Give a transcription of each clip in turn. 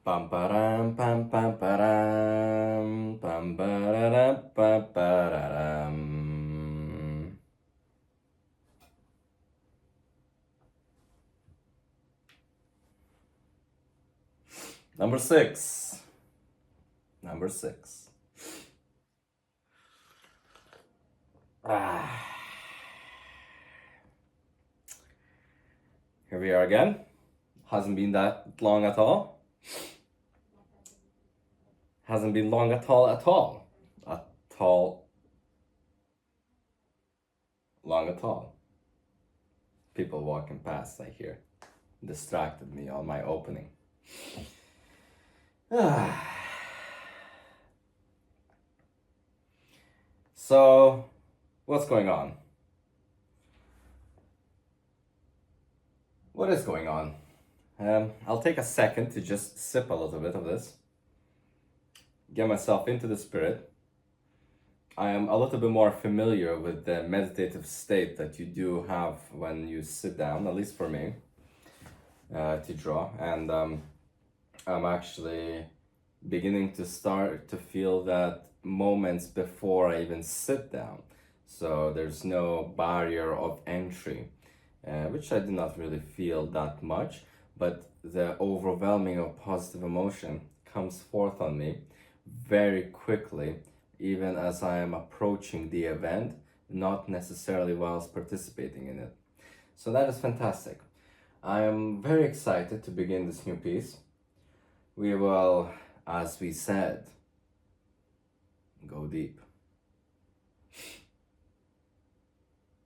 Pam param pam pam param pam pararam pam pararam. Number six. Number six. Ah. Here we are again. Hasn't been that long at all. Hasn't been long at all at all. At all. Long at all. People walking past, I hear. Distracted me on my opening. So, what's going on? What is going on? I'll take a second to just sip a little bit of this, get myself into the spirit. I am a little bit more familiar with the meditative state that you do have when you sit down, at least for me, to draw. And I'm actually beginning to start to feel that moments before I even sit down. So there's no barrier of entry, which I did not really feel that much, but the overwhelming of positive emotion comes forth on me very quickly, even as I am approaching the event, not necessarily whilst participating in it. So that is fantastic. I am very excited to begin this new piece. We will, as we said, go deep.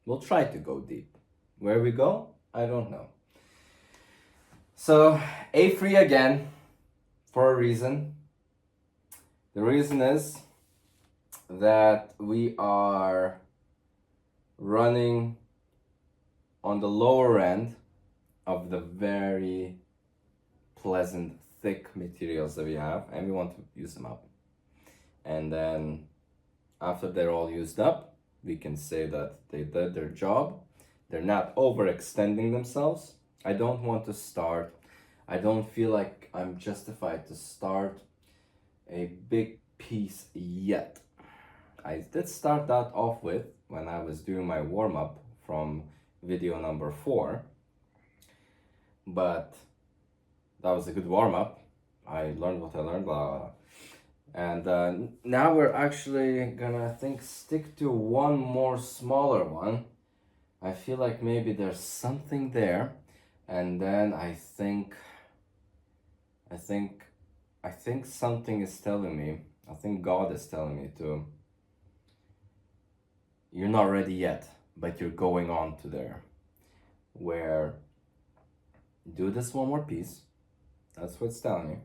We'll try to go deep. Where we go, I don't know. So, A3 again, for a reason. The reason is that we are running on the lower end of the very pleasant, thick materials that we have, and we want to use them up. And then after they're all used up, we can say that they did their job. They're not overextending themselves. I don't want to start. I don't feel like I'm justified to start a big piece yet. I did start that off with when I was doing my warm-up from video number 4, but that was a good warm-up. I learned what I learned, blah, blah, blah. And now we're actually gonna, I think, stick to one more smaller one. I feel like maybe there's something there, and then I think something is telling me, I think God is telling me to, you're not ready yet, but you're going on to there, where do this one more piece, that's what it's telling me,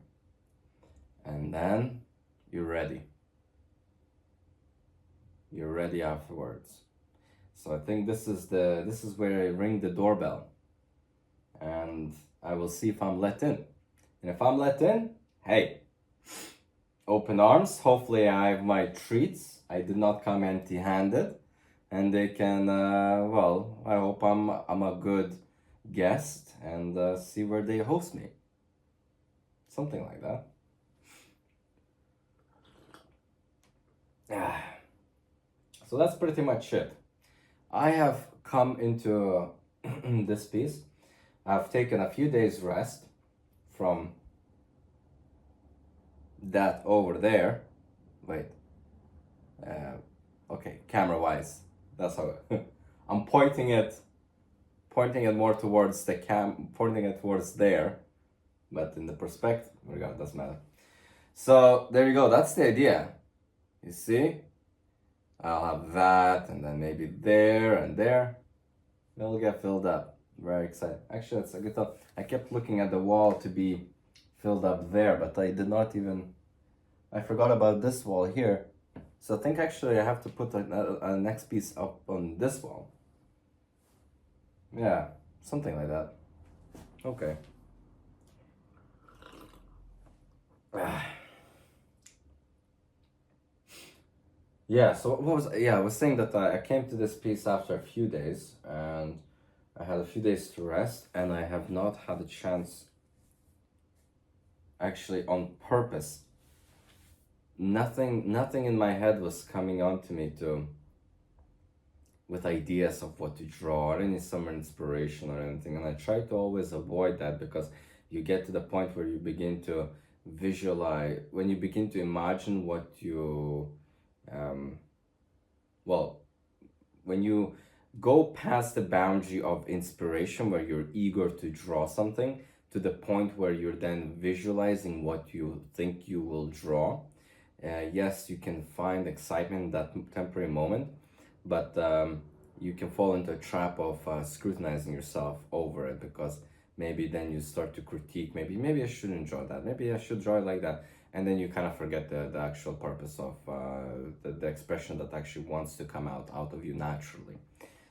and then you're ready. You're ready afterwards. So I think this is where I ring the doorbell, and I will see if I'm let in. And if I'm let in, hey, open arms. Hopefully I have my treats. I did not come empty-handed, and they can, well, I hope I'm a good guest, and see where they host me. Something like that. So that's pretty much it. I have come into this piece. I've taken a few days rest from that over there. Wait. Okay, camera-wise, that's how I'm pointing it more towards the pointing it towards there, but in the perspective, regard, doesn't matter. So there you go. That's the idea. You see, I'll have that, and then maybe there and there. It'll get filled up. Very excited. Actually, that's a good thought. I kept looking at the wall to be filled up there, but I did not even. I forgot about this wall here. So I think actually I have to put a next piece up on this wall. Yeah, something like that. Okay. Yeah, so I was saying that I came to this piece after a few days, and I had a few days to rest, and I have not had a chance actually on purpose. Nothing in my head was coming on to me to with ideas of what to draw or any summer inspiration or anything, and I try to always avoid that, because you get to the point where you begin to visualize, when you begin to imagine what you well, when you go past the boundary of inspiration where you're eager to draw something, to the point where you're then visualizing what you think you will draw, yes, you can find excitement in that temporary moment, but you can fall into a trap of scrutinizing yourself over it, because maybe then you start to critique, maybe I shouldn't draw that, maybe I should draw it like that, and then you kind of forget the actual purpose of the expression that actually wants to come out of you naturally.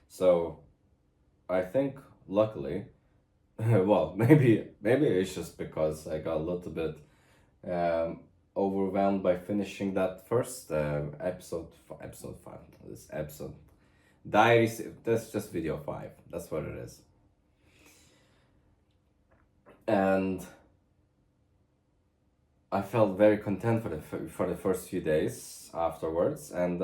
So I think, luckily, well, maybe it's just because I got a little bit overwhelmed by finishing that first episode 5. This episode diary, that's just video 5. That's what it is. And I felt very content for the first few days afterwards, and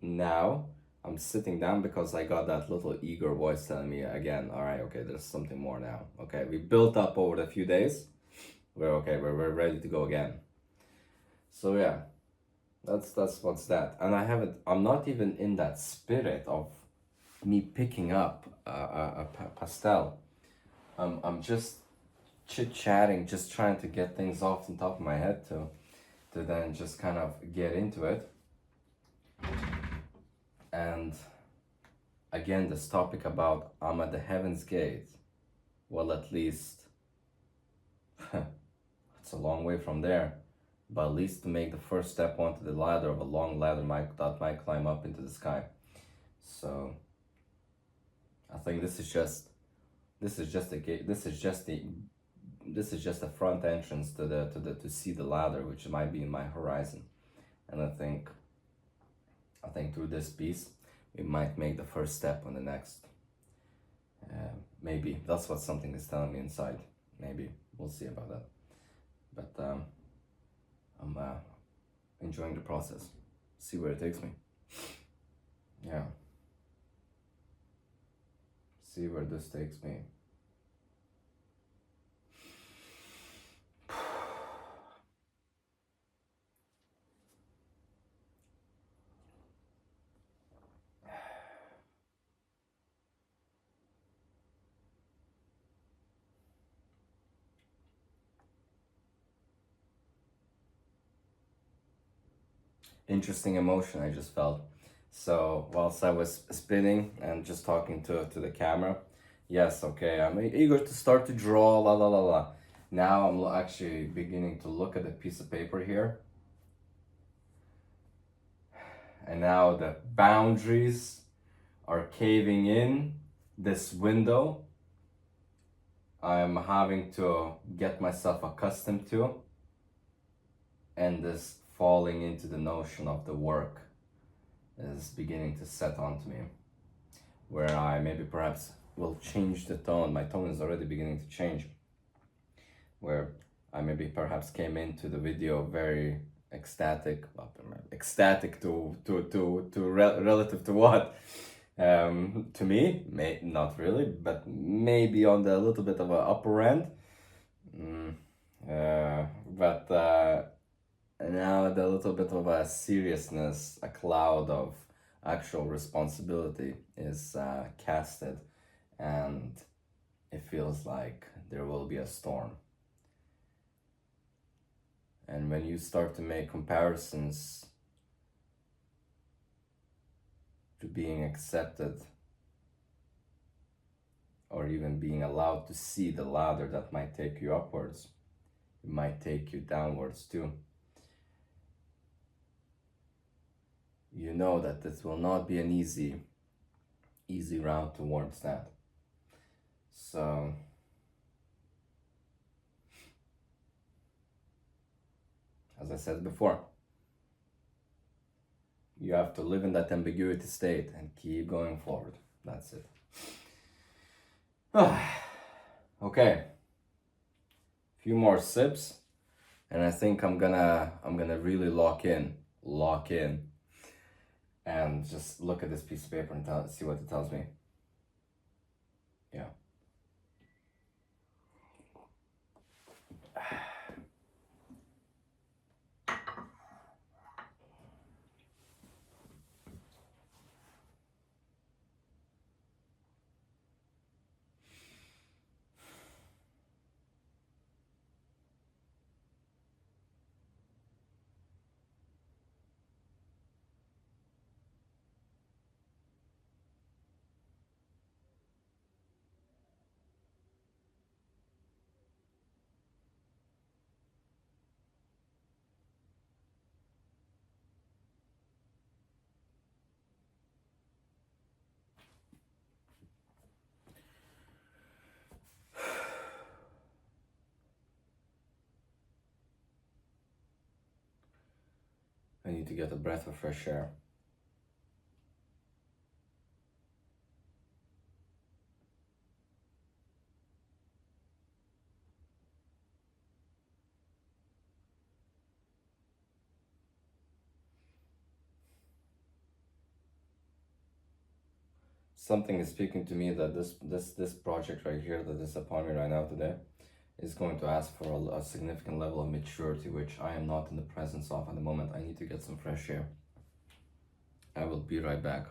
now I'm sitting down because I got that little eager voice telling me again, all right, okay, there's something more now. Okay, we built up over the few days. We're okay, we're ready to go again. So yeah, that's what's that. And I'm not even in that spirit of me picking up a pastel. I'm just chit-chatting, just trying to get things off the top of my head to then just kind of get into it. And again, this topic about I'm at the heaven's gate, well, at least it's a long way from there, but at least to make the first step onto the ladder of a long ladder that might climb up into the sky. So I think this is just the gate. This is just the front entrance to see the ladder, which might be in my horizon. And I think through this piece we might make the first step on the next. Maybe that's what something is telling me inside. Maybe we'll see about that. But I'm enjoying the process. See where it takes me. Yeah. See where this takes me. Interesting emotion I just felt. So whilst I was spinning and just talking to the camera, yes, okay, I'm eager to start to draw, la la la la. Now I'm actually beginning to look at the piece of paper here. And now the boundaries are caving in this window. I'm having to get myself accustomed to, and this falling into the notion of the work is beginning to set onto me, where I maybe perhaps will change the tone. My tone is already beginning to change, where I maybe perhaps came into the video very ecstatic to relative to what? To me, not really, but maybe on the little bit of a upper end. But now the little bit of a seriousness, a cloud of actual responsibility is casted, and it feels like there will be a storm. And when you start to make comparisons to being accepted, or even being allowed to see the ladder that might take you upwards, it might take you downwards too. You know that this will not be an easy route towards that. So as I said before, you have to live in that ambiguity state and keep going forward. That's it. Okay. Few more sips. and I think I'm gonna really lock in, and just look at this piece of paper and see what it tells me. Yeah. I need to get a breath of fresh air. Something is speaking to me that this project right here that is upon me right now today is going to ask for a significant level of maturity, which I am not in the presence of at the moment. I need to get some fresh air. I will be right back.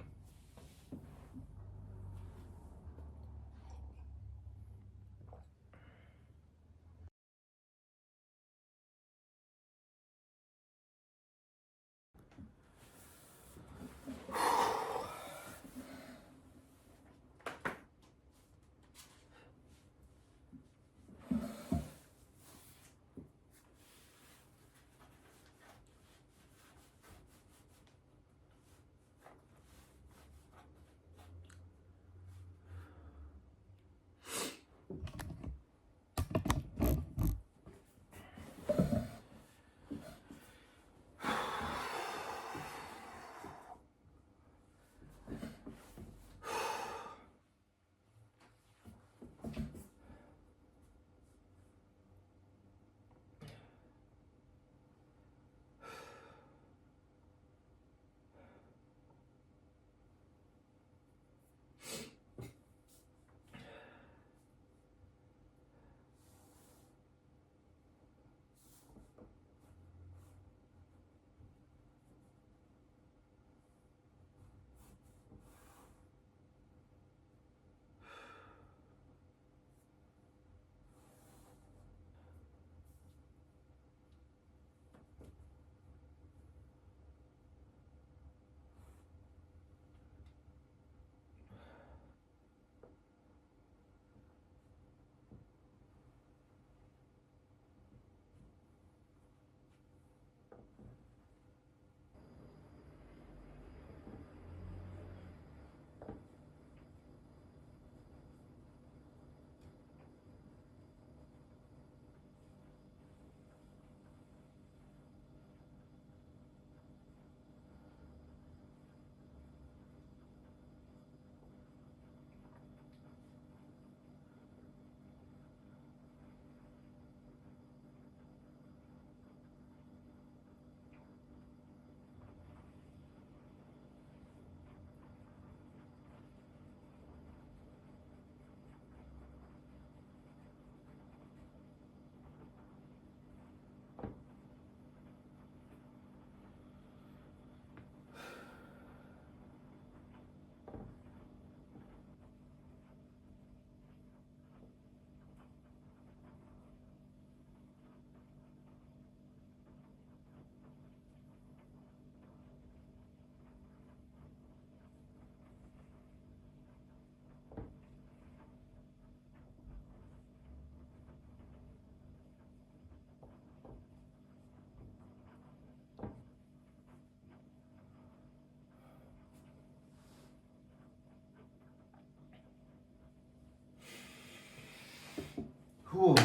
Whew.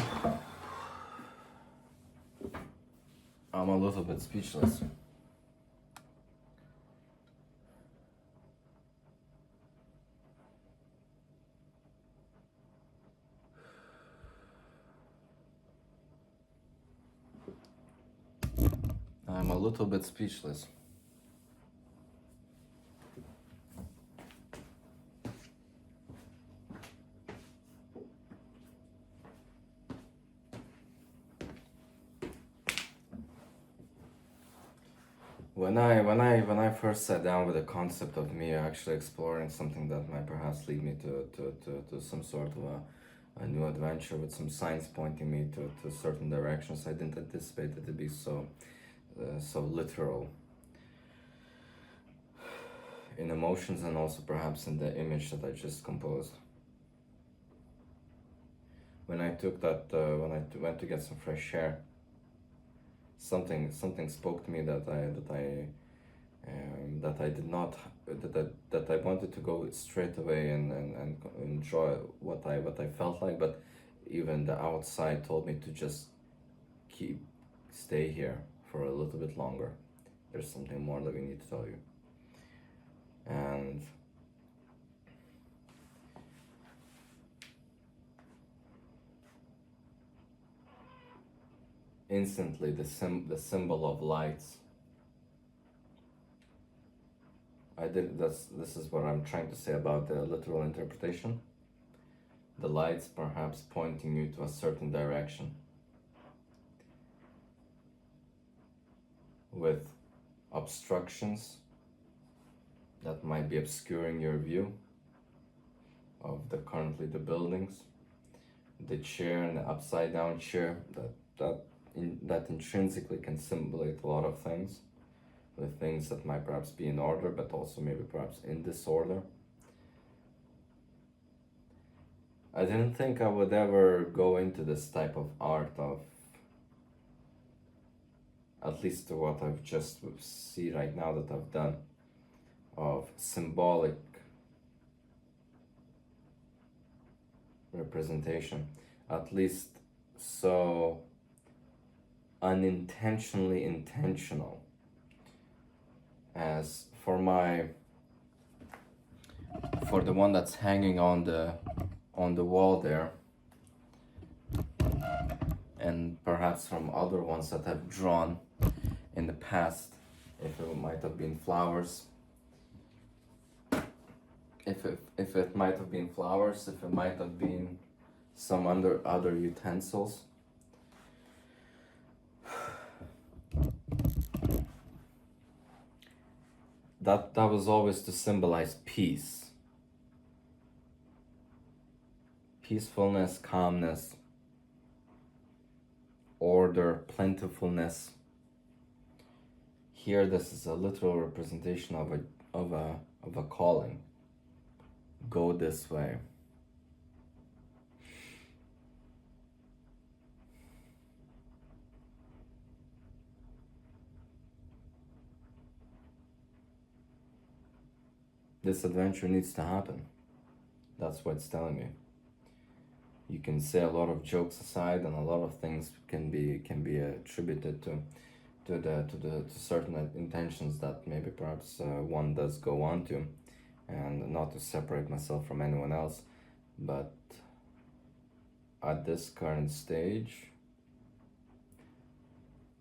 I'm a little bit speechless. I'm a little bit speechless. When I first sat down with the concept of me actually exploring something that might perhaps lead me to some sort of a new adventure with some signs pointing me to certain directions, I didn't anticipate it to be so literal in emotions and also perhaps in the image that I just composed. When I took that, when I went to get some fresh air, something spoke to me that I did not, that I wanted to go straight away and enjoy what I felt like, but even the outside told me to just stay here for a little bit longer. There's something more that we need to tell you. And instantly the symbol of lights, this is what I'm trying to say about the literal interpretation. The lights perhaps pointing you to a certain direction, with obstructions that might be obscuring your view of currently the buildings, the chair and the upside down chair that intrinsically can symbolize a lot of things, with things that might perhaps be in order but also maybe perhaps in disorder. I didn't think I would ever go into this type of art, of at least what I've just see right now that I've done, of symbolic representation, at least so unintentionally intentional as for the one that's hanging on the wall there, and perhaps from other ones that I've drawn in the past, if it might have been flowers, if it might have been flowers, if it might have been some other utensils. That was always to symbolize peace. Peacefulness, calmness, order, plentifulness. Here, this is a literal representation of a calling. Go this way. This adventure needs to happen. That's what it's telling me. You can say a lot of jokes aside, and a lot of things can be attributed to certain intentions that maybe perhaps one does go on to, and not to separate myself from anyone else. But at this current stage,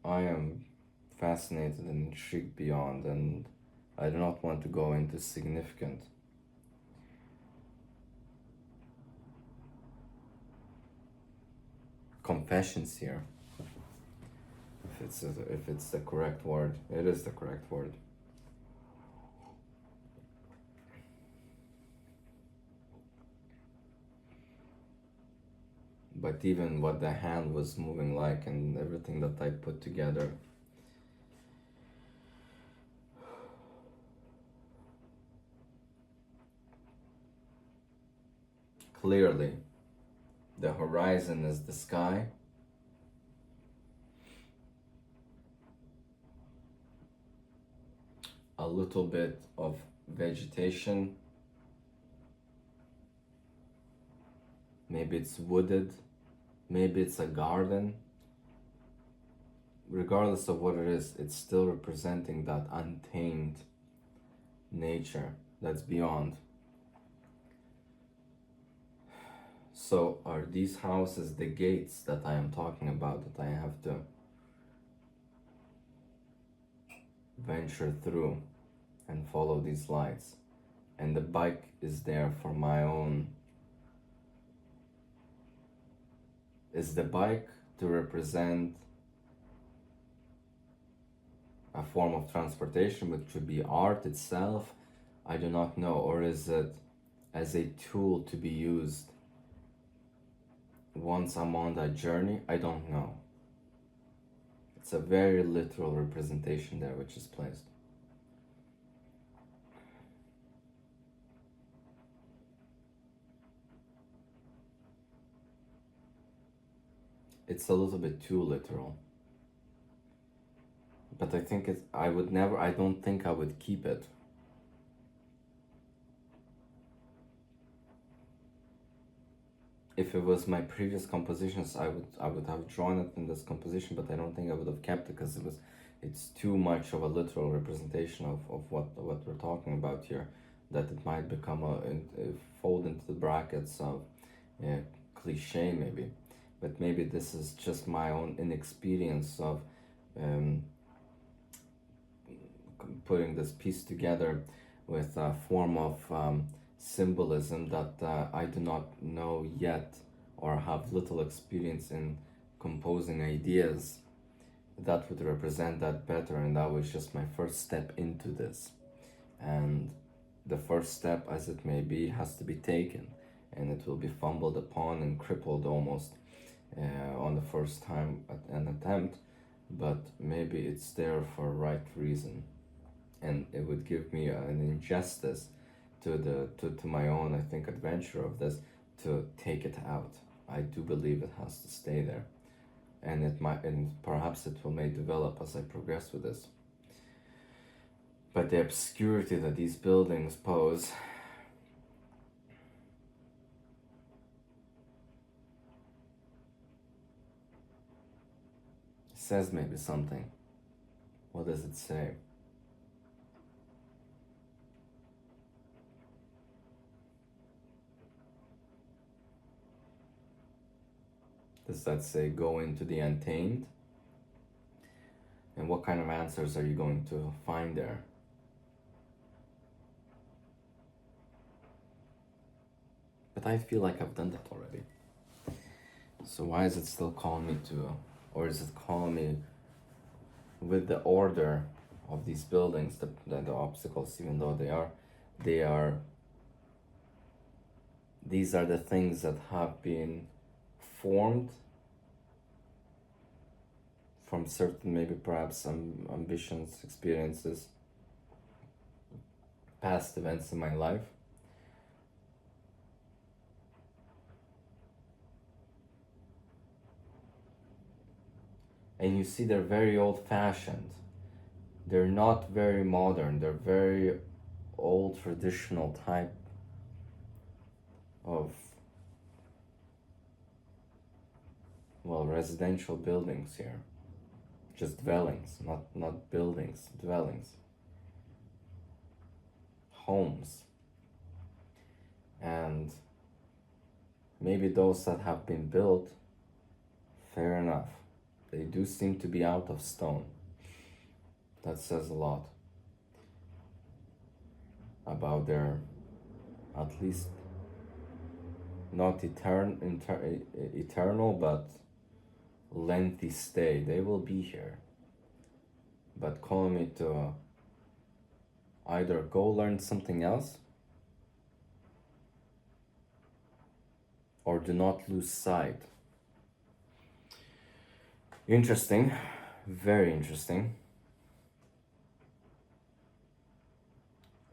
I am fascinated and intrigued beyond, and I do not want to go into significant confessions here. If it's the correct word, it is the correct word. But even what the hand was moving like and everything that I put together, clearly the horizon is the sky. A little bit of vegetation. Maybe it's wooded. Maybe it's a garden. Regardless of what it is, it's still representing that untamed nature that's beyond. So are these houses the gates that I am talking about, that I have to venture through and follow these lights. And the bike is there for my own. Is the bike to represent a form of transportation, which would be art itself? I do not know. Or is it as a tool to be used once I'm on that journey? I don't know. It's a very literal representation there which is placed. It's a little bit too literal. But I think I don't think I would keep it. If it was my previous compositions, I would have drawn it in this composition, but I don't think I would have kept it because it's too much of a literal representation of what we're talking about here, that it might become a fold into the brackets of cliche maybe. But maybe this is just my own inexperience of putting this piece together with a form of symbolism that I do not know yet or have little experience in composing ideas that would represent that better, and that was just my first step into this. And the first step, as it may be, has to be taken, and it will be fumbled upon and crippled almost on the first time at an attempt, but maybe it's there for a right reason, and it would give me an injustice to my own, I think, adventure of this, to take it out. I do believe it has to stay there, and it might, and perhaps it will may develop as I progress with this. But the obscurity that these buildings pose says maybe something. What does it say? Does that say go into the untamed? And what kind of answers are you going to find there? But I feel like I've done that already. So why is it still calling me to, or is it calling me with the order of these buildings, the obstacles, even though these are the things that have been formed from certain, maybe perhaps some ambitions, experiences, past events in my life. And you see, they're very old-fashioned. They're not very modern. They're very old, traditional type of, well, residential buildings here. Just dwellings, not buildings, dwellings. Homes. And maybe those that have been built, fair enough. They do seem to be out of stone. That says a lot about their, at least, not eternal, but lengthy stay. They will be here, but calling me to either go learn something else or do not lose sight. Interesting, very interesting,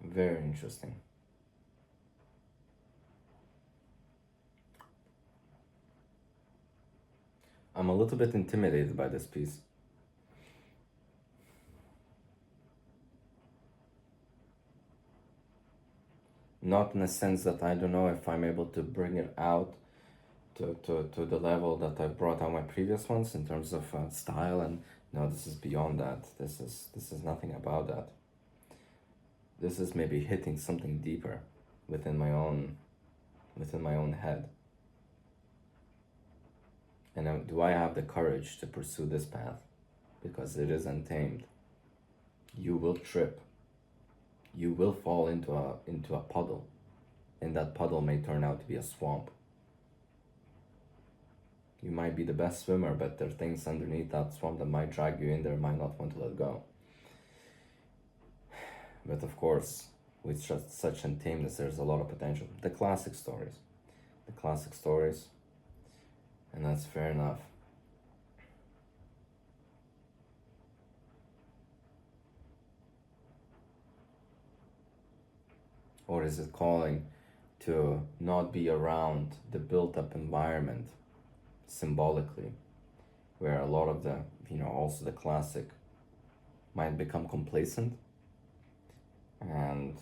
very interesting. I'm a little bit intimidated by this piece. Not in the sense that I don't know if I'm able to bring it out to the level that I brought out my previous ones in terms of style, and no, this is beyond that. This is nothing about that. This is maybe hitting something deeper within my own head. And do I have the courage to pursue this path? Because it is untamed. You will trip. You will fall into a puddle, and that puddle may turn out to be a swamp. You might be the best swimmer, but there are things underneath that swamp that might drag you in there, might not want to let go. But of course, with such untameness, there's a lot of potential. The classic stories. And that's fair enough. Or is it calling to not be around the built-up environment symbolically, where a lot of the, also the classic might become complacent and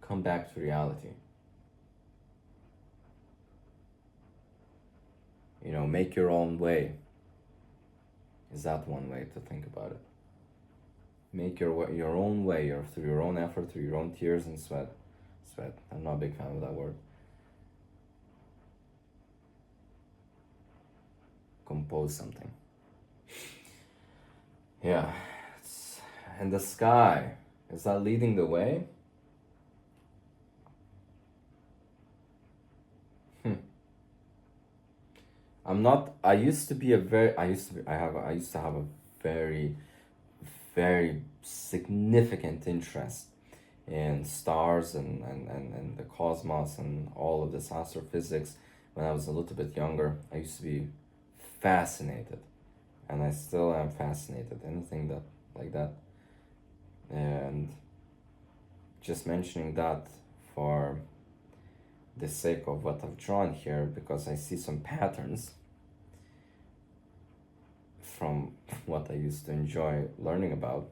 come back to reality? Make your own way. Is that one way to think about it? Make your own way, or through your own effort, through your own tears and sweat. I'm not a big fan of that word. Compose something. Yeah. And the sky, is that leading the way? I used to have a very, very significant interest in stars and the cosmos and all of this astrophysics when I was a little bit younger. I used to be fascinated, and I still am fascinated. Anything that like that. And just mentioning that for the sake of what I've drawn here, because I see some patterns from what I used to enjoy learning about.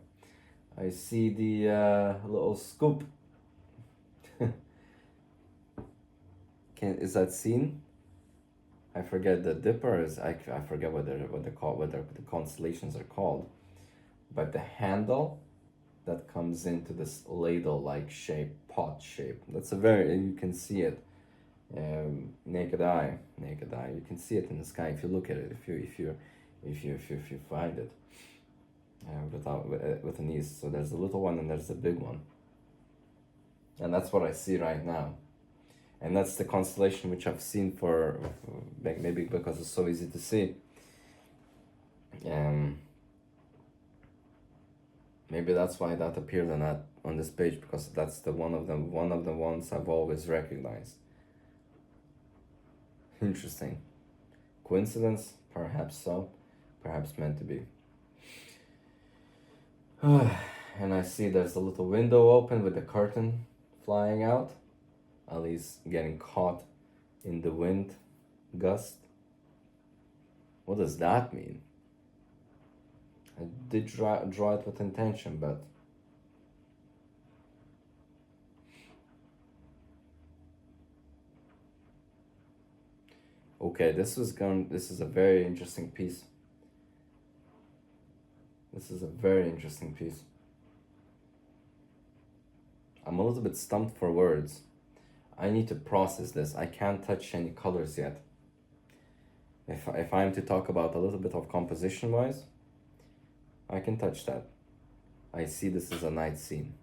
I see the little scoop. Is that seen? I forget the dipper is. I forget what the constellations are called, but the handle that comes into this ladle-like shape, pot shape. That's you can see it. Naked eye. You can see it in the sky if you look at it. If you find it. With an ease. So there's the little one and there's the big one, and that's what I see right now. And that's the constellation which I've seen for maybe because it's so easy to see. Maybe that's why that appeared on this page, because that's one of the ones I've always recognized. Interesting. Coincidence? Perhaps so. Perhaps meant to be. And I see there's a little window open with the curtain flying out. Ali's getting caught in the wind gust. What does that mean? I did draw it with intention, but okay, this is a very interesting piece. I'm a little bit stumped for words. I need to process this. I can't touch any colors yet. If I'm to talk about a little bit of composition wise, I can touch that. I see this as a night scene.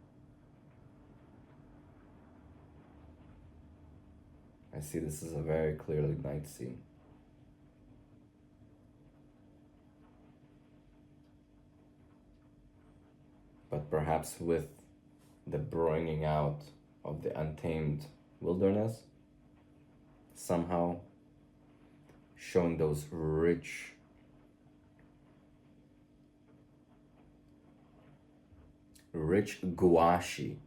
I see this as a very clearly night scene. But perhaps with the bringing out of the untamed wilderness, somehow showing those rich gouache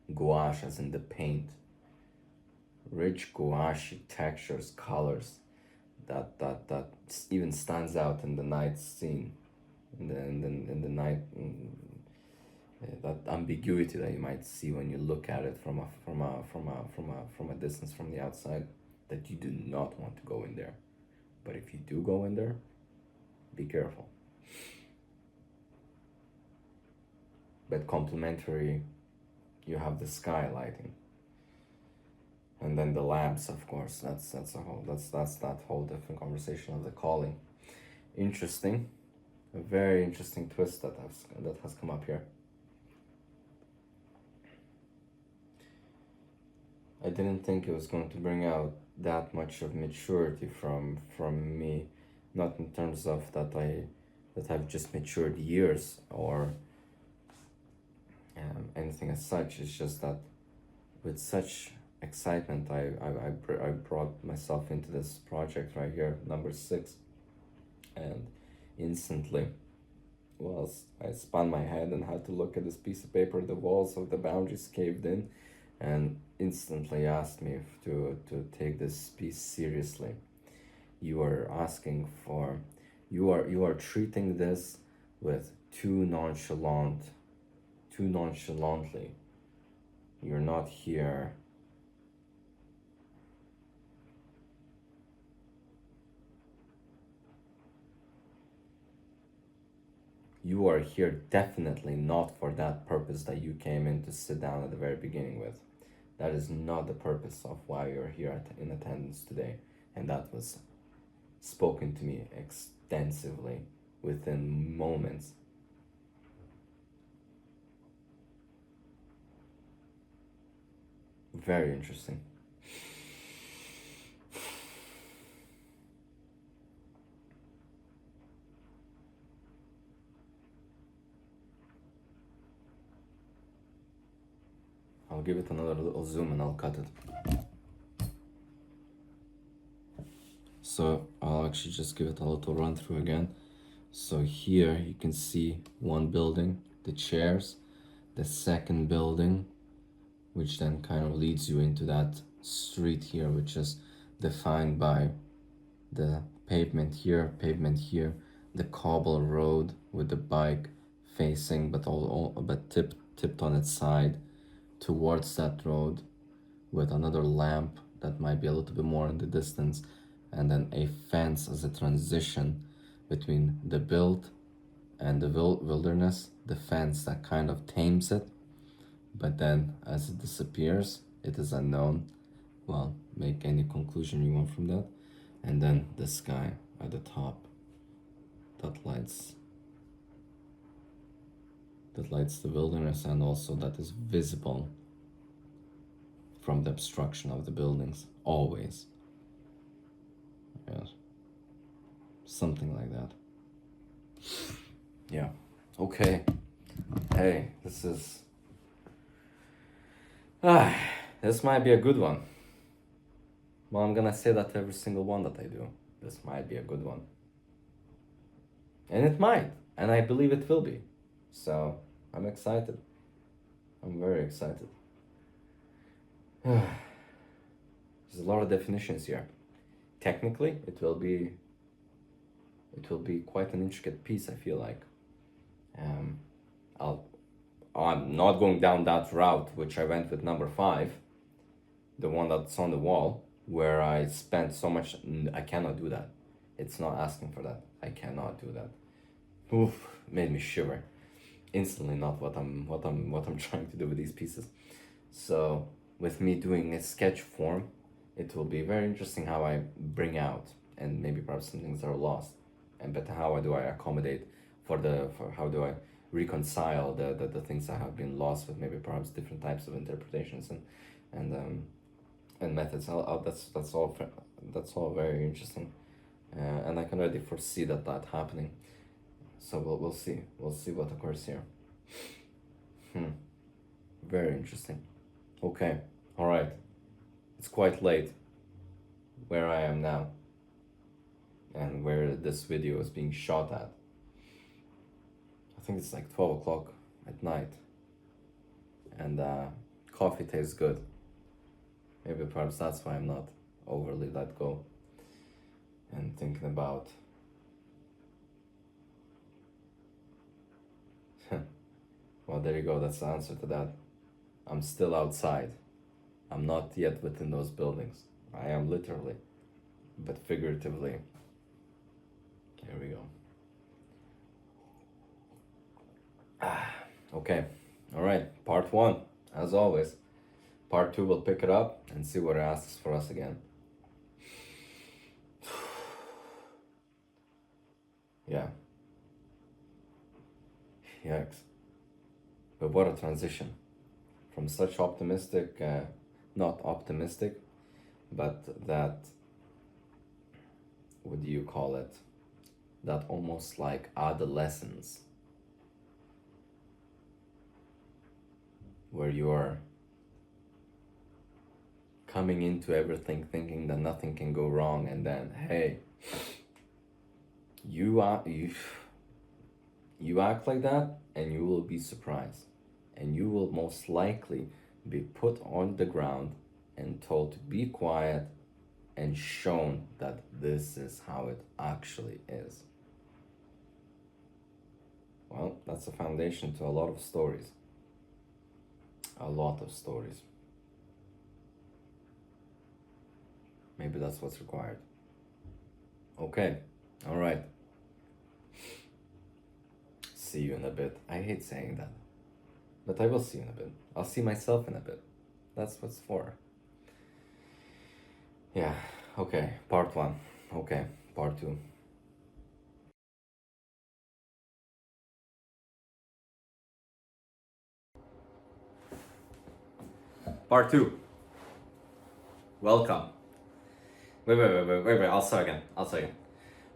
as in the paint, rich gouache textures, colors that even stands out in the night scene, in the night. That ambiguity that you might see when you look at it from a distance from the outside, that you do not want to go in there, but if you do go in there, be careful. But complementary, you have the sky lighting, and then the lamps, of course. That's that whole different conversation of the calling. Interesting. A very interesting twist that has come up here. I didn't think it was going to bring out that much of maturity from me, not in terms of that I've just matured years or anything as such. It's just that with such excitement, I brought myself into this project right here, number 6, and instantly, well, I spun my head and had to look at this piece of paper. The walls of the boundaries caved in, and instantly asked me to take this piece seriously. You are asking for, you are treating this with too nonchalantly. You're not here you are here definitely not for that purpose that you came in to sit down at the very beginning with. That is not the purpose of why you're here in attendance today. And that was spoken to me extensively within moments. Very interesting. I'll give it another little zoom and I'll cut it. So I'll actually just give it a little run through again. So here you can see one building, the chairs, the second building, which then kind of leads you into that street here, which is defined by the pavement here, the cobble road with the bike facing, but tipped on its side towards that road, with another lamp that might be a little bit more in the distance, and then a fence as a transition between the build and the wilderness, the fence that kind of tames it, but then as it disappears, it is unknown. Well, make any conclusion you want from that. And then the sky at the top that lights the wilderness, and also that is visible from the obstruction of the buildings, always. Yes. Something like that. Yeah. Okay. Hey, this might be a good one. Well, I'm gonna say that to every single one that I do. This might be a good one. And it might. And I believe it will be. So, I'm excited. I'm very excited. There's a lot of definitions here. Technically, it will be quite an intricate piece, I feel like. I'm not going down that route, which I went with number 5, the one that's on the wall, where I spent so much. I cannot do that. It's not asking for that. I cannot do that. Oof, made me shiver. Instantly not what I'm trying to do with these pieces. So with me doing a sketch form, it will be very interesting how I bring out, and maybe perhaps some things are lost, and but how do I accommodate for how do I reconcile the things that have been lost with maybe perhaps different types of interpretations and methods. That's all very interesting, and I can already foresee that happening. So we'll see what occurs here. Very interesting. Okay, all right. It's quite late where I am now and where this video is being shot at. I think it's like 12 o'clock at night, and coffee tastes good. Maybe perhaps that's why I'm not overly let go and thinking about well, there you go, that's the answer to that. I'm still outside. I'm not yet within those buildings. I am literally, but figuratively. Here we go. Okay, all right, part 1, as always. Part 2, we'll pick it up and see what it asks for us again. Yeah. Yikes. But what a transition from such optimistic, not optimistic, but that, what do you call it? That almost like adolescence, where you are coming into everything thinking that nothing can go wrong, and then hey, you act like that and you will be surprised, and you will most likely be put on the ground and told to be quiet and shown that this is how it actually is. Well, that's the foundation to a lot of stories. A lot of stories. Maybe that's what's required. Okay, all right. See you in a bit. I hate saying that, but I will see you in a bit. I'll see myself in a bit. That's what's for. Yeah, okay, part 1. Okay, part 2. Part 2. Welcome. Wait, I'll start again.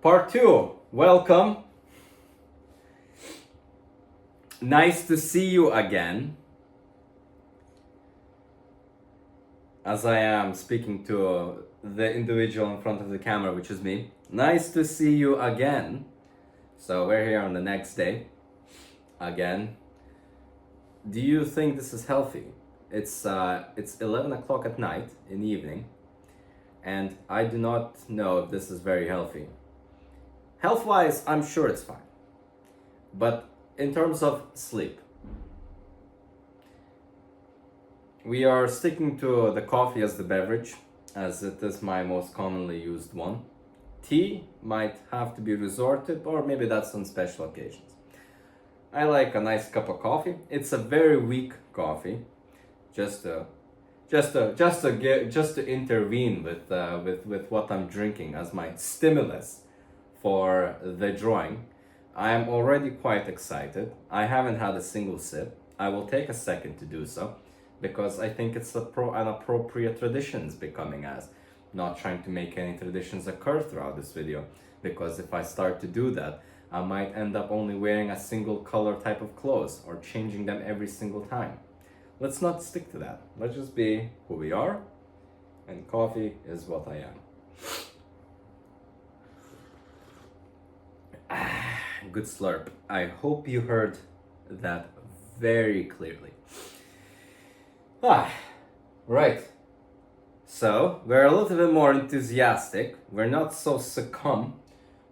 Part 2. Welcome. Nice to see you again. As I am speaking to the individual in front of the camera, which is me. Nice to see you again. So we're here on the next day. Again. Do you think this is healthy? It's 11 o'clock at night in the evening, and I do not know if this is very healthy. Health-wise, I'm sure it's fine. But in terms of sleep, we are sticking to the coffee as the beverage, as it is my most commonly used one. Tea might have to be resorted, or maybe that's on special occasions. I like a nice cup of coffee. It's a very weak coffee, just to intervene with what I'm drinking as my stimulus for the drawing. I am already quite excited. I haven't had a single sip. I will take a second to do so, because I think it's an appropriate tradition becoming, as not trying to make any traditions occur throughout this video, because if I start to do that, I might end up only wearing a single color type of clothes or changing them every single time. Let's not stick to that. Let's just be who we are, and coffee is what I am. Good slurp. I hope you heard that very clearly. Right. So, we're a little bit more enthusiastic. We're not so succumbed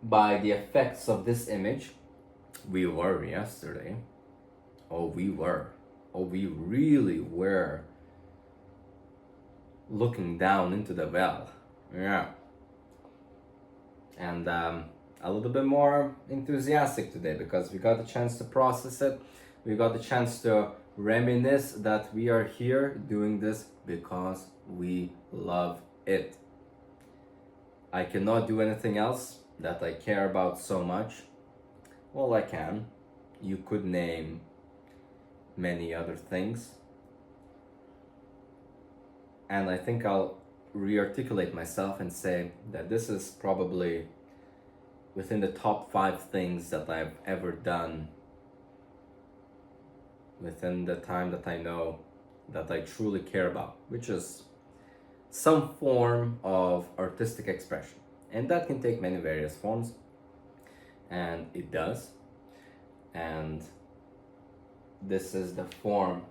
by the effects of this image. We were yesterday. We really were looking down into the well. Yeah. And a little bit more enthusiastic today, because we got the chance to process it. We got the chance to reminisce that we are here doing this because we love it. I cannot do anything else that I care about so much. Well, I can. You could name many other things. And I think I'll re-articulate myself and say that this is probably within the top 5 things that I've ever done within the time that I know that I truly care about, which is some form of artistic expression. And that can take many various forms, and it does. And this is the form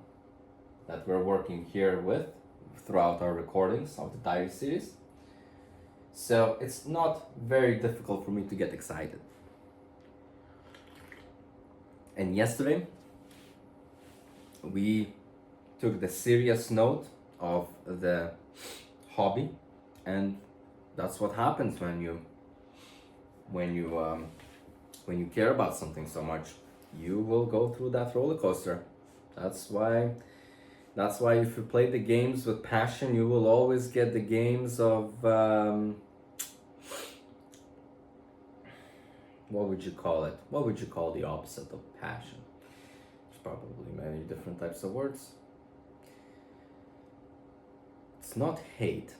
that we're working here with throughout our recordings of the diary series. So it's not very difficult for me to get excited. And yesterday, we took the serious note of the hobby, and that's what happens when you care about something so much. You will go through that roller coaster. That's why if you play the games with passion, you will always get the games of what would you call it? What would you call the opposite of passion? probably many different types of words. It's not hate.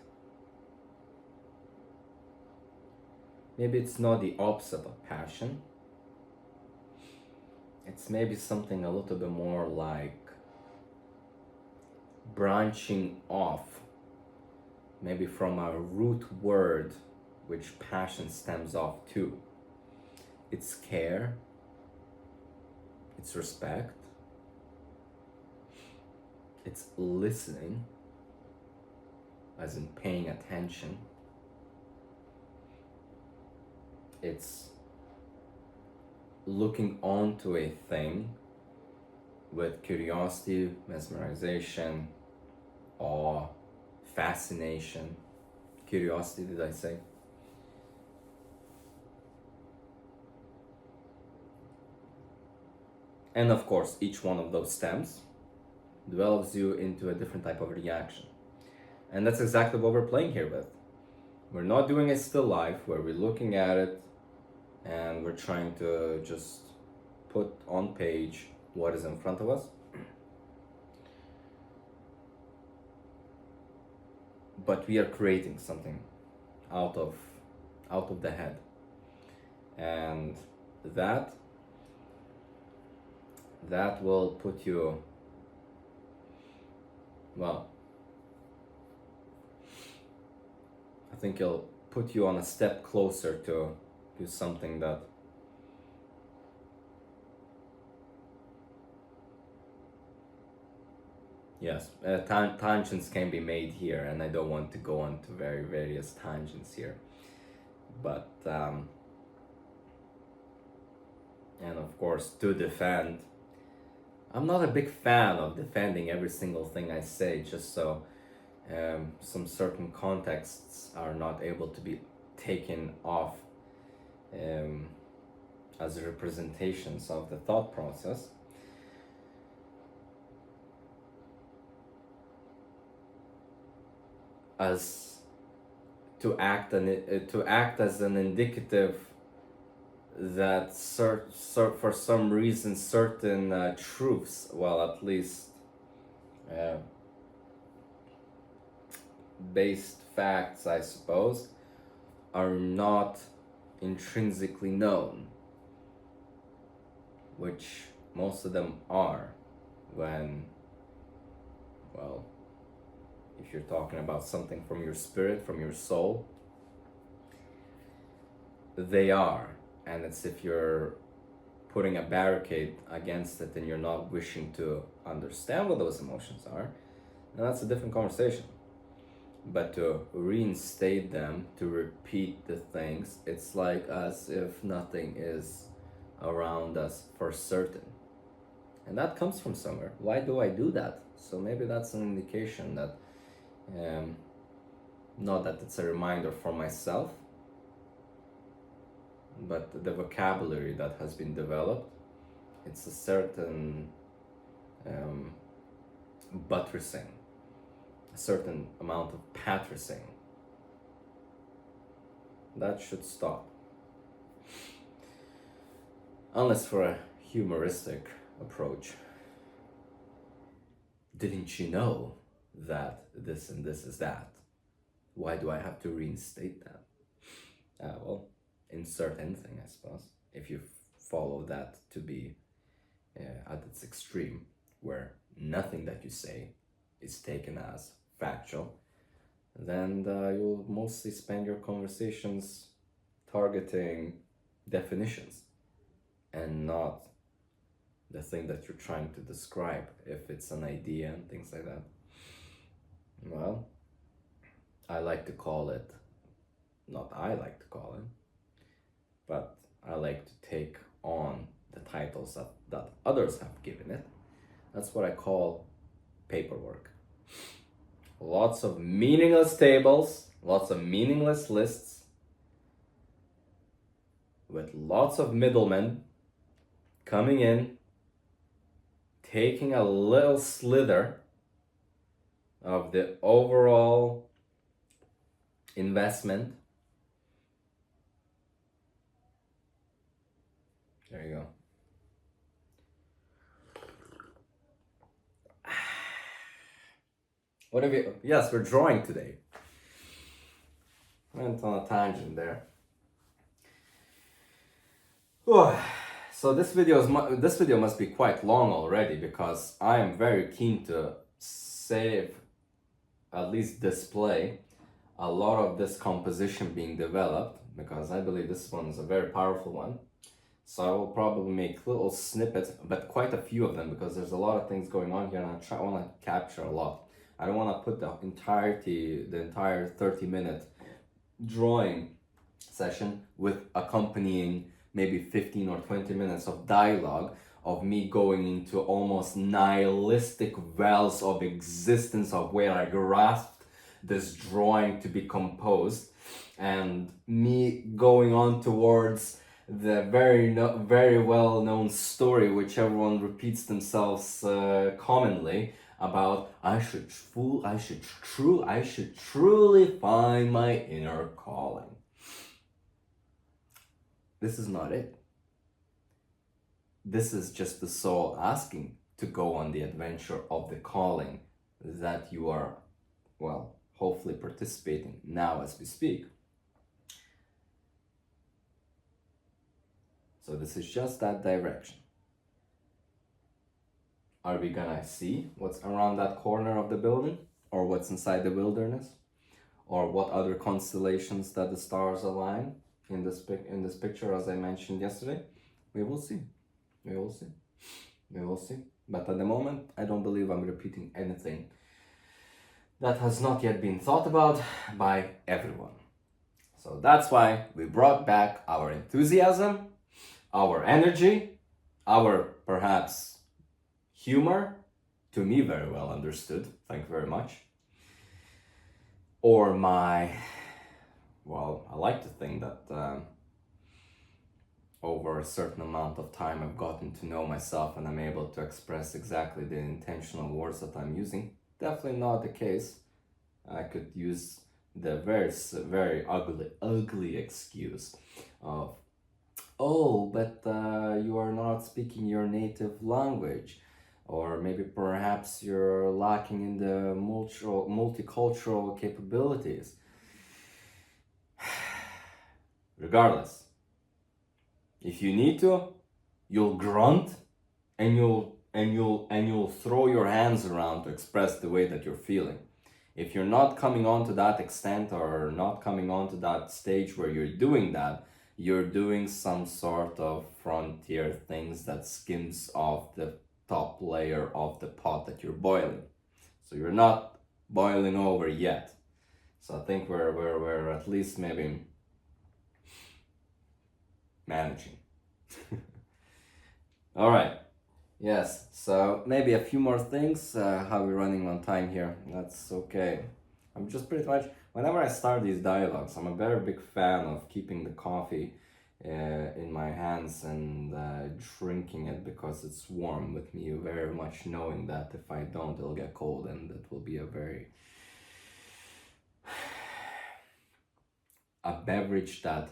Maybe it's not the opposite of passion. It's maybe something a little bit more like branching off, maybe from a root word which passion stems off to. It's care, it's respect, it's listening, as in paying attention. It's looking onto a thing with curiosity, mesmerization, awe, fascination. Curiosity, did I say? And of course, each one of those stems develops you into a different type of reaction. And that's exactly what we're playing here with. We're not doing a still life where we're looking at it and we're trying to just put on page what is in front of us. But we are creating something out of the head. And that will put you, well, I think it'll put you on a step closer to something that yes, tangents can be made here, and I don't want to go on to various tangents here, but and of course, to defend, I'm not a big fan of defending every single thing I say, just so some certain contexts are not able to be taken off as representations of the thought process. As to act as an indicative that for some reason certain truths, well, at least based facts, I suppose, are not intrinsically known, which most of them are when, well, if you're talking about something from your spirit, from your soul, they are. And it's if you're putting a barricade against it and you're not wishing to understand what those emotions are, then that's a different conversation. But to reinstate them, to repeat the things, it's like as if nothing is around us for certain. And that comes from somewhere. Why do I do that? So maybe that's an indication that, not that it's a reminder for myself, but the vocabulary that has been developed, it's a certain buttressing, a certain amount of pattressing. That should stop. Unless for a humoristic approach. Didn't you know that this and this is that? Why do I have to reinstate that? Well, insert anything, I suppose, if you follow that to be at its extreme, where nothing that you say is taken as factual, then you'll mostly spend your conversations targeting definitions and not the thing that you're trying to describe, if it's an idea and things like that. Well, I like to call it, but I like to take on the titles that others have given it. That's what I call paperwork. Lots of meaningless tables, lots of meaningless lists, with lots of middlemen coming in, taking a little slither of the overall investment. There you go. What have you? Yes, we're drawing today. Went on a tangent there. So this video must be quite long already, because I am very keen to save, at least display, a lot of this composition being developed, because I believe this one is a very powerful one. So I will probably make little snippets, but quite a few of them, because there's a lot of things going on here, and I want to capture a lot. I don't want to put the entire 30-minute drawing session with accompanying maybe 15 or 20 minutes of dialogue of me going into almost nihilistic wells of existence of where I grasped this drawing to be composed, and me going on towards the very well-known story which everyone repeats themselves commonly about I should truly find my inner calling. This is not it. This is just the soul asking to go on the adventure of the calling that you are, well, hopefully participating now as we speak. So this is just that direction. Are we gonna see what's around that corner of the building, or what's inside the wilderness, or what other constellations that the stars align in this picture, as I mentioned yesterday? We will see. We will see. We will see. But at the moment, I don't believe I'm repeating anything that has not yet been thought about by everyone. So that's why we brought back our enthusiasm, our energy, our perhaps humor, to me very well understood, thank you very much. Or my, well, I like to think that over a certain amount of time I've gotten to know myself and I'm able to express exactly the intentional words that I'm using. Definitely not the case. I could use the very ugly excuse of, oh, but you are not speaking your native language, or maybe perhaps you're lacking in the multicultural capabilities. Regardless, if you need to, you'll grunt and you'll throw your hands around to express the way that you're feeling. If you're not coming on to that extent, or not coming on to that stage where you're doing that, you're doing some sort of frontier things that skims off the top layer of the pot that you're boiling. So you're not boiling over yet. So I think we're at least maybe managing. All right. Yes, so maybe a few more things. How we're running on time here. That's okay. I'm just pretty much, whenever I start these dialogues, I'm a very big fan of keeping the coffee in my hands and drinking it, because it's warm, with me very much knowing that if I don't, it'll get cold, and it will be a beverage that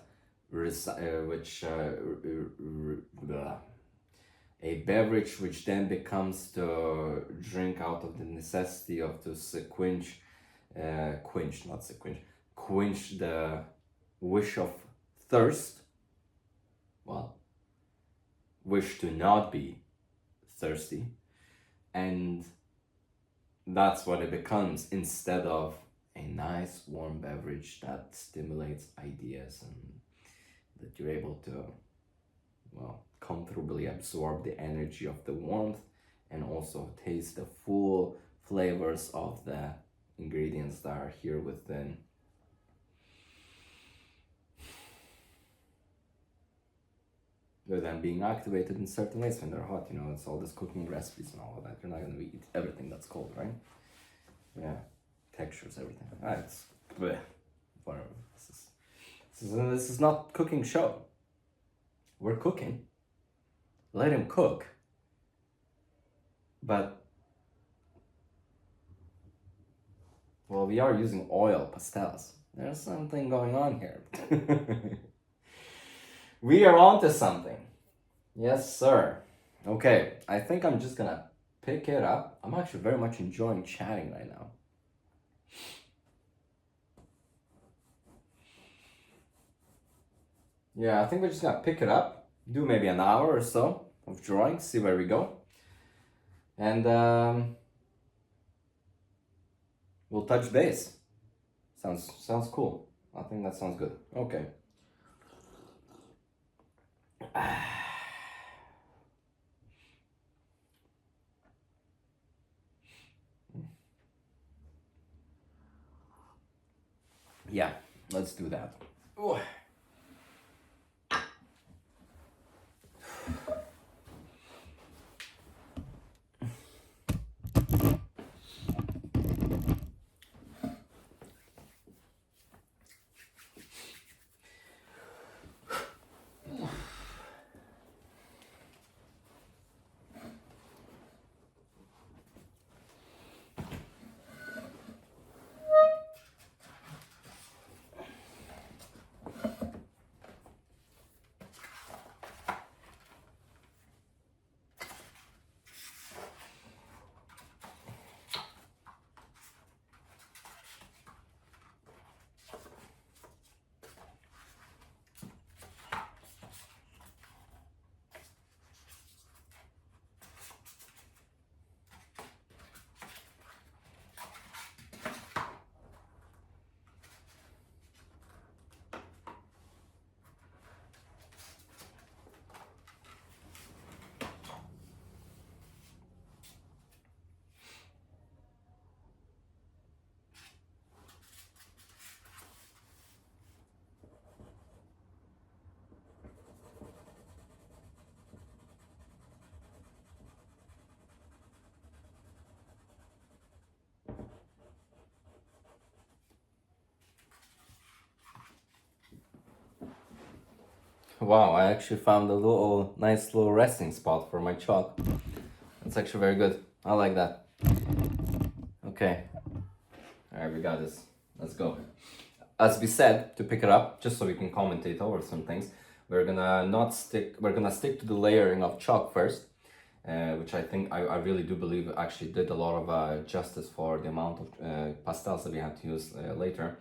a beverage which then becomes to drink out of the necessity of to quench the wish of thirst. Well, wish to not be thirsty, and that's what it becomes, instead of a nice warm beverage that stimulates ideas and that you're able to, well, comfortably absorb the energy of the warmth and also taste the full flavors of the ingredients that are here within. They're then being activated in certain ways when they're hot, you know, it's all this cooking recipes and all of that. You're not going to eat everything that's cold, right? Yeah, textures, everything. It's whatever. This is not cooking show. We're cooking. Let him cook. But, well, we are using oil pastels. There's something going on here. We are onto something. Yes, sir. Okay, I think I'm just gonna pick it up. I'm actually very much enjoying chatting right now. Yeah, I think we're just gonna pick it up, do maybe an hour or so of drawing, see where we go. And we'll touch base. Sounds cool. I think that sounds good. Okay. Yeah, let's do that. Ooh. Wow, I actually found a nice little resting spot for my chalk. It's actually very good. I like that. Okay. Alright, we got this. Let's go. As we said, to pick it up, just so we can commentate over some things, we're gonna stick to the layering of chalk first, which I really do believe actually did a lot of justice for the amount of pastels that we had to use later.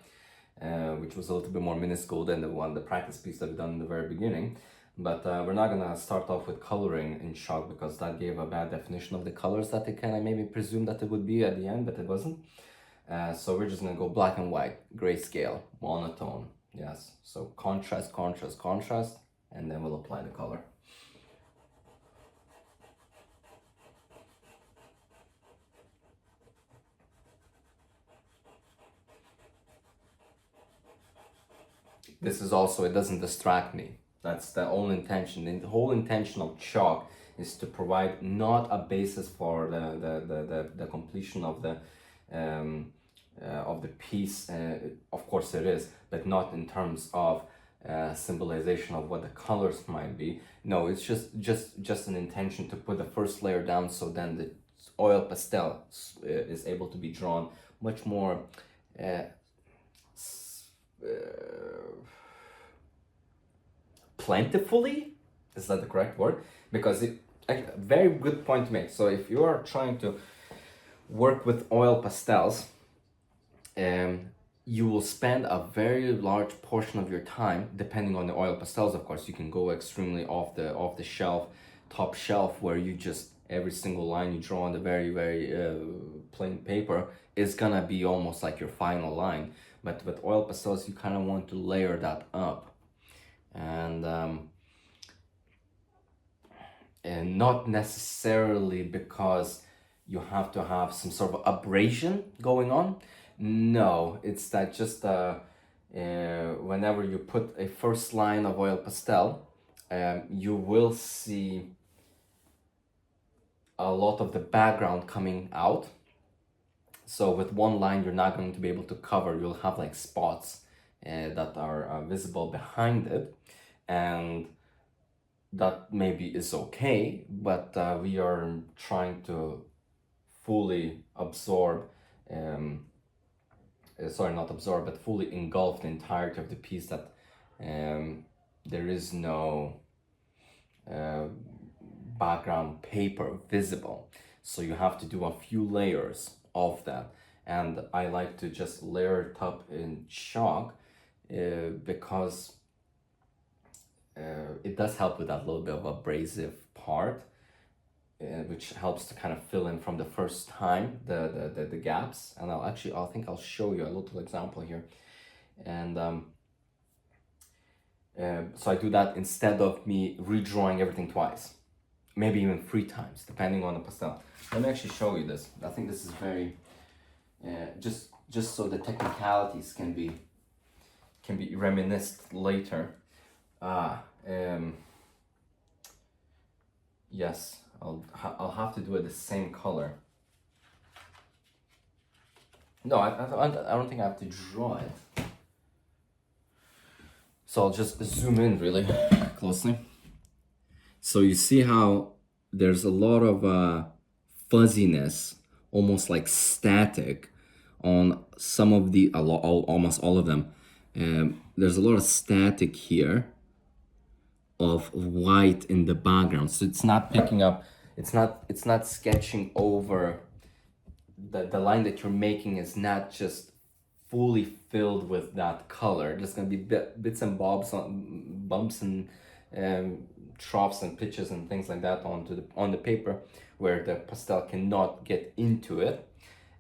Which was a little bit more minuscule than the practice piece that we done in the very beginning. But we're not gonna start off with coloring in chalk because that gave a bad definition of the colors that they kind of maybe presumed that it would be at the end, but it wasn't. So we're just gonna go black and white, grayscale, monotone. Yes, so contrast, contrast, contrast, and then we'll apply the color. This is also, it doesn't distract me. That's the only intention. The whole intention of chalk is to provide not a basis for the completion of the piece. Of course it is, but not in terms of symbolization of what the colors might be. No, it's just an intention to put the first layer down, so then the oil pastel is able to be drawn much more plentifully. Is that the correct word? Because very good point to make. So if you are trying to work with oil pastels, you will spend a very large portion of your time, depending on the oil pastels. Of course, you can go extremely off the shelf, top shelf, where you just every single line you draw on the very plain paper is gonna be almost like your final line. But with oil pastels, you kind of want to layer that up, and not necessarily because you have to have some sort of abrasion going on. No, it's that just whenever you put a first line of oil pastel, you will see a lot of the background coming out. So with one line, you're not going to be able to cover. You'll have like spots that are visible behind it, and that maybe is okay, but we are trying to fully absorb, sorry, not absorb, but fully engulf the entirety of the piece, that there is no background paper visible. So you have to do a few layers of that. and I like to just layer it up in chalk because it does help with that little bit of abrasive part, which helps to kind of fill in from the first time the gaps. And I think I'll show you a little example here. And so I do that instead of me redrawing everything twice, maybe even 3 times, depending on the pastel. Let me actually show you this. I think this is very just so the technicalities can be reminisced later. Yes, I'll have to do it the same color. No, I don't think I have to draw it. So I'll just zoom in really closely. So you see how there's a lot of fuzziness, almost like static, on some of the almost all of them. There's a lot of static here of white in the background, so it's not picking up. It's not sketching over. The line that you're making is not just fully filled with that color. There's gonna be bits and bobs, on bumps and troughs and pitches and things like that on the paper where the pastel cannot get into it.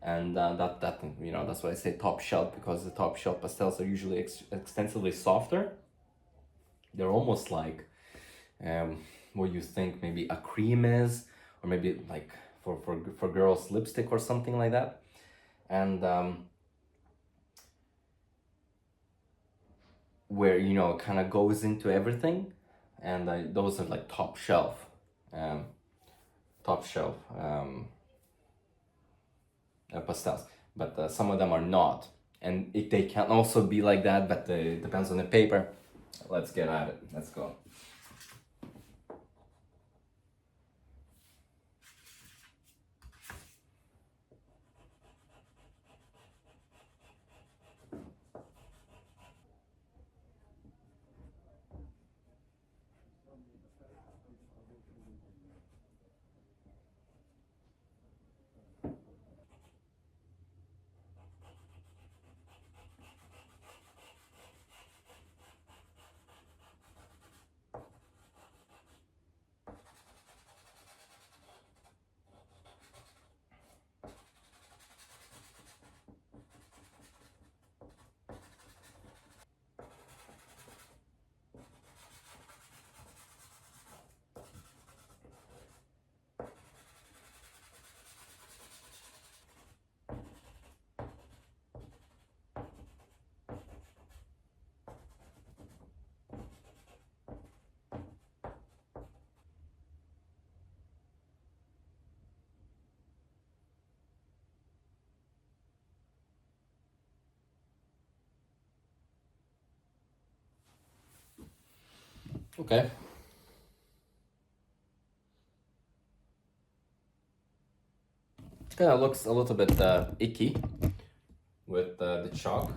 And that that's why I say top shelf, because the top shelf pastels are usually extensively softer. They're almost like what you think maybe a cream is, or maybe like for girls lipstick or something like that. And where it kind of goes into everything, and those are like top shelf pastels. But some of them are not, and they can also be like that, but it depends on the paper. Let's get at it. Let's go. Okay. It kind of looks a little bit icky with the chalk,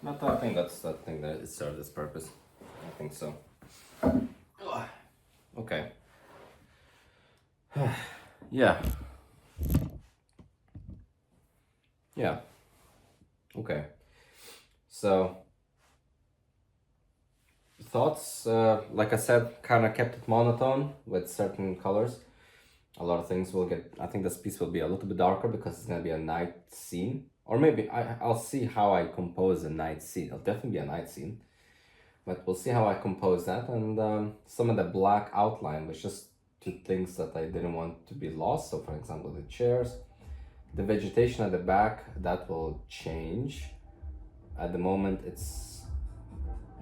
but I think that it served its purpose. I think so. Okay. Yeah. Yeah. Okay. So thoughts, like I said, kind of kept it monotone with certain colors. A lot of things will get, I think this piece will be a little bit darker because it's gonna be a night scene. Or maybe I'll see how I compose a night scene. It'll definitely be a night scene. But we'll see how I compose that. And some of the black outline was just two things that I didn't want to be lost. So for example, the chairs, the vegetation at the back, that will change. At the moment, it's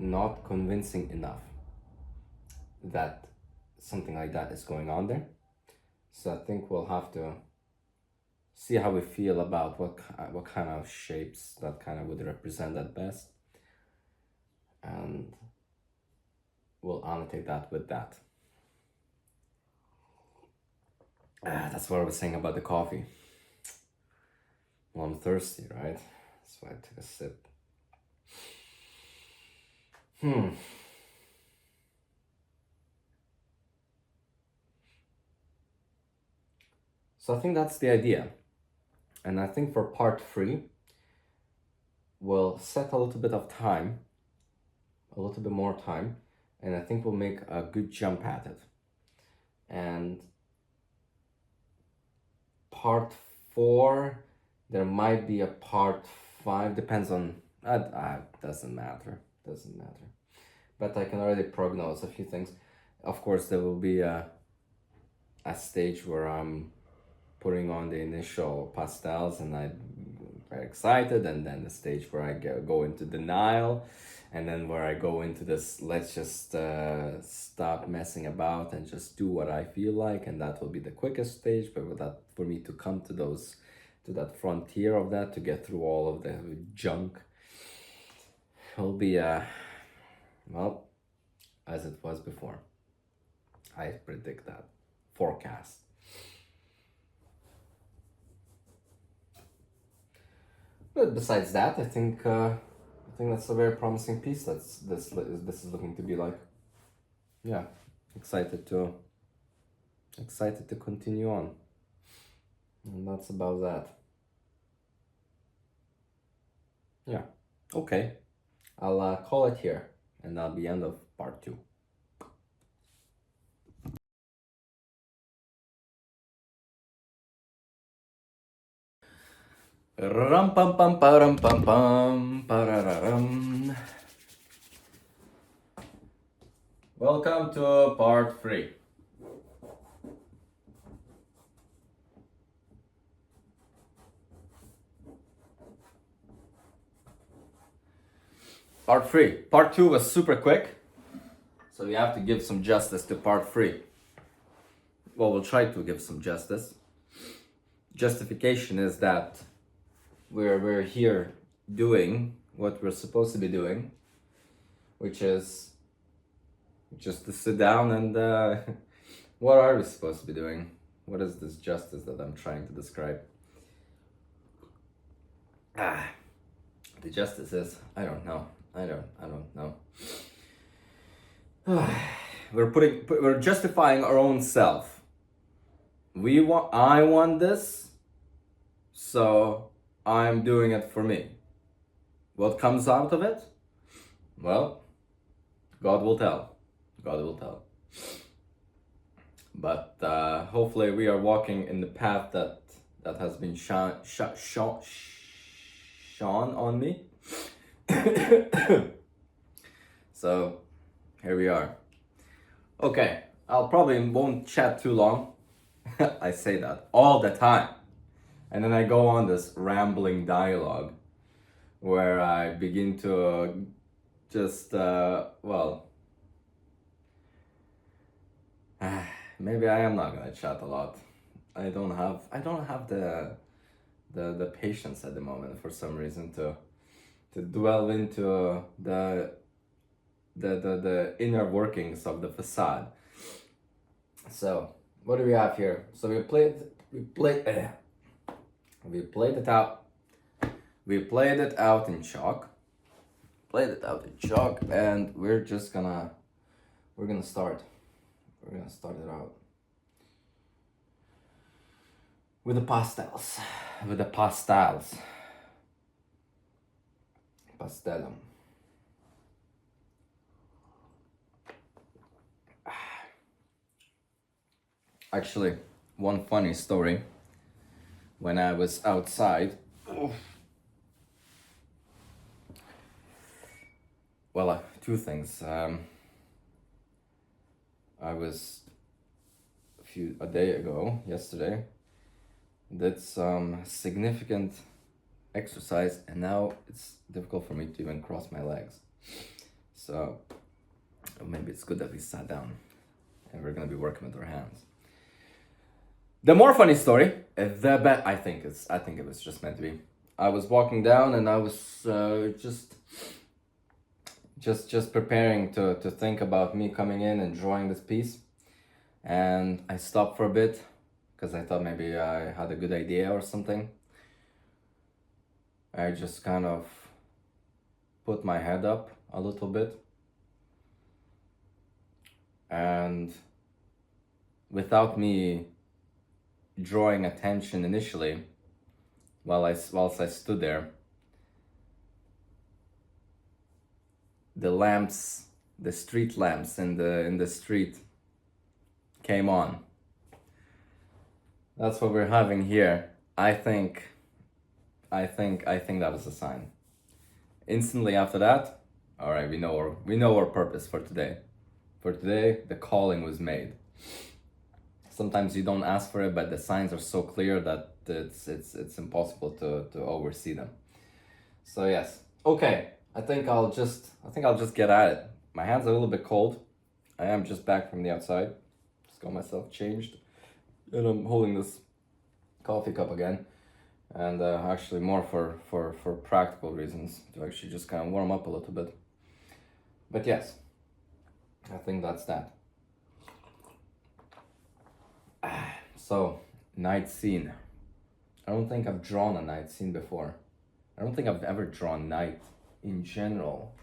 not convincing enough that something like that is going on there. So I think we'll have to see how we feel about what kind of shapes that kind of would represent at best, and we'll annotate that with that. That's what I was saying about the coffee. Well, I'm thirsty, right? That's why I took a sip. So I think that's the idea. And I think for part 3, we'll set a little bit of time, a little bit more time, and I think we'll make a good jump at it. And part 4, there might be a part 5, depends on, doesn't matter, but I can already prognose a few things. Of course, there will be a stage where I'm putting on the initial pastels and I'm very excited, and then the stage where I go into denial, and then where I go into this, let's just stop messing about and just do what I feel like, and that will be the quickest stage. But with that, for me to come to that frontier of that, to get through all of the junk, will be well, as it was before. I predict that, forecast. But besides that, I think that's a very promising piece. This is looking to be like. Yeah, excited to continue on. And that's about that. Yeah. Okay. I'll call it here, and that'll be end of part 2. Ram pam pam param pam pam parararam. Welcome to part 3. Part 3. Part 2 was super quick, so we have to give some justice to part 3. Well, we'll try to give some justice. Justification is that we're here doing what we're supposed to be doing, which is just to sit down and what are we supposed to be doing? What is this justice that I'm trying to describe? The justice is, I don't know. We're justifying our own self. I want this, so I'm doing it for me. What comes out of it? Well, God will tell. But hopefully we are walking in the path that has been shone on me. So here we are. Okay, I'll probably won't chat too long. I say that all the time. And then I go on this rambling dialogue where I begin to just, maybe I am not gonna chat a lot. I don't have the patience at the moment for some reason to dwell into the inner workings of the facade. So what do we have here? So we played it out. We played it out in chalk. And we're gonna start. We're gonna start it out with the pastels. Pastelum. Actually, one funny story. When I was outside, well, two things. I was a day ago, yesterday, did some significant exercise, and now it's difficult for me to even cross my legs. So maybe it's good that we sat down, and we're gonna be working with our hands. The more funny story, I think it was just meant to be. I was walking down and I was just preparing to think about me coming in and drawing this piece, and I stopped for a bit because I thought maybe I had a good idea or something. I just kind of put my head up a little bit, and without me drawing attention initially, whilst I stood there, the lamps, the street lamps in the street came on. That's what we're having here. I think that was a sign. Instantly after that, all right, we know our purpose for today. For today, the calling was made. Sometimes you don't ask for it, but the signs are so clear that it's impossible to oversee them. So yes, okay. I think I'll just get at it. My hands are a little bit cold. I am just back from the outside. Just got myself changed, and I'm holding this coffee cup again, and actually more for practical reasons, to actually just kind of warm up a little bit. But yes, I think that's that. So, night scene. I don't think I've drawn a night scene before. I don't think I've ever drawn night in general.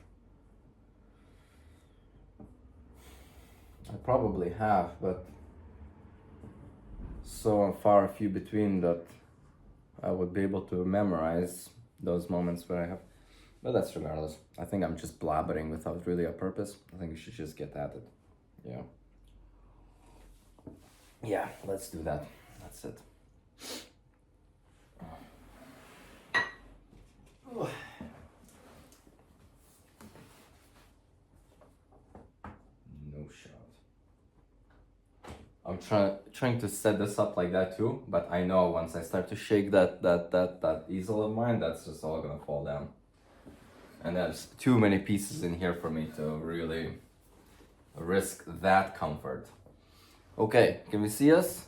I probably have, but so far few between that I would be able to memorize those moments where I have. But that's regardless. I think I'm just blabbering without really a purpose. I think we should just get at it. Yeah. Yeah, let's do that. That's it. No shot. I'm trying to set this up like that too, but I know once I start to shake that easel of mine, that's just all gonna fall down. And there's too many pieces in here for me to really risk that comfort. Okay, can we see us?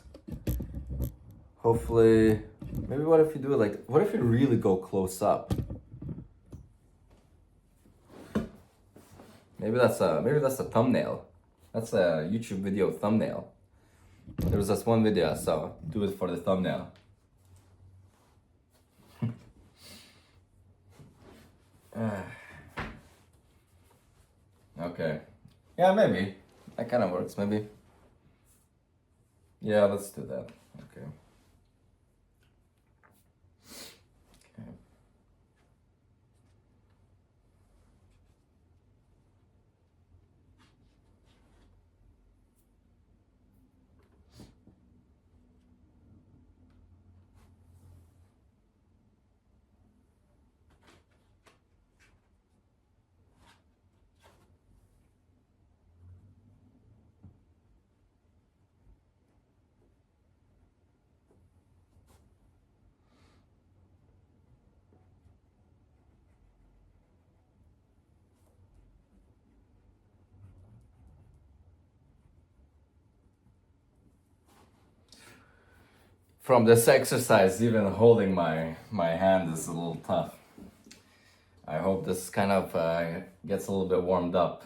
Hopefully, maybe what if you do it like, what if you really go close up? Maybe that's a thumbnail. That's a YouTube video thumbnail. There was this one video I saw. Do it for the thumbnail. Okay. Yeah, maybe. That kind of works, maybe. Yeah, let's do that. Okay. Okay. From this exercise, even holding my hand is a little tough. I hope this kind of gets a little bit warmed up.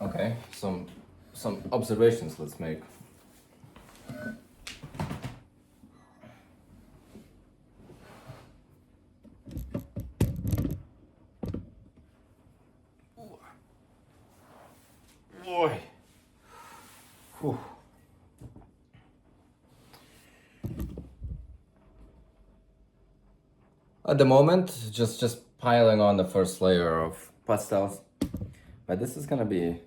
Okay, some observations let's make. Boy. Whew. At the moment, just piling on the first layer of pastels, but this is gonna be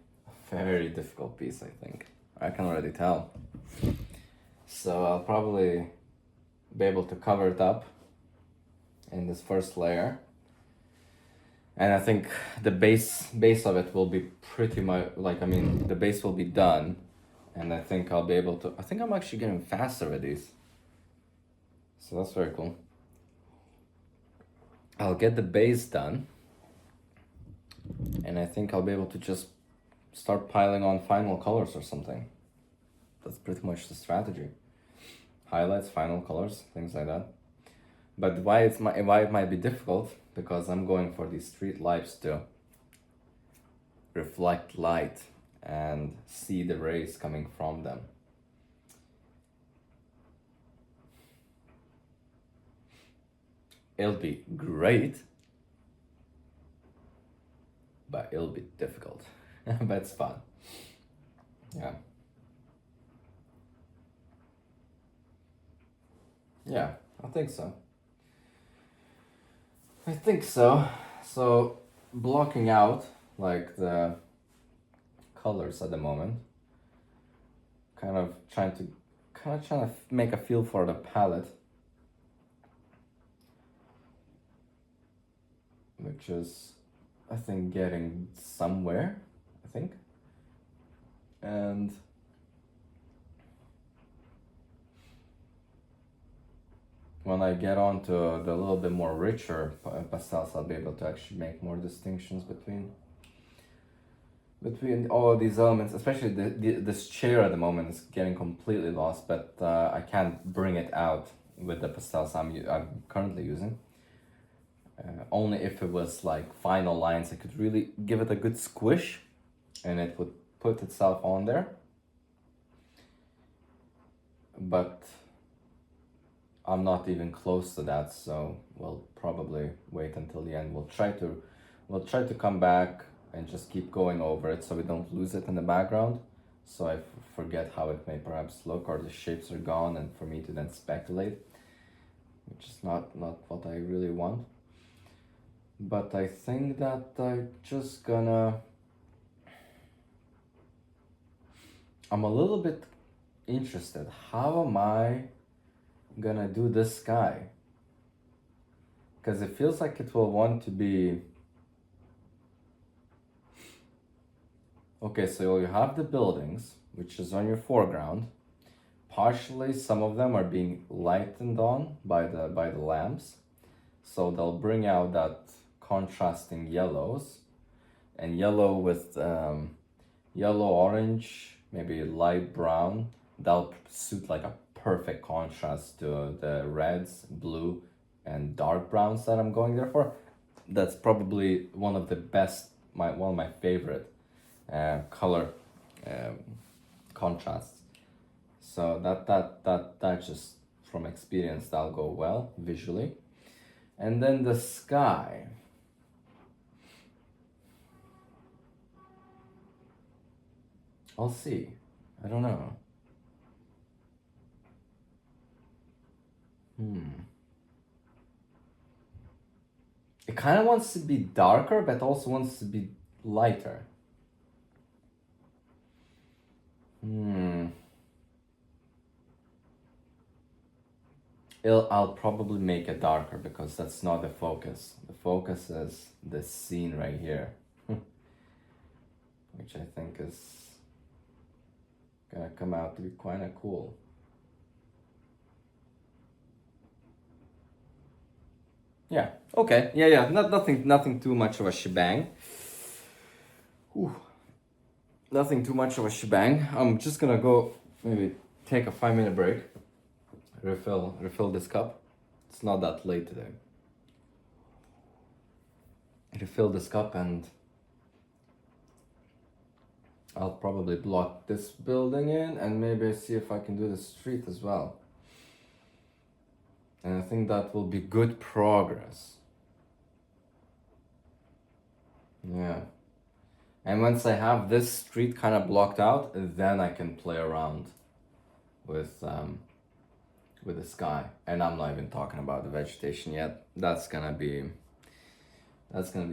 a very difficult piece, I think. I can already tell. So I'll probably be able to cover it up in this first layer. And I think the base of it will be pretty much, like, I mean, the base will be done. And I think I'll be able to, I think I'm actually getting faster with these. So that's very cool. I'll get the base done. And I think I'll be able to just start piling on final colors or something. That's pretty much the strategy. Highlights, final colors, things like that. But why it might be difficult, because I'm going for these street lights to reflect light and see the rays coming from them. It'll be great, but it'll be difficult. But it's fun. Yeah. Yeah, I think so. I think so. So blocking out like the colors at the moment, kind of trying to make a feel for the palette, which is, I think, getting somewhere, I think. And when I get on to the little bit more richer pastels, I'll be able to actually make more distinctions between all of these elements. Especially this chair at the moment is getting completely lost, but I can't bring it out with the pastels I'm currently using. Only if it was like final lines, I could really give it a good squish and it would put itself on there. But I'm not even close to that, so we'll probably wait until the end. We'll try to come back and just keep going over it so we don't lose it in the background, so I forget how it may perhaps look, or the shapes are gone, and for me to then speculate, which is not what I really want. But I think that I'm a little bit interested. How am I gonna do this sky? Because it feels like it will want to be... Okay, so you have the buildings, which is on your foreground. Partially, some of them are being lightened on by the lamps, so they'll bring out that contrasting yellows, and yellow with yellow, orange, maybe light brown. That'll suit like a perfect contrast to the reds, blue, and dark browns that I'm going there for. That's probably one of the best, one of my favorite color contrasts. So that just from experience, that'll go well visually. And then the sky. I'll see. I don't know. It kind of wants to be darker, but also wants to be lighter. I'll probably make it darker because that's not the focus. The focus is this scene right here, which I think is gonna come out to be kind of cool. Yeah. Okay. Yeah. Nothing too much of a shebang. Whew. Nothing too much of a shebang. I'm just gonna go maybe take a 5-minute break. Refill this cup. It's not that late today. Refill this cup and I'll probably block this building in and maybe see if I can do the street as well. And I think that will be good progress. Yeah. And once I have this street kind of blocked out, then I can play around with the sky. And I'm not even talking about the vegetation yet. That's gonna be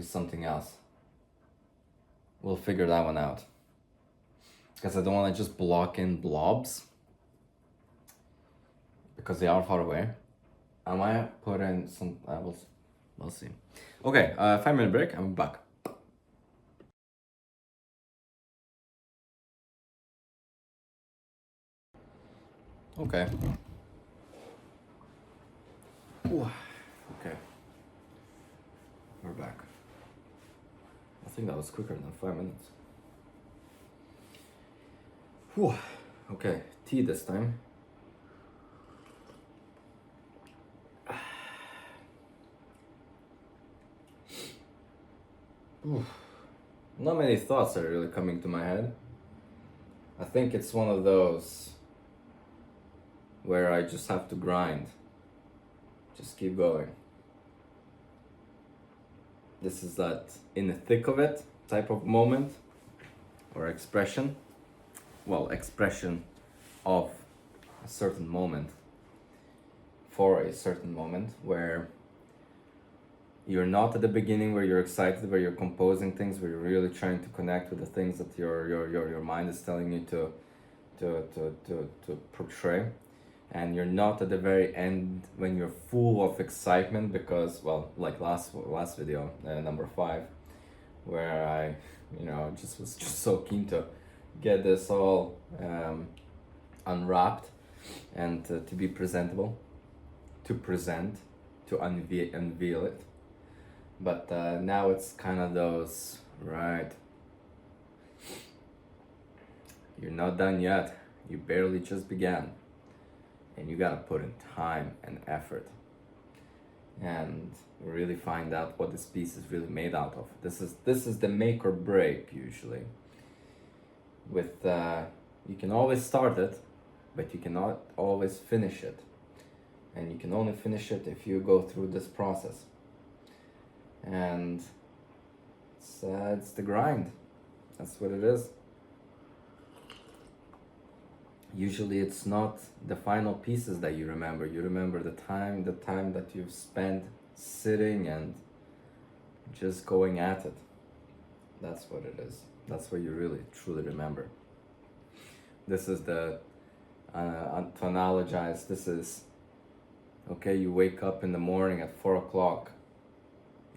something else. We'll figure that one out. Because I don't want to just block in blobs because they are far away. I might put in some. We'll see. Okay, 5-minute break. I'm back. Okay. Ooh, okay. We're back. I think that was quicker than 5 minutes. Whew. Okay, tea this time. Not many thoughts are really coming to my head. I think it's one of those where I just have to grind. Just keep going. This is that in the thick of it type of moment or expression. Well, expression of a certain moment for a certain moment where you're not at the beginning where you're excited, where you're composing things, where you're really trying to connect with the things that your mind is telling you to portray. And you're not at the very end when you're full of excitement because, well, like last video, number 5, where I, just was just so keen to get this all unwrapped and to be presentable, to present, to unveil it. But now it's kind of those, right, you're not done yet, you barely just began, and you gotta put in time and effort and really find out what this piece is really made out of. This is the make or break usually. With you can always start it, but you cannot always finish it, and you can only finish it if you go through this process. And it's the grind. That's what it is. Usually it's not the final pieces that you remember. You remember the time that you've spent sitting and just going at it. That's what it is. That's what you really truly remember. This is to analogize, this is, okay, you wake up in the morning at 4 o'clock.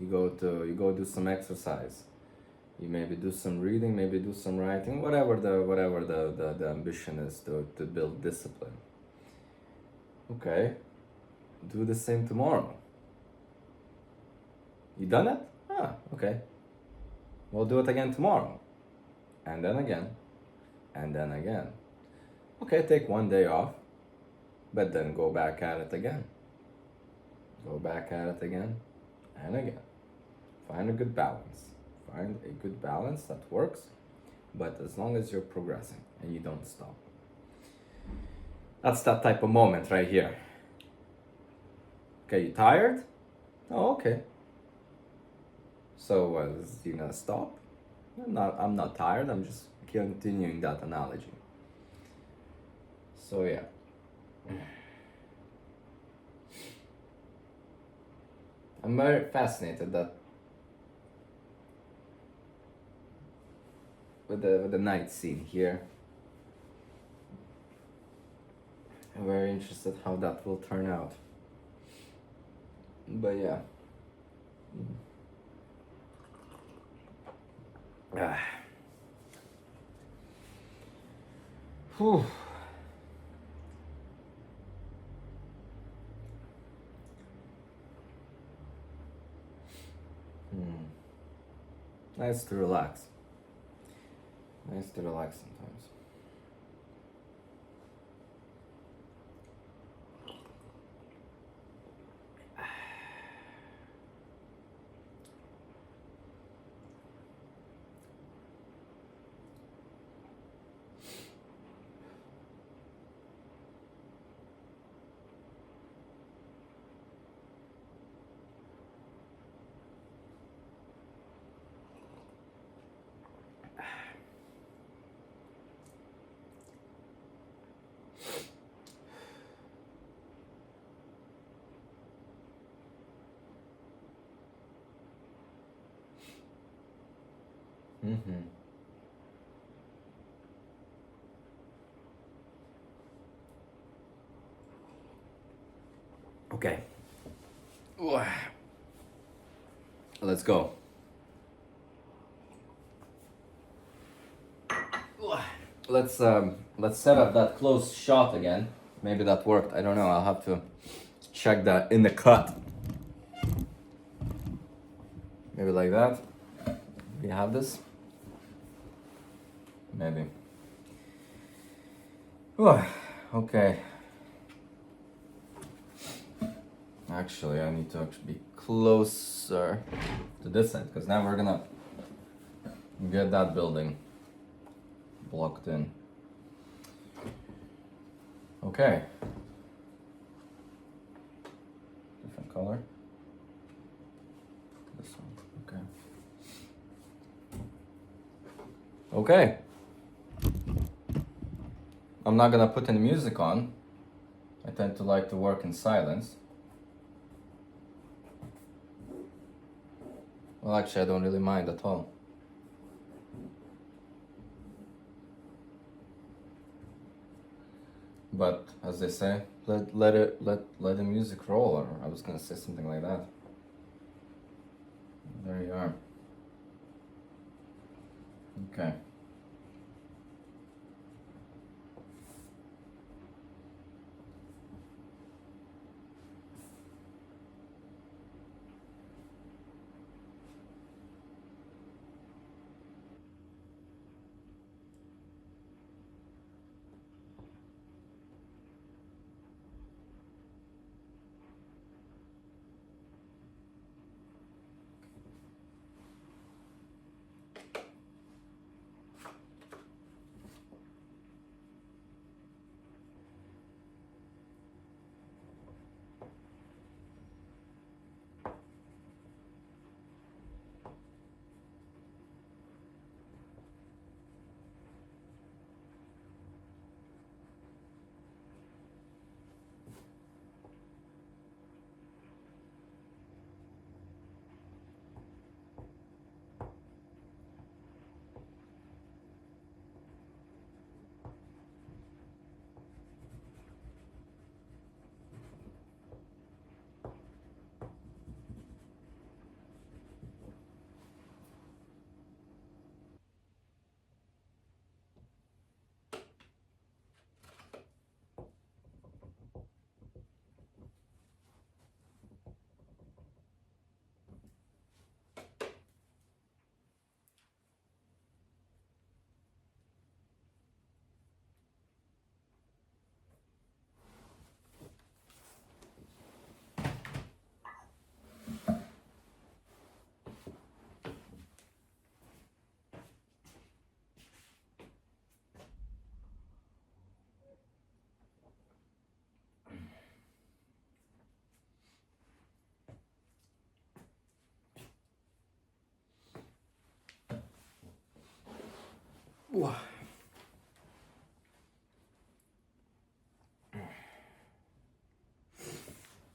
You go do some exercise. You maybe do some reading, maybe do some writing, whatever the ambition is to build discipline. Okay, do the same tomorrow. You done it? Okay. We'll do it again tomorrow. And then again. And then again. Okay, take 1 day off, but then go back at it again. Go back at it again and again. Find a good balance. Find a good balance that works, but as long as you're progressing and you don't stop. That's that type of moment right here. Okay, you tired? Oh, okay. So you gonna stop? I'm not tired, I'm just continuing that analogy. So yeah. I'm very fascinated that with the night scene here. I'm very interested how that will turn out. But yeah. Whew. Nice to relax. Nice to relax sometimes. Mm-hmm. Okay. Let's go. Let's set up that close shot again. Maybe that worked. I don't know. I'll have to check that in the cut. Maybe like that. We have this. Maybe. Okay. Actually, I need to be closer to this side because now we're gonna get that building blocked in. Okay. Different color. This one. Okay. Okay. I'm not gonna put any music on. I tend to like to work in silence. Well, actually, I don't really mind at all. But as they say, let the music roll. Or I was gonna say something like that. There you are. Okay.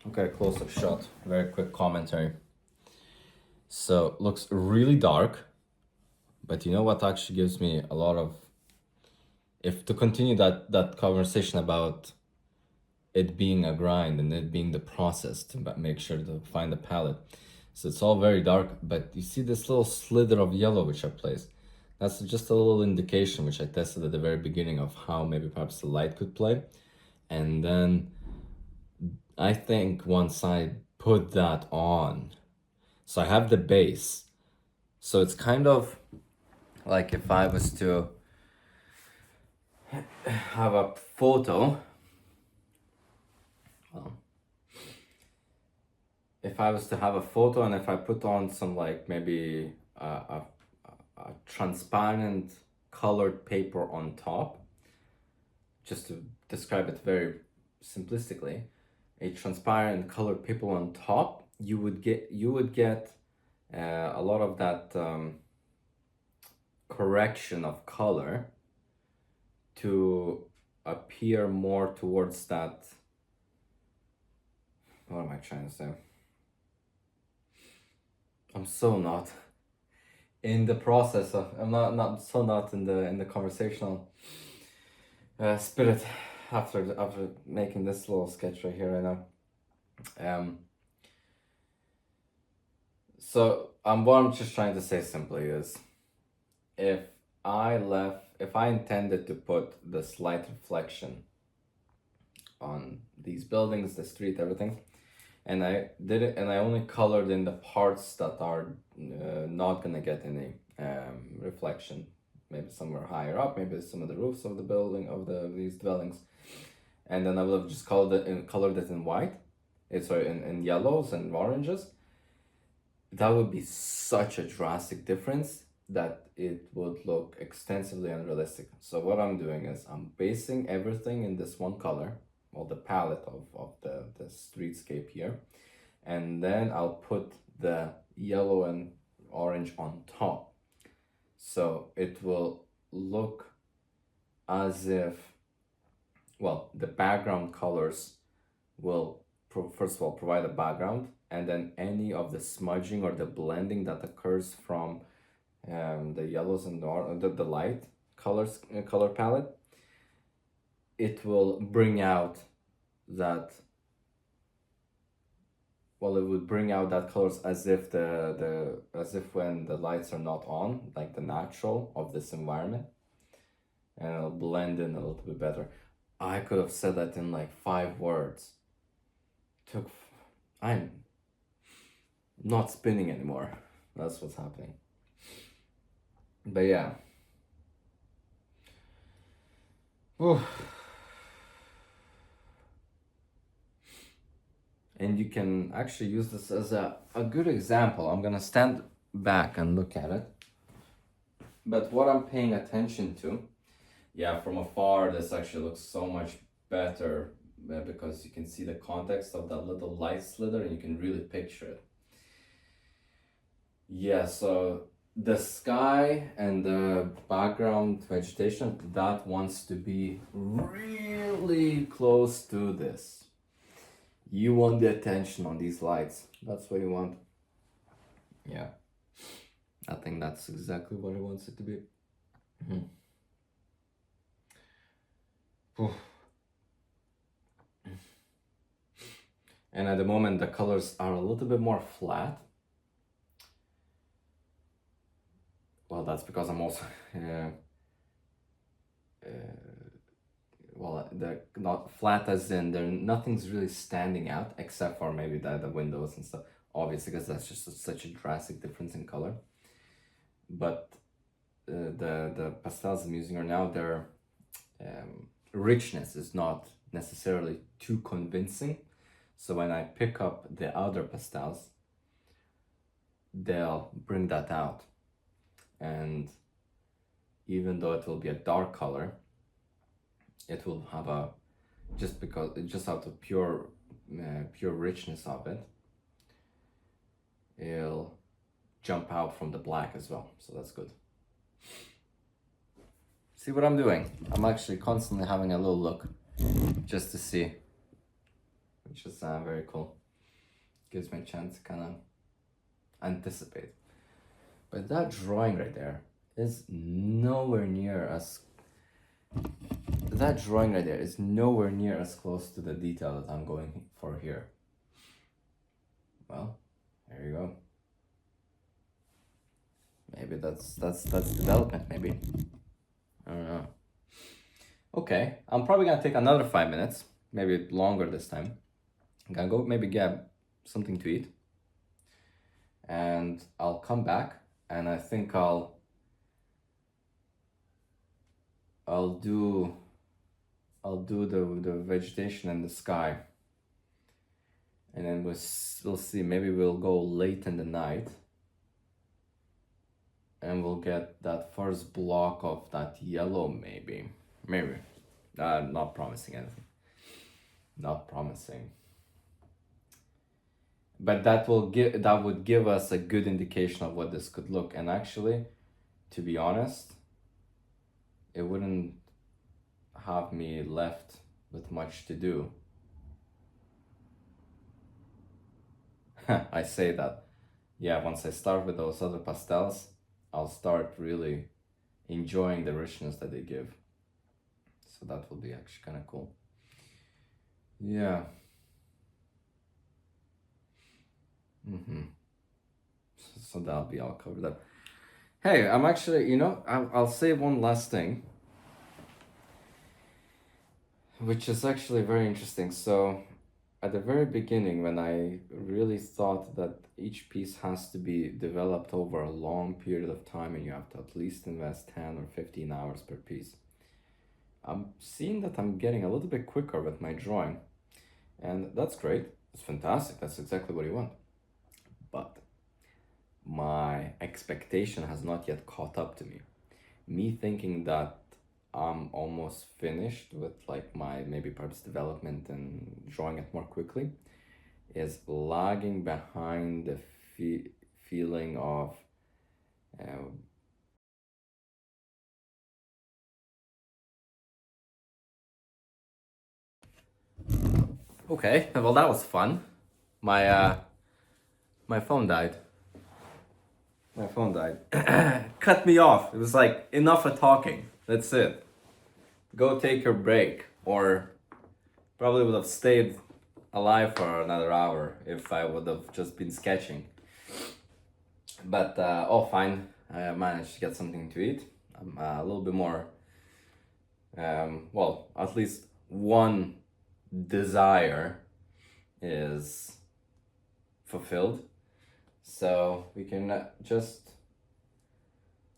Okay, close-up shot. Very quick commentary. So, looks really dark, but you know what actually gives me a lot of... If to continue that conversation about it being a grind and it being the process to make sure to find the palette. So it's all very dark, but you see this little slither of yellow which I placed. That's just a little indication which I tested at the very beginning of how maybe perhaps the light could play. And then I think once I put that on, so I have the base. So it's kind of like if I was to have a photo, well, if I was to have a photo and if I put on some like maybe a transparent colored paper on top, just to describe it very simplistically, a transparent colored paper on top, you would get a lot of that correction of color to appear more towards that. What am I trying to say? I'm so not in the process of, I'm not in the conversational spirit after making this little sketch right here right now. So what I'm just trying to say simply is, if I intended to put the slight reflection on these buildings, the street, everything, and I did it, and I only colored in the parts that are not gonna get any reflection, maybe somewhere higher up, maybe some of the roofs of the building of these dwellings, and then I would have just colored it in white, in yellows and oranges. That would be such a drastic difference that it would look extensively unrealistic. So what I'm doing is I'm basing everything in this one color, well, the palette of the streetscape here, and then I'll put the yellow and orange on top. So it will look as if, well, the background colors will first of all provide a background, and then any of the smudging or the blending that occurs from the yellows and the light color palette, it will bring out that, well, it would bring out that colors as if as if when the lights are not on, like the natural of this environment, and it'll blend in a little bit better. I could have said that in like 5 words. I'm not spinning anymore. That's what's happening. But yeah. Oof. And you can actually use this as a good example. I'm gonna stand back and look at it. But what I'm paying attention to, yeah, from afar, this actually looks so much better because you can see the context of that little light slither and you can really picture it. Yeah, so the sky and the background vegetation, that wants to be really close to this. You want the attention on these lights. That's what you want. Yeah. I think that's exactly what it wants it to be. And at the moment, the colors are a little bit more flat. Well, that's because I'm also, well, they're not flat as in nothing's really standing out except for maybe the windows and stuff. Obviously, because that's just such a drastic difference in color. But the pastels I'm using right now, their richness is not necessarily too convincing. So when I pick up the other pastels, they'll bring that out. And even though it will be a dark color, it will have just out of pure richness of it, it'll jump out from the black as well. So that's good. See what I'm doing? I'm actually constantly having a little look just to see, which is very cool. Gives me a chance to kind of anticipate. But that drawing right there is nowhere near as close to the detail that I'm going for here. Well, there you go. Maybe that's development, maybe. I don't know. Okay, I'm probably gonna take another 5 minutes, maybe longer this time. I'm gonna go maybe get something to eat, and I'll come back, and I think I'll do the vegetation and the sky, and then we'll see. Maybe we'll go late in the night, and we'll get that first block of that yellow. Maybe. Not promising anything. Not promising. But that would give us a good indication of what this could look. And actually, to be honest, it wouldn't have me left with much to do. I say that. Yeah, once I start with those other pastels, I'll start really enjoying the richness that they give. So that will be actually kind of cool. Yeah. So that'll be all covered up. Hey, I'm actually, I'll say one last thing, which is actually very interesting. So, at the very beginning, when I really thought that each piece has to be developed over a long period of time and you have to at least invest 10 or 15 hours per piece, I'm seeing that I'm getting a little bit quicker with my drawing. And that's great. It's fantastic. That's exactly what you want. But my expectation has not yet caught up to me. Me thinking that I'm almost finished with like my maybe perhaps development and drawing it more quickly is lagging behind the feeling of uh, okay, well that was fun. My phone died. My phone died. Cut me off. It was like enough of talking. That's it. Go take your break, or probably would have stayed alive for another hour if I would have just been sketching. But oh, fine. I managed to get something to eat. I'm a little bit more. Well, at least one desire is fulfilled. So we can just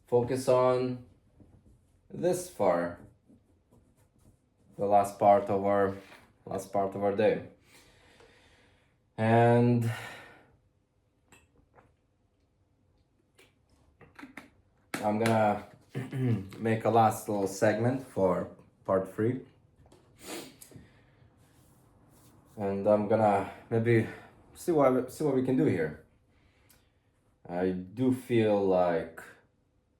focus on this for the last part of our day. And I'm gonna make a last little segment for part 3. And I'm gonna maybe see what we can do here. I do feel like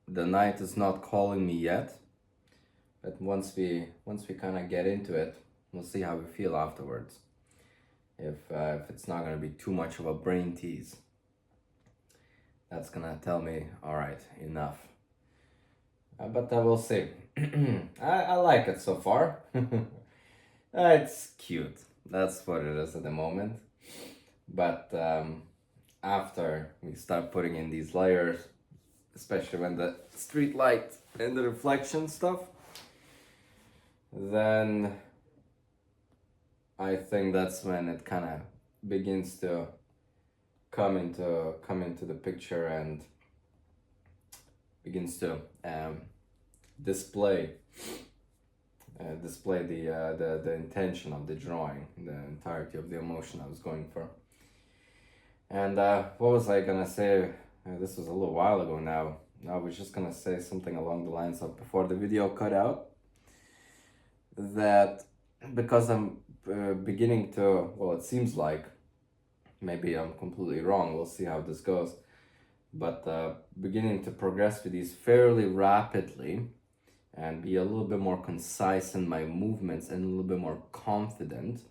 the night is not calling me yet, but once we kind of get into it, we'll see how we feel afterwards. If it's not gonna be too much of a brain tease, that's gonna tell me, all right, enough. But we'll see. I like it so far. It's cute. That's what it is at the moment. But after we start putting in these layers, especially when the street light and the reflection stuff, then I think that's when it kind of begins to come into the picture and begins to display the intention of the drawing, the entirety of the emotion I was going for. And what was I gonna say? This was a little while ago now. I was just gonna say something along the lines of, before the video cut out, that because I'm beginning to, well, it seems like, maybe I'm completely wrong, we'll see how this goes, but beginning to progress with these fairly rapidly and be a little bit more concise in my movements and a little bit more confident.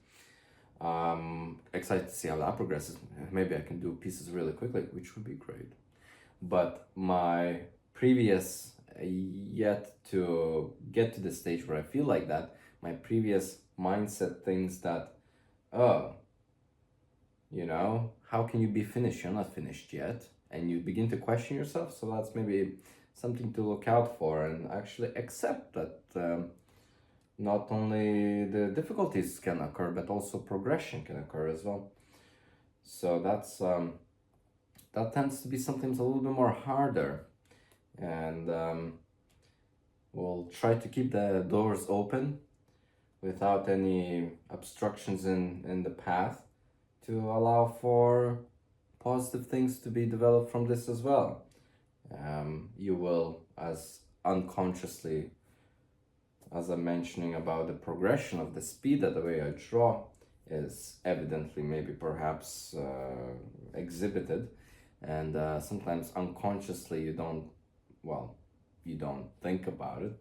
Excited to see how that progresses. Maybe I can do pieces really quickly, which would be great. But my previous, yet to get to the stage where I feel like that, my previous mindset thinks that, oh, how can you be finished? You're not finished yet. And you begin to question yourself. So that's maybe something to look out for, and actually accept that not only the difficulties can occur, but also progression can occur as well. So that's that tends to be sometimes a little bit more harder, and we'll try to keep the doors open without any obstructions in the path, to allow for positive things to be developed from this as well. You will, as unconsciously, as I'm mentioning about the progression of the speed of the way I draw is evidently maybe perhaps exhibited, and sometimes unconsciously you don't think about it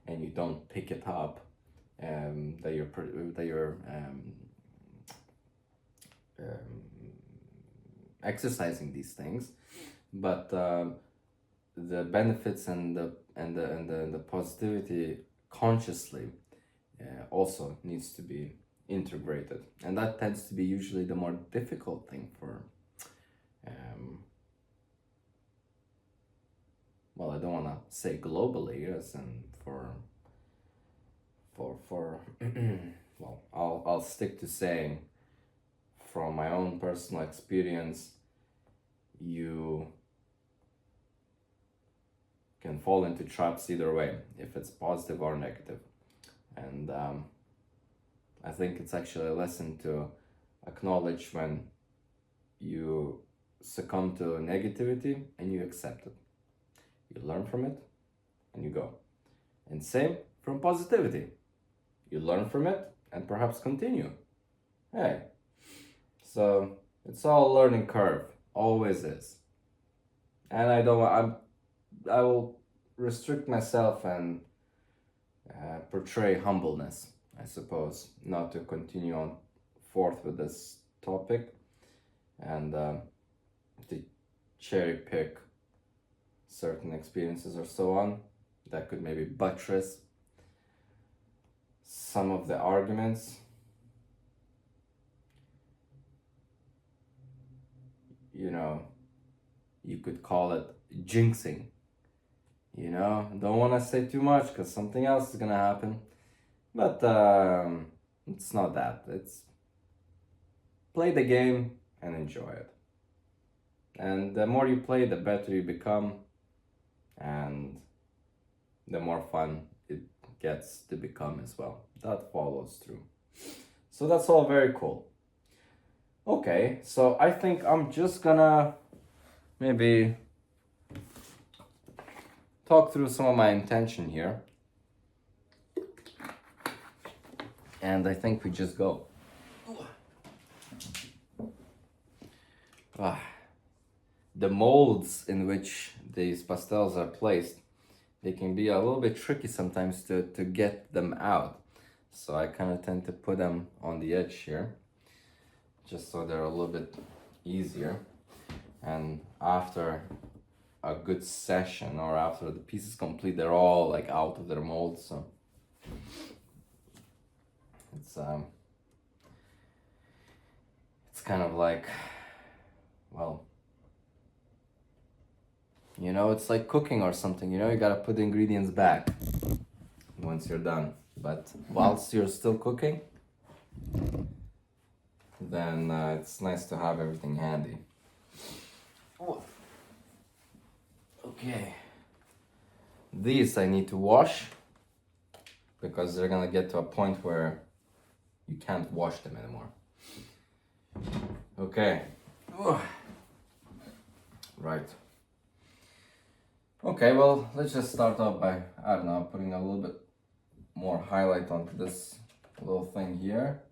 and you don't pick it up, that you're exercising these things, but the benefits and the positivity consciously also needs to be integrated, and that tends to be usually the more difficult thing for well, I don't want to say globally, as in for well, I'll stick to saying from my own personal experience, you can fall into traps either way, if it's positive or negative. And I think it's actually a lesson to acknowledge when you succumb to negativity and you accept it. You learn from it and you go. And same from positivity. You learn from it and perhaps continue. Hey, so it's all a learning curve, always is. And I will restrict myself and portray humbleness, I suppose, not to continue on forth with this topic and to cherry pick certain experiences or so on that could maybe buttress some of the arguments. You know, you could call it jinxing. You know, don't want to say too much because something else is gonna happen. But it's not that. It's play the game and enjoy it. And the more you play, the better you become, and the more fun it gets to become as well. That follows through. So that's all very cool. Okay, so I think I'm just gonna maybe talk through some of my intention here. And I think we just go. The molds in which these pastels are placed, they can be a little bit tricky sometimes to get them out. So I kind of tend to put them on the edge here, just so they're a little bit easier. And after a good session, or after the piece is complete, they're all like out of their mold. So it's kind of like, well, you know, it's like cooking or something, you know, you gotta put the ingredients back once you're done. But whilst you're still cooking, then it's nice to have everything handy. Okay. These I need to wash because they're gonna get to a point where you can't wash them anymore. Okay. Right. Okay, well, let's just start off by, I don't know, putting a little bit more highlight onto this little thing here.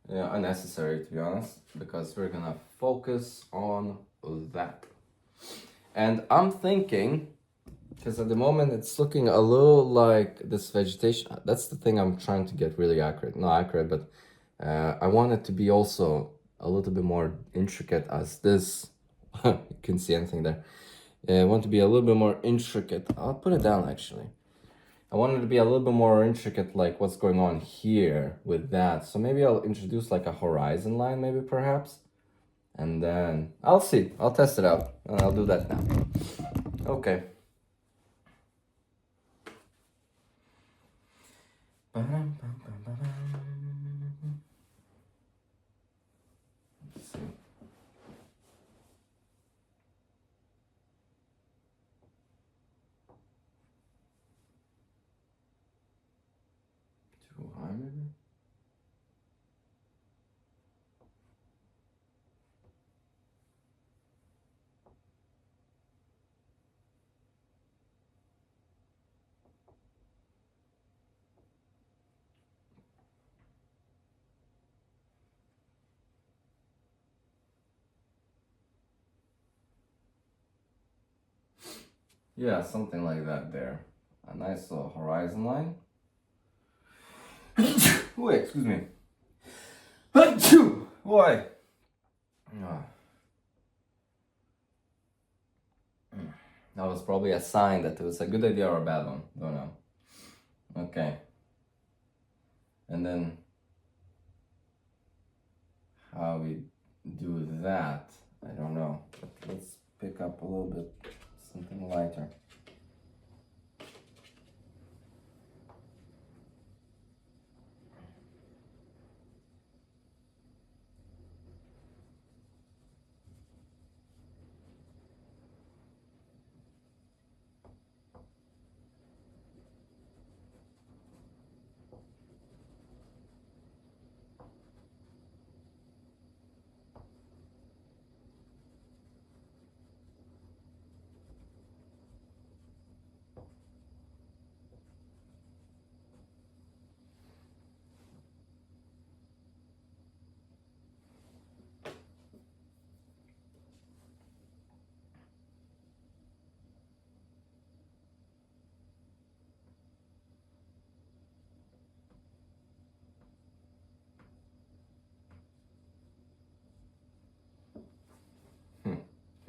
Yeah, unnecessary to be honest, because we're gonna focus on that. And I'm thinking, because at the moment it's looking a little like this vegetation, that's the thing I'm trying to get really accurate. Not accurate, but I want it to be also a little bit more intricate as this. You couldn't see anything there. I want to be a little bit more intricate. I'll put it down actually. I want it to be a little bit more intricate, like what's going on here with that. So maybe I'll introduce like a horizon line, maybe perhaps. And then I'll see. I'll test it out. And I'll do that now. Okay. Let's see. Too high maybe? Yeah, something like that there. A nice little horizon line. Wait, excuse me. Why? That was probably a sign that it was a good idea or a bad one. Don't know. Okay. And then how we do that, I don't know. But let's pick up a little bit something lighter.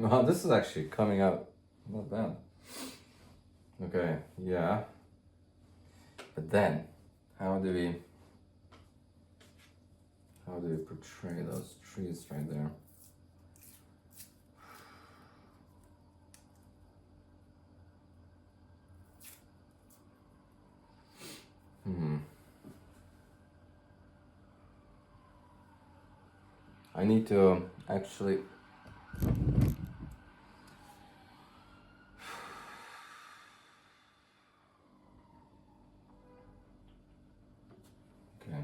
Well, this is actually coming out not bad. Okay, yeah. But then, how do we portray those trees right there? I need to actually okay.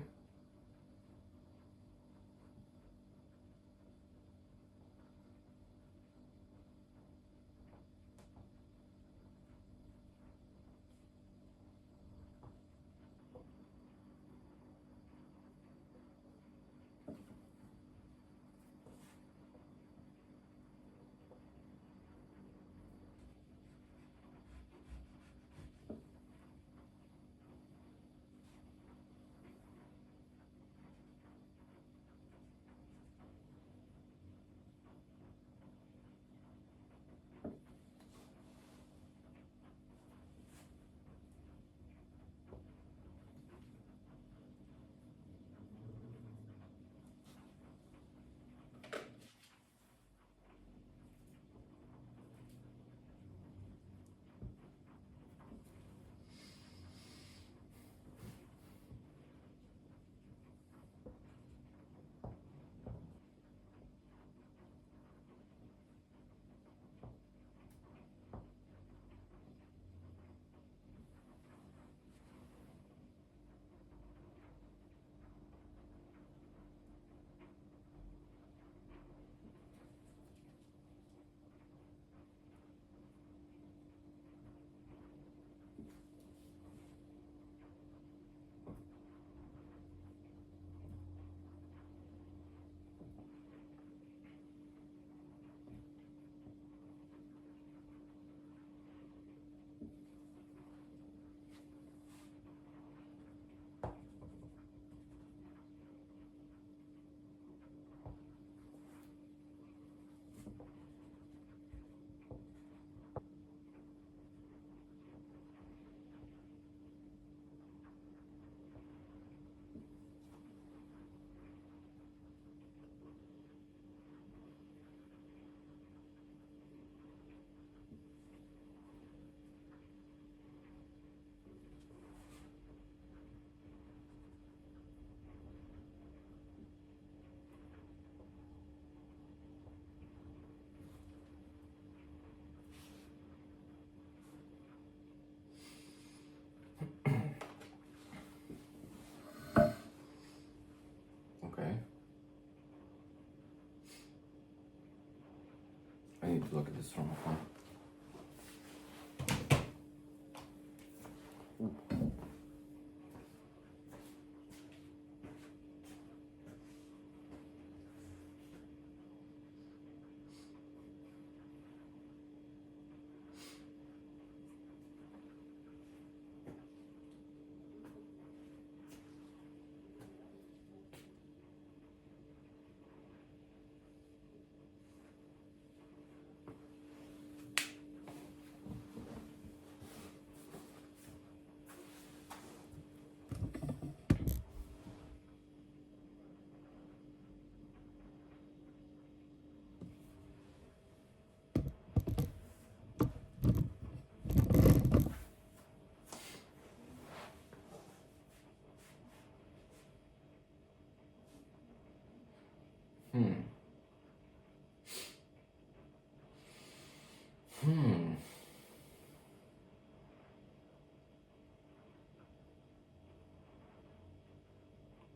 Okay. I need to look at this from afar.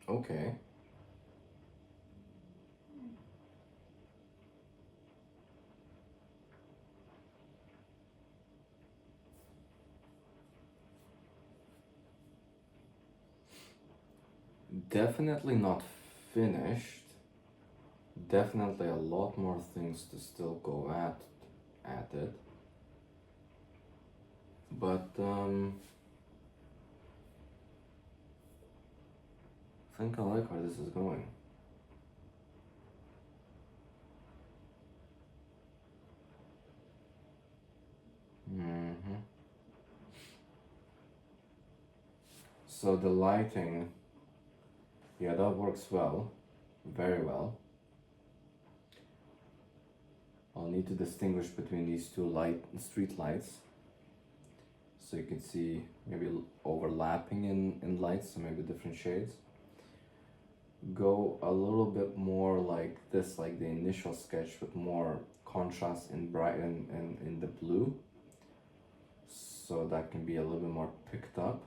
Okay. Definitely not finished. Definitely a lot more things to still go at it. But I think I like where this is going. So the lighting, yeah, that works well, very well. I'll need to distinguish between these two street lights, so you can see maybe overlapping in lights, so maybe different shades. Go a little bit more like this, like the initial sketch, with more contrast in bright and in the blue, so that can be a little bit more picked up.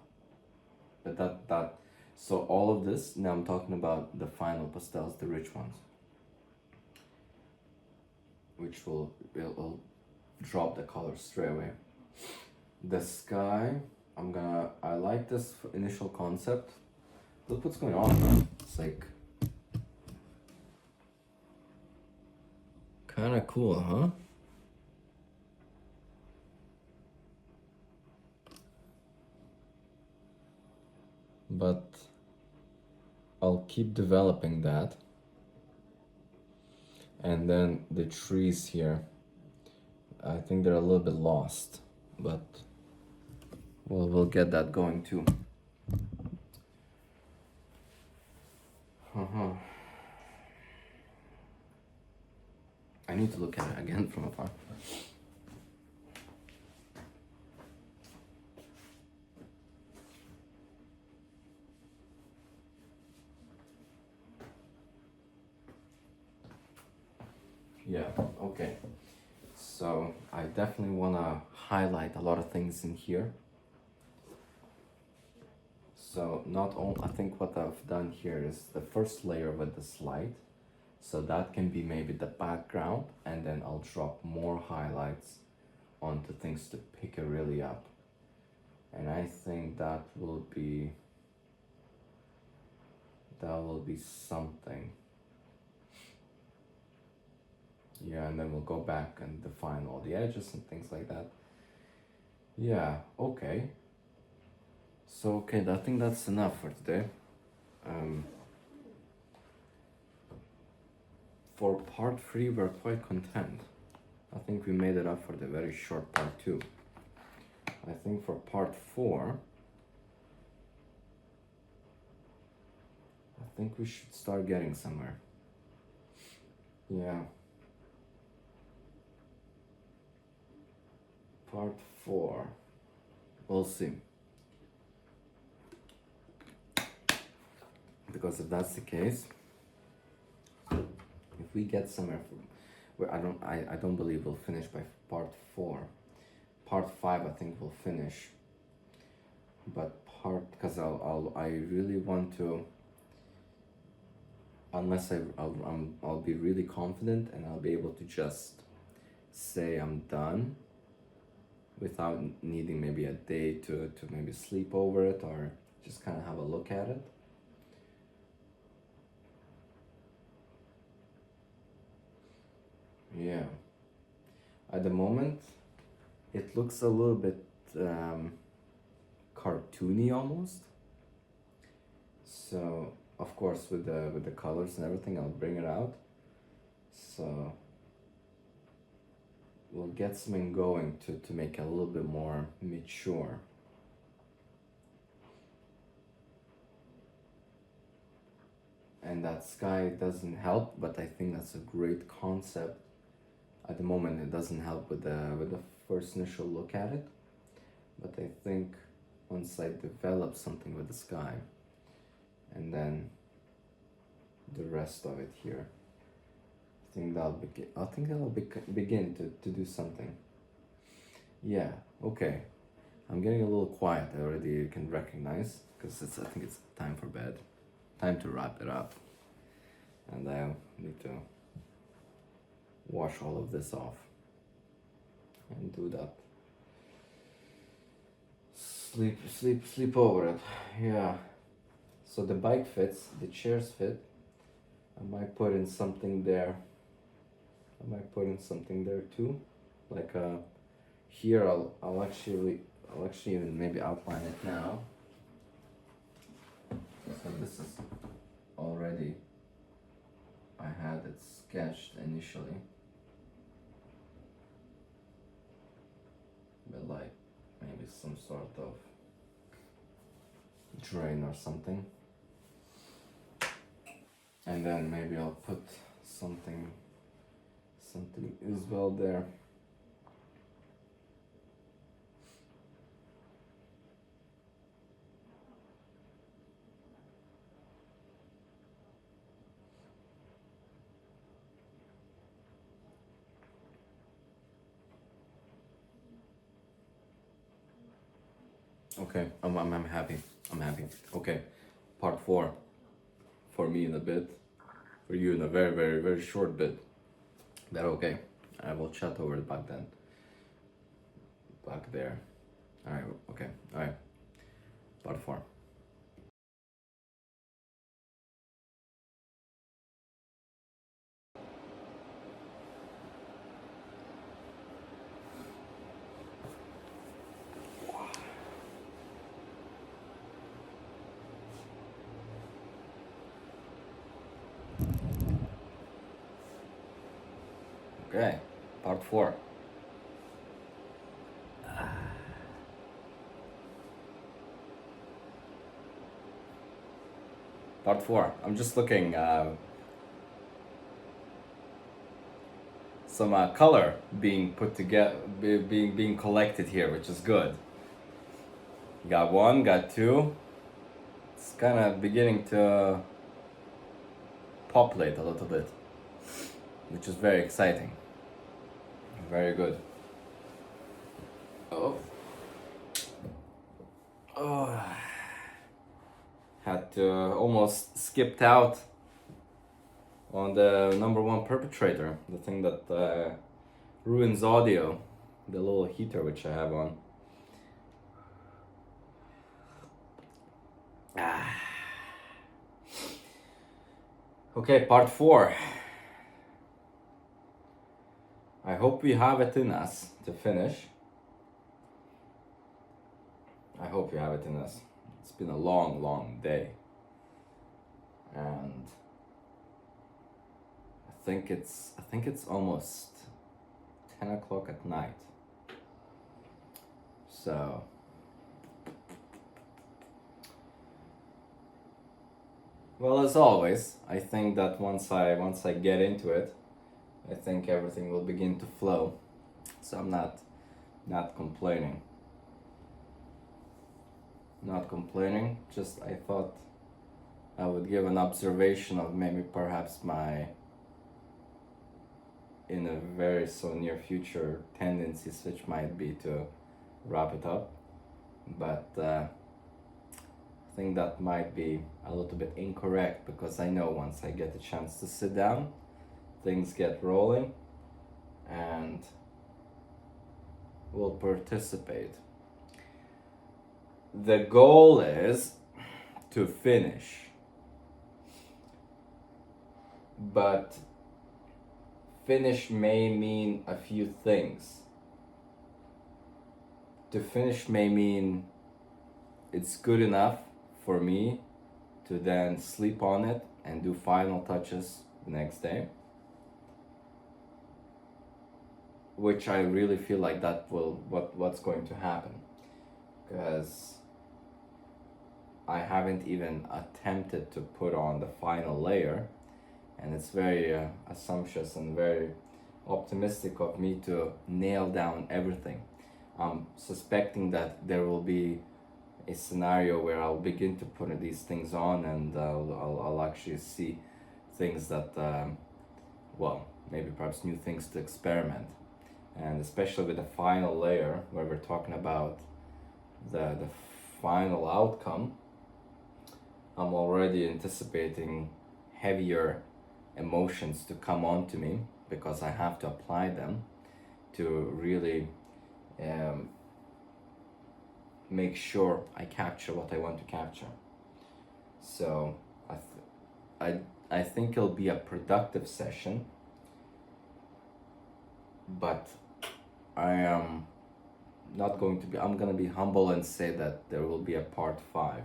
But that so all of this, now I'm talking about the final pastels, the rich ones, which will drop the color straight away. The sky, I like this initial concept. Look what's going on, man. It's like kind of cool, huh? But I'll keep developing that. And then the trees here, I think they're a little bit lost, but we'll get that going too. I need to look at it again from afar. Yeah, okay. So I definitely want to highlight a lot of things in here. So not only, I think what I've done here is the first layer with the slide. So that can be maybe the background, and then I'll drop more highlights onto things to pick it really up. And I think that will be something. Yeah, and then we'll go back and define all the edges and things like that. Yeah, okay. So, okay, I think that's enough for today. For part 3, we're quite content. I think we made it up for the very short part 2. I think for part 4, I think we should start getting somewhere. Yeah. Part 4. We'll see. Because if that's the case, if we get somewhere where I don't believe we'll finish by part 4. Part 5 I think we'll finish. But because I really want to, unless I'll be really confident and I'll be able to just say I'm done without needing maybe a day to maybe sleep over it or just kind of have a look at it. Yeah. At the moment, it looks a little bit cartoony almost. So of course with the colors and everything, I'll bring it out. So we'll get something going to make it a little bit more mature. And that sky doesn't help, but I think that's a great concept. At the moment, it doesn't help with the first initial look at it, but I think once I develop something with the sky, and then the rest of it here, I think that'll begin to do something. Yeah, okay. I'm getting a little quiet already, you can recognize, because I think it's time for bed. Time to wrap it up. And I need to wash all of this off and do that. Sleep over it. Yeah. So the bike fits, the chairs fit. I might put in something there. Too. Like here I'll actually even maybe outline it now. So this is already, I had it sketched initially. But like maybe some sort of drain or something. And then maybe I'll put something as well there. Okay, I'm happy. Okay, part 4 for me in a bit, for you in a very, very, very short bit. But okay, I will chat over it back then. Back there. Alright, okay, alright. Part 4. Okay, part 4. Part 4. I'm just looking some color being put together, being collected here, which is good. Got 1, got 2. It's kind of beginning to populate a little bit, which is very exciting. Very good. Oh, had to almost skipped out on the number 1 perpetrator, the thing that ruins audio, the little heater which I have on. Okay, part 4. I hope we have it in us to finish. I hope you have it in us. It's been a long, long day. And I think it's almost 10 o'clock at night. So well, as always, I think that once I get into it, I think everything will begin to flow. So I'm not complaining. Just I thought I would give an observation of maybe perhaps my, in a very so near future, tendencies which might be to wrap it up. But I think that might be a little bit incorrect, because I know once I get a chance to sit down, things get rolling and we'll participate. The goal is to finish, but finish may mean a few things. To finish may mean it's good enough for me to then sleep on it and do final touches the next day, which I really feel like that will what's going to happen, because I haven't even attempted to put on the final layer, and it's very assumptuous and very optimistic of me to nail down everything. I'm suspecting that there will be a scenario where I'll begin to put these things on, and I'll actually see things that well, maybe perhaps new things to experiment. And especially with the final layer where we're talking about the final outcome, I'm already anticipating heavier emotions to come onto me because I have to apply them to really make sure I capture what I want to capture. So I think it'll be a productive session, but I am not going to be, I'm gonna be humble and say that there will be a part 5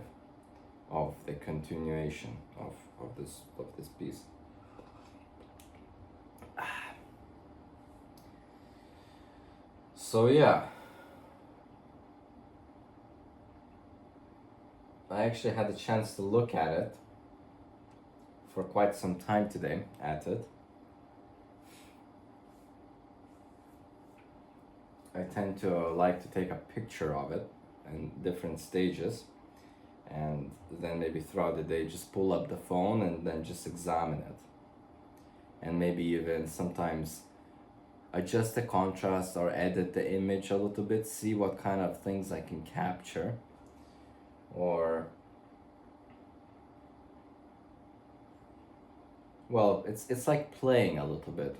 of the continuation of this piece. So yeah, I actually had a chance to look at it for quite some time today I tend to like to take a picture of it in different stages, and then maybe throughout the day just pull up the phone and then just examine it, and maybe even sometimes adjust the contrast or edit the image a little bit, see what kind of things I can capture. Or, well, it's like playing a little bit,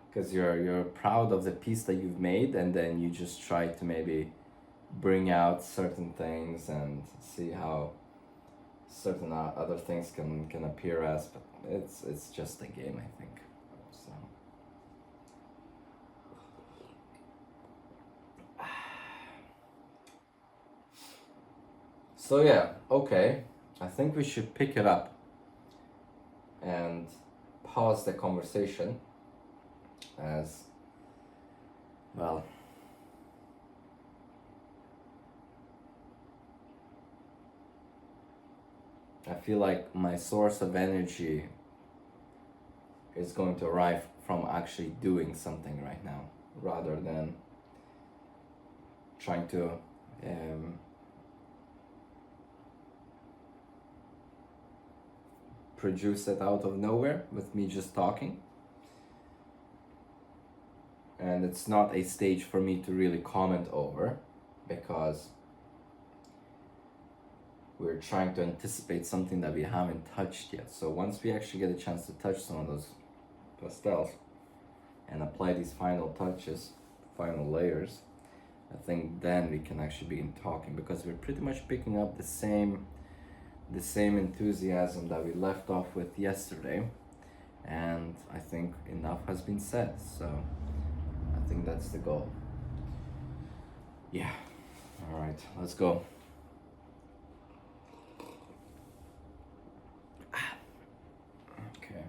because you're proud of the piece that you've made, and then you just try to maybe bring out certain things and see how certain other things can appear as, but it's just a game, I think. So yeah, okay, I think we should pick it up and pause the conversation, as well, I feel like my source of energy is going to arrive from actually doing something right now, rather than trying to produce it out of nowhere with me just talking. And it's not a stage for me to really comment over, because we're trying to anticipate something that we haven't touched yet. So once we actually get a chance to touch some of those pastels and apply these final touches, final layers, I think then we can actually begin talking, because we're pretty much picking up the same enthusiasm that we left off with yesterday, and I think enough has been said, so I think that's the goal. Yeah, all right, let's go. Okay.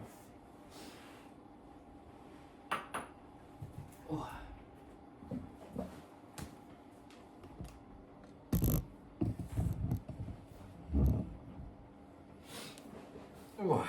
Oh. Oh.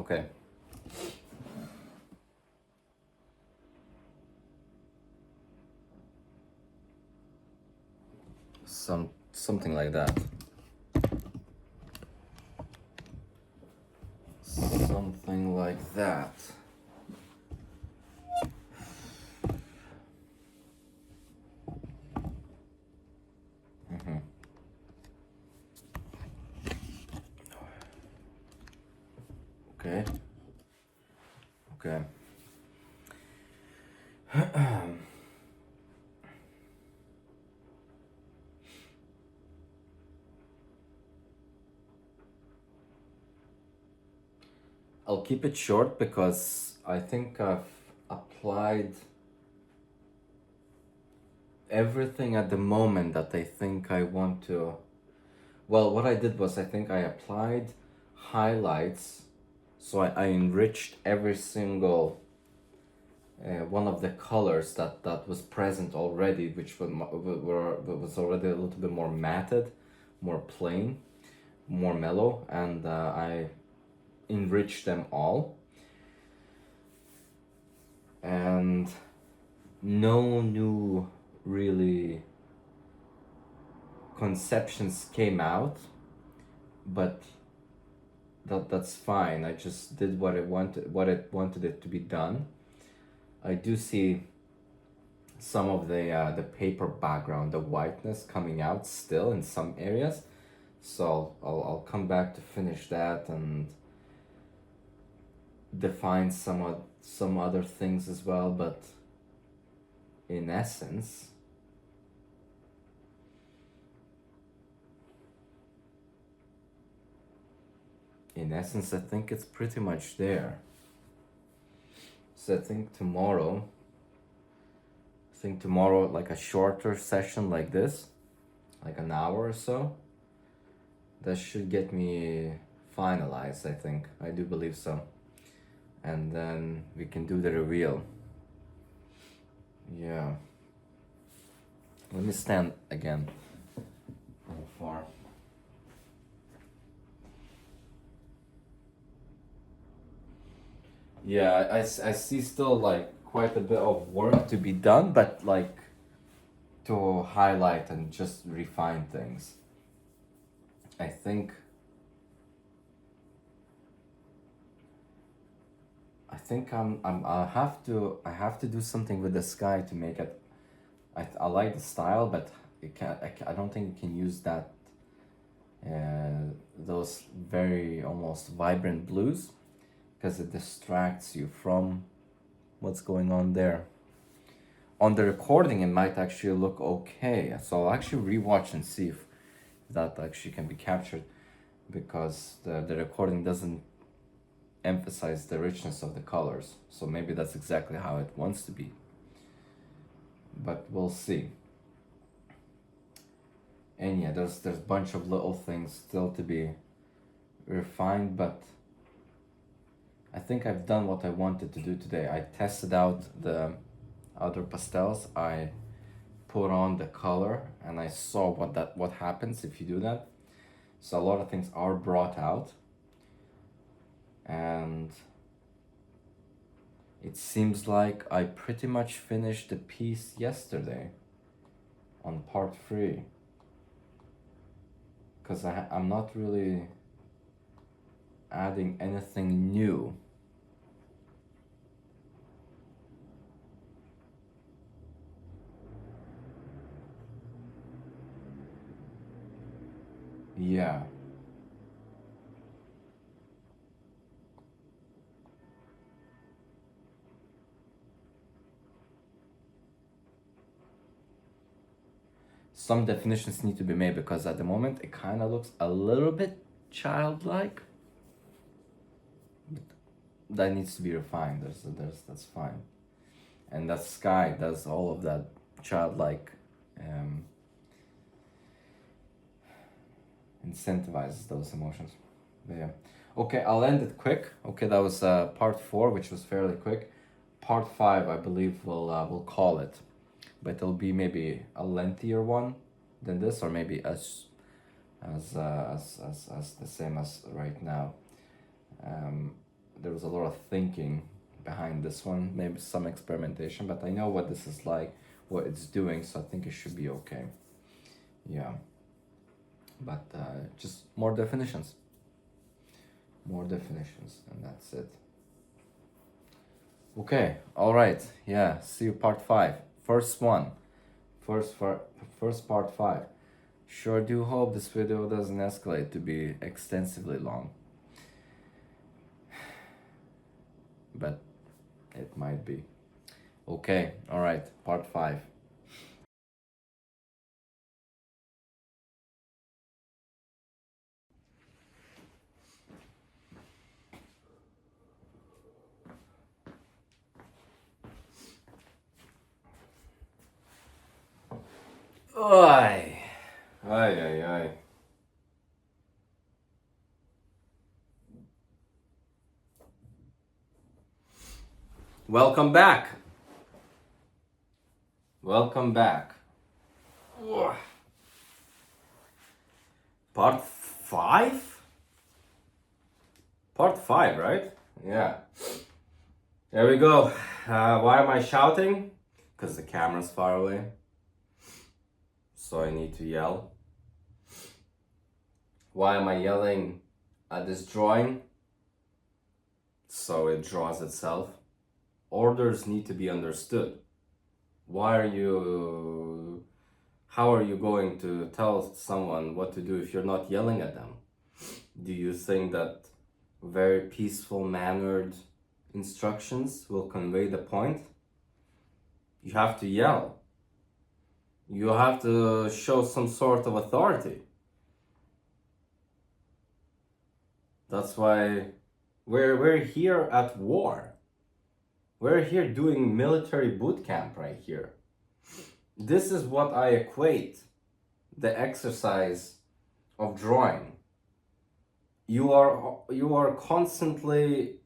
Okay. Something like that. Something like that. Okay. Okay. I'll keep it short because I think I've applied everything at the moment that I think I want to. Well, what I did was I think I applied highlights, so I enriched every single one of the colors that was present already, which was already a little bit more matted, more plain, more mellow, and I enriched them all. And no new really conceptions came out, but that's fine. I just did what it wanted it to be done. I do see some of the paper background, the whiteness coming out still in some areas, so I'll come back to finish that and define some other things as well, but in essence, I think it's pretty much there. So I think tomorrow, like a shorter session like this, like an hour or so, that should get me finalized, I think. I do believe so. And then we can do the reveal. Yeah. Let me stand again. A little far. Yeah, I see still like quite a bit of work to be done, but like to highlight and just refine things. I think I have to do something with the sky to make it. I like the style, but I don't think you can use that those very almost vibrant blues, because it distracts you from what's going on there. On the recording, it might actually look okay, so I'll actually rewatch and see if that actually can be captured, because the recording doesn't emphasize the richness of the colors, so maybe that's exactly how it wants to be, but we'll see. And yeah, there's a bunch of little things still to be refined, but I think I've done what I wanted to do today. I tested out the other pastels, I put on the color, and I saw what happens if you do that. So a lot of things are brought out, and it seems like I pretty much finished the piece yesterday on part 3, because I'm not really adding anything new. Yeah. Some definitions need to be made, because at the moment it kind of looks a little bit childlike. But that needs to be refined. That's fine. And that sky does all of that childlike, incentivizes those emotions. But yeah. Okay, I'll end it quick. Okay, that was part 4, which was fairly quick. Part 5, I believe we'll call it, but it'll be maybe a lengthier one than this, or maybe as the same as right now. there was a lot of thinking behind this one, maybe some experimentation, but I know what this is like, what it's doing, so I think it should be okay. Yeah, but just more definitions, and that's it. Okay, all right, yeah, see you part 5. First part 5. Sure do hope this video doesn't escalate to be extensively long, but it might be. Okay, all right, part 5. Ay, ay, ay, ay. Welcome back. Welcome back. Ugh. Part 5? Part 5, right? Yeah. There we go. Why am I shouting? Because the camera's far away. So I need to yell. Why am I yelling at this drawing? So it draws itself. Orders need to be understood. How are you going to tell someone what to do if you're not yelling at them? Do you think that very peaceful mannered instructions will convey the point? You have to yell. You have to show some sort of authority. That's why we're here at war. We're here doing military boot camp right here. This is what I equate the exercise of drawing. You are constantly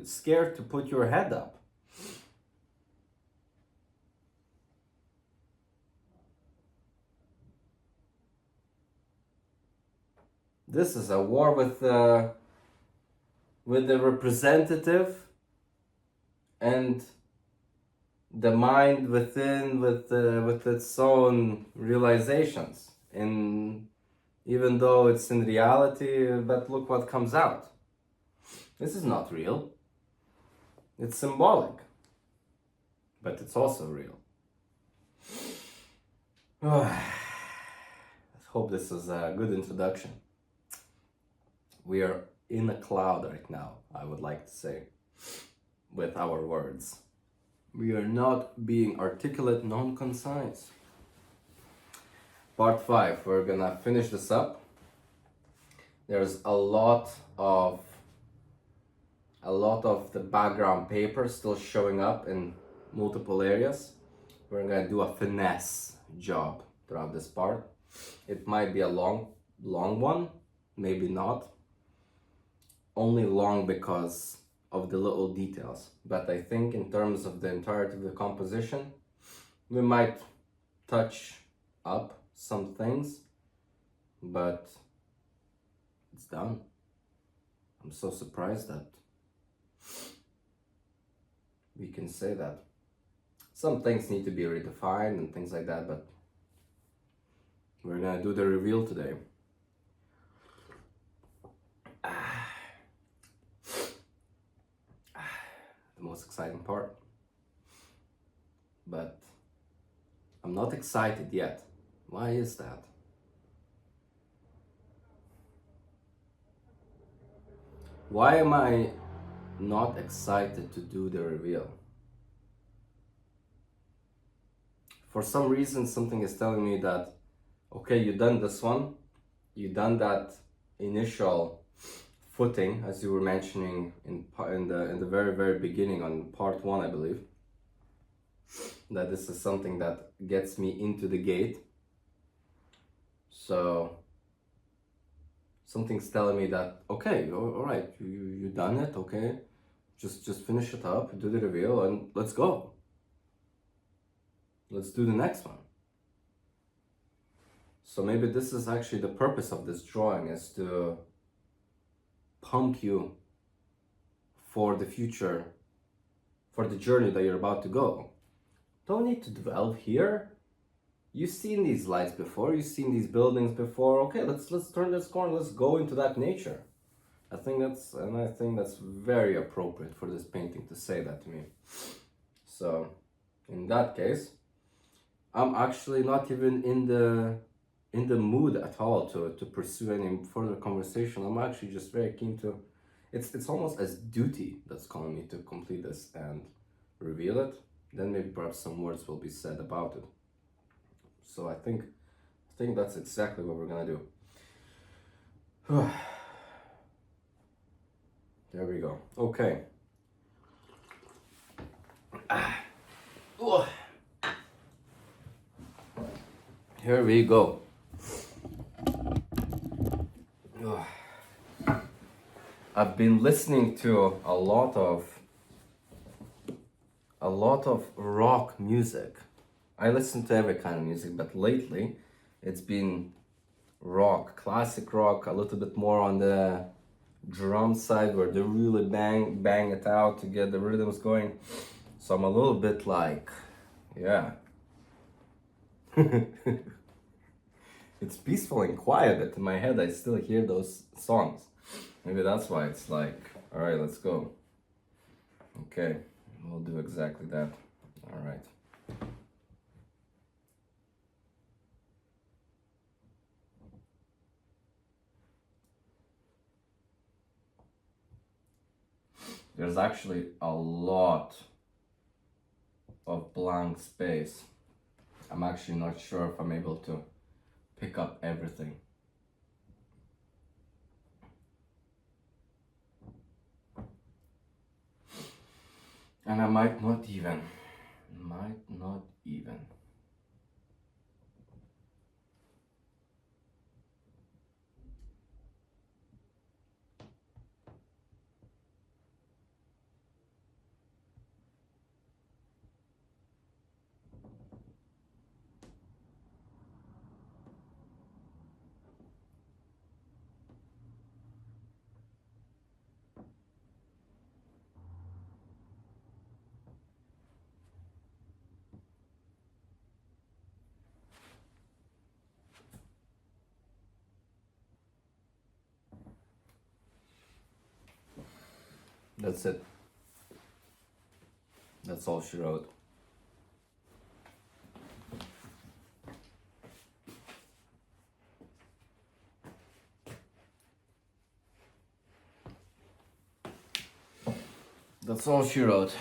scared to put your head up. This is a war with the representative and the mind within with its own realizations. Even though it's in reality, but look what comes out. This is not real. It's symbolic, but it's also real. I hope this is a good introduction. We are in a cloud right now, I would like to say, with our words. We are not being articulate, non-concise. Part 5, we're gonna finish this up. There's a lot of the background paper still showing up in multiple areas. We're gonna do a finesse job throughout this part. It might be a long one, maybe not. Only long because of the little details. But I think in terms of the entirety of the composition, we might touch up some things, but it's done. I'm so surprised that we can say that. Some things need to be redefined and things like that, but we're gonna do the reveal today. The most exciting part. But I'm not excited yet. Why is that? Why am I not excited to do the reveal? For some reason, something is telling me that, okay, you done this one, you done that initial footing, as you were mentioning in the very beginning on part 1, I believe, that this is something that gets me into the gate. So something's telling me that, okay, all right, you done it, okay, just finish it up, do the reveal, and let's go. Let's do the next one. So maybe this is actually the purpose of this drawing, is to pump you for the future, for the journey that you're about to go. Don't need to dwell here. You've seen these lights before, you've seen these buildings before. Okay, let's turn this corner, let's go into that nature. I think that's very appropriate for this painting to say that to me. So in that case, I'm actually not even in the mood at all to pursue any further conversation. I'm actually just very keen to, it's almost as duty that's calling me to complete this and reveal it. Then maybe perhaps some words will be said about it. So I think that's exactly what we're gonna do. There we go. Okay. Here we go. I've been listening to a lot of rock music. I listen to every kind of music, but lately it's been rock, classic rock, a little bit more on the drum side where they really bang it out to get the rhythms going. So I'm a little bit like, yeah. It's peaceful and quiet, but in my head I still hear those songs. Maybe that's why it's like, all right, let's go. Okay, we'll do exactly that. All right. There's actually a lot of blank space. I'm actually not sure if I'm able to pick up everything. And I might not even. That's it. That's all she wrote. That's all she wrote.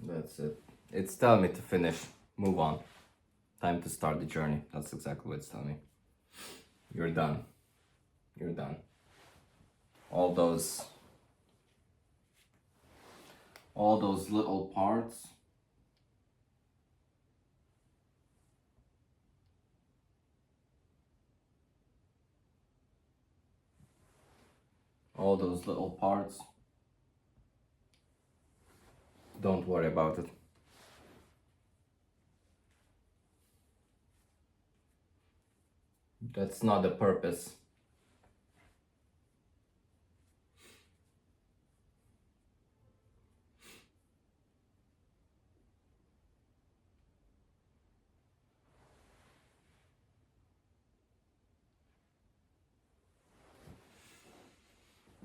That's it. It's telling me to finish, move on. Time to start the journey. That's exactly what it's telling me. You're done. You're done. All those little parts. All those little parts. Don't worry about it. That's not the purpose.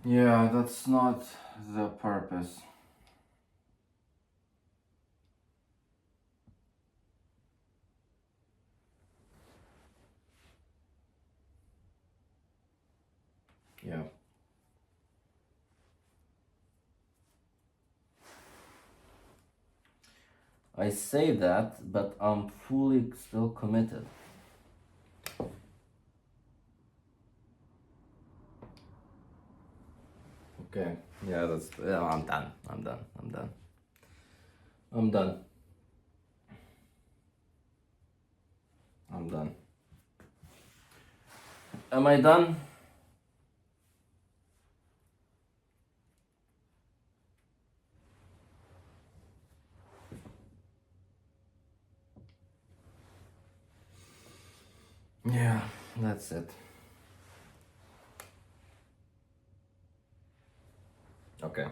Yeah, that's not the purpose. Yeah. I say that, but I'm fully still committed. Okay. Yeah, I'm done. I'm done. I'm done. Am I done? Yeah, that's it. Okay.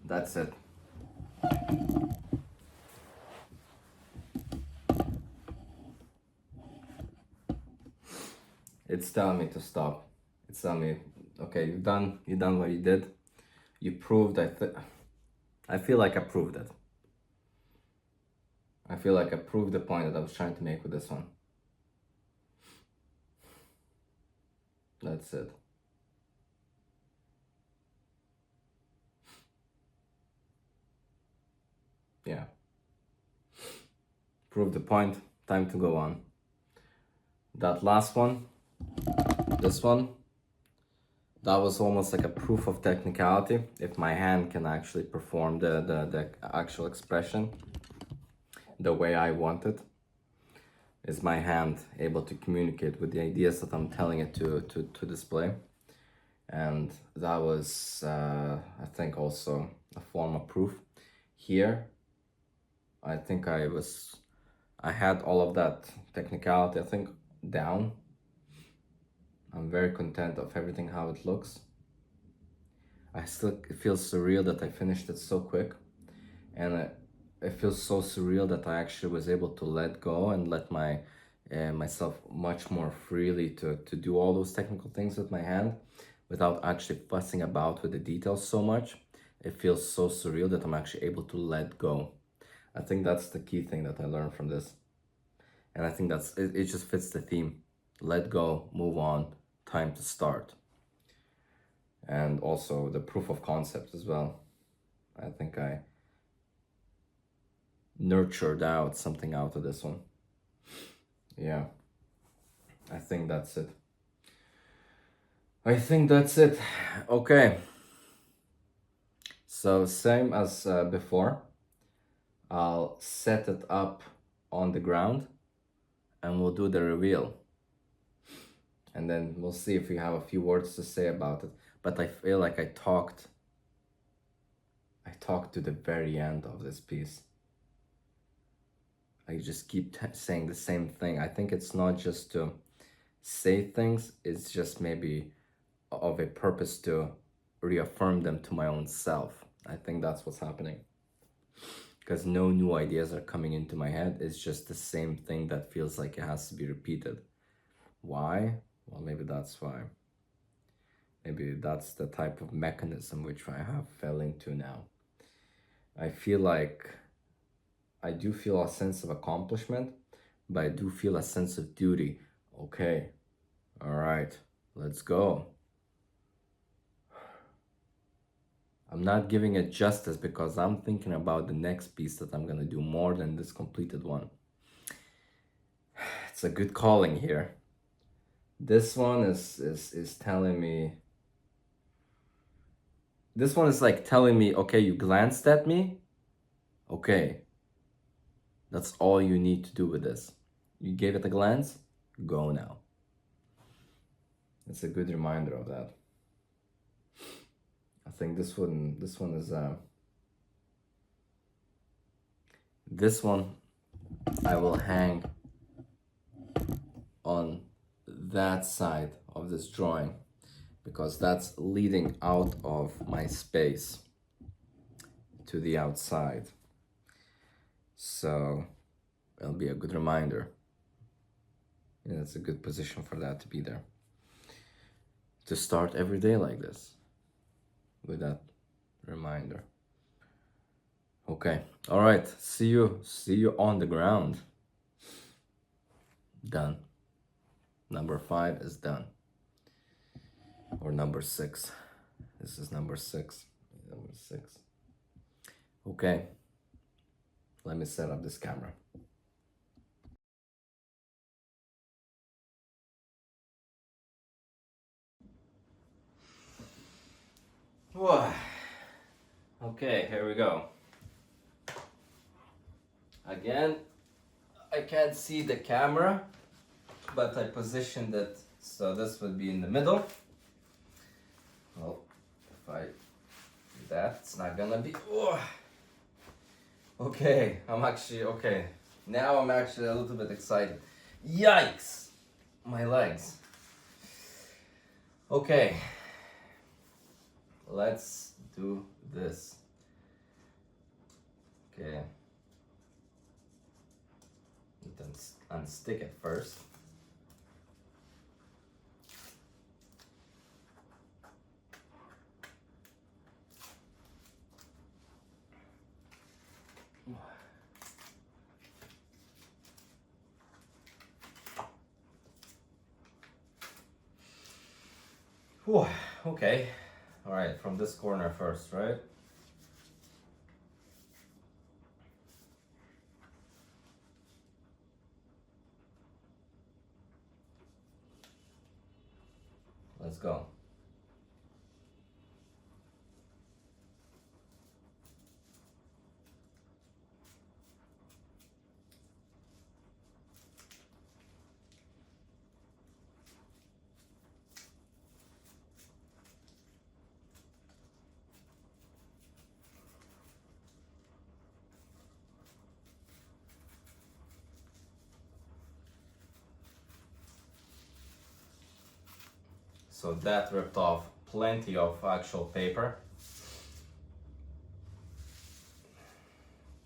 That's it. It's telling me to stop. It's telling me, okay, you done what you did. You proved, I feel like I proved it. I feel like I proved the point that I was trying to make with this one. That's it. Yeah. Proved the point. Time to go on. That last one, this one, that was almost like a proof of technicality. If my hand can actually perform the actual expression the way I want it, is my hand able to communicate with the ideas that I'm telling it to display. And that was, I think, also a form of proof. Here, I think I had all of that technicality, I think, down. I'm very content of everything, how it looks. It feels surreal that I finished it so quick. And it feels so surreal that I actually was able to let go and let myself much more freely to do all those technical things with my hand without actually fussing about with the details so much. It feels so surreal that I'm actually able to let go. I think that's the key thing that I learned from this. And I think it just fits the theme. Let go, move on, time to start. And also the proof of concept as well. I think I nurtured out something out of this one. Yeah, I think that's it. I think that's it. Okay. So same as before, I'll set it up on the ground and we'll do the reveal. And then we'll see if we have a few words to say about it. But I feel like I talked to the very end of this piece. I just keep saying the same thing. I think it's not just to say things, it's just maybe of a purpose to reaffirm them to my own self. I think that's what's happening. Because no new ideas are coming into my head. It's just the same thing that feels like it has to be repeated. Why? Well, maybe that's why. Maybe that's the type of mechanism which I have fell into now. I feel like I do feel a sense of accomplishment, but I do feel a sense of duty. Okay, all right, let's go. I'm not giving it justice because I'm thinking about the next piece that I'm gonna do more than this completed one. It's a good calling here. This one is telling me. This one is like telling me, okay, you glanced at me. Okay, that's all you need to do with this. You gave it a glance, go now. It's a good reminder of that. I think this one is this one I will hang on that side of this drawing because that's leading out of my space to the outside. So it'll be a good reminder. Yeah, it's a good position for that to be there. To start every day like this with that reminder. Okay, all right, see you on the ground. Done. Number 5 is done. Or number 6. This is number 6. Number 6. Okay, let me set up this camera. Okay, here we go. Again, I can't see the camera, but I positioned it so this would be in the middle. Well, if I do that, it's not gonna be. Okay, okay. Now I'm actually a little bit excited. Yikes! My legs. Okay, let's do this. Okay. Then unstick it first. Whew, okay. All right, from this corner first, right? Let's go. So that ripped off plenty of actual paper,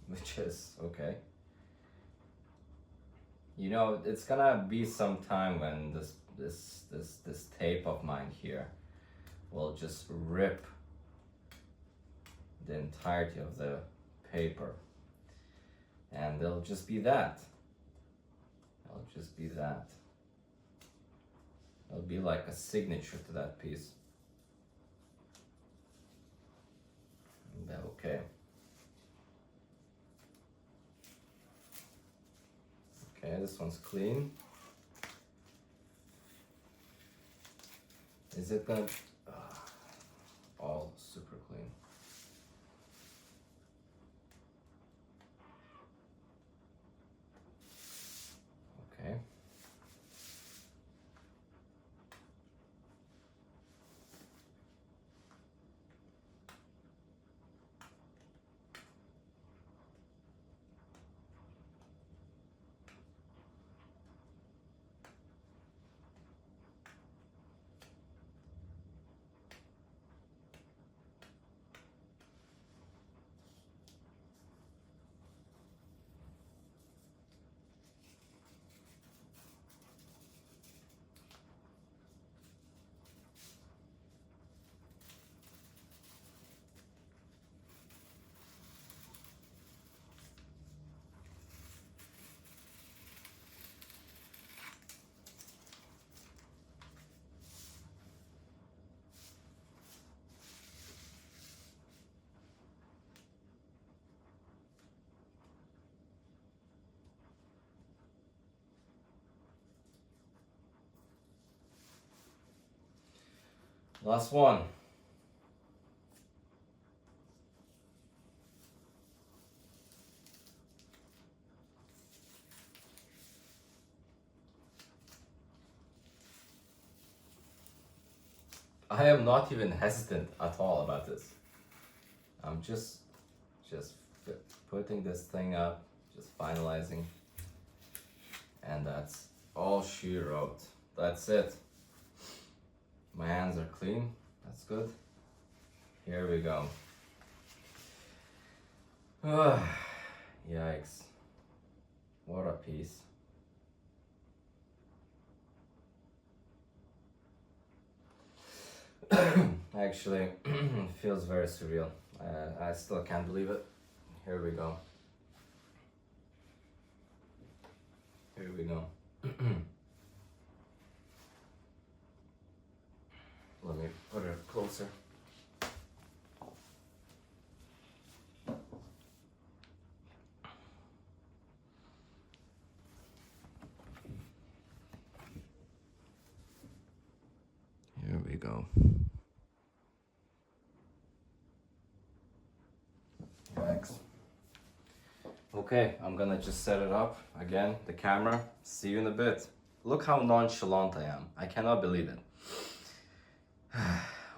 which is okay. You know, it's gonna be some time when this tape of mine here will just rip the entirety of the paper, and it'll just be that. It'll just be that. It'll be like a signature to that piece. Okay. Okay, this one's clean. Is it gonna all super clean? Okay. Last one. I am not even hesitant at all about this. I'm just putting this thing up, just finalizing, and that's all she wrote. That's it. My hands are clean. That's good. Here we go. Yikes. What a piece. Actually, it feels very surreal. I still can't believe it. Here we go. Here we go. Let me put it closer. Here we go. Thanks. Okay, I'm gonna just set it up again, the camera. See you in a bit. Look how nonchalant I am. I cannot believe it.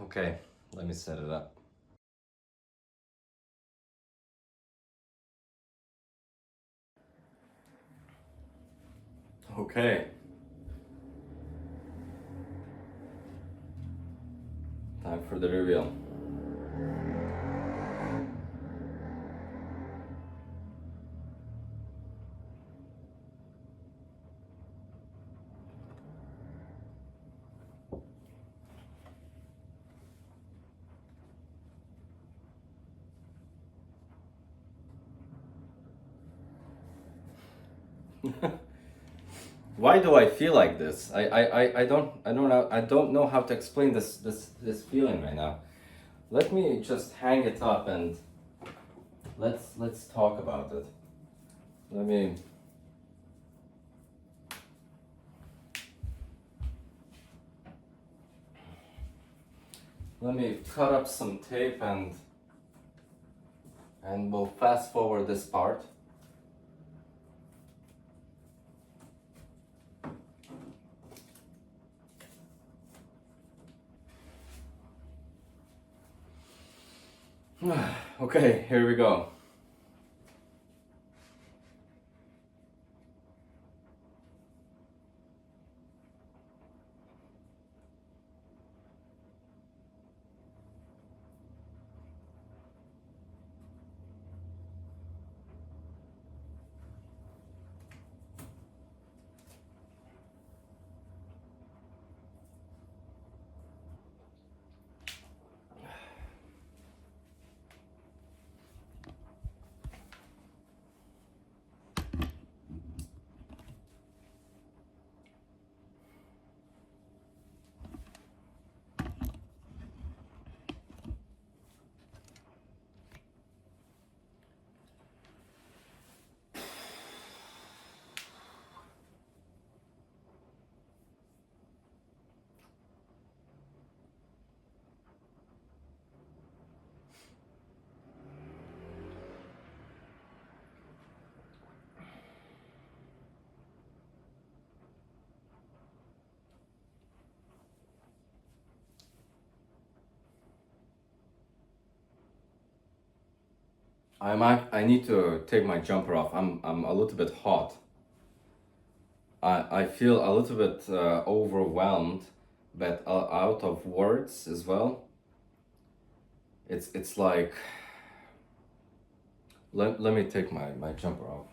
Okay, let me set it up. Okay. Time for the reveal. Why do I feel like this? I don't know how to explain this feeling right now. Let me just hang it up and let's talk about it. Let me cut up some tape and we'll fast forward this part. Okay, here we go. I need to take my jumper off. I'm a little bit hot. I feel a little bit overwhelmed, but out of words as well. It's like let me take my jumper off.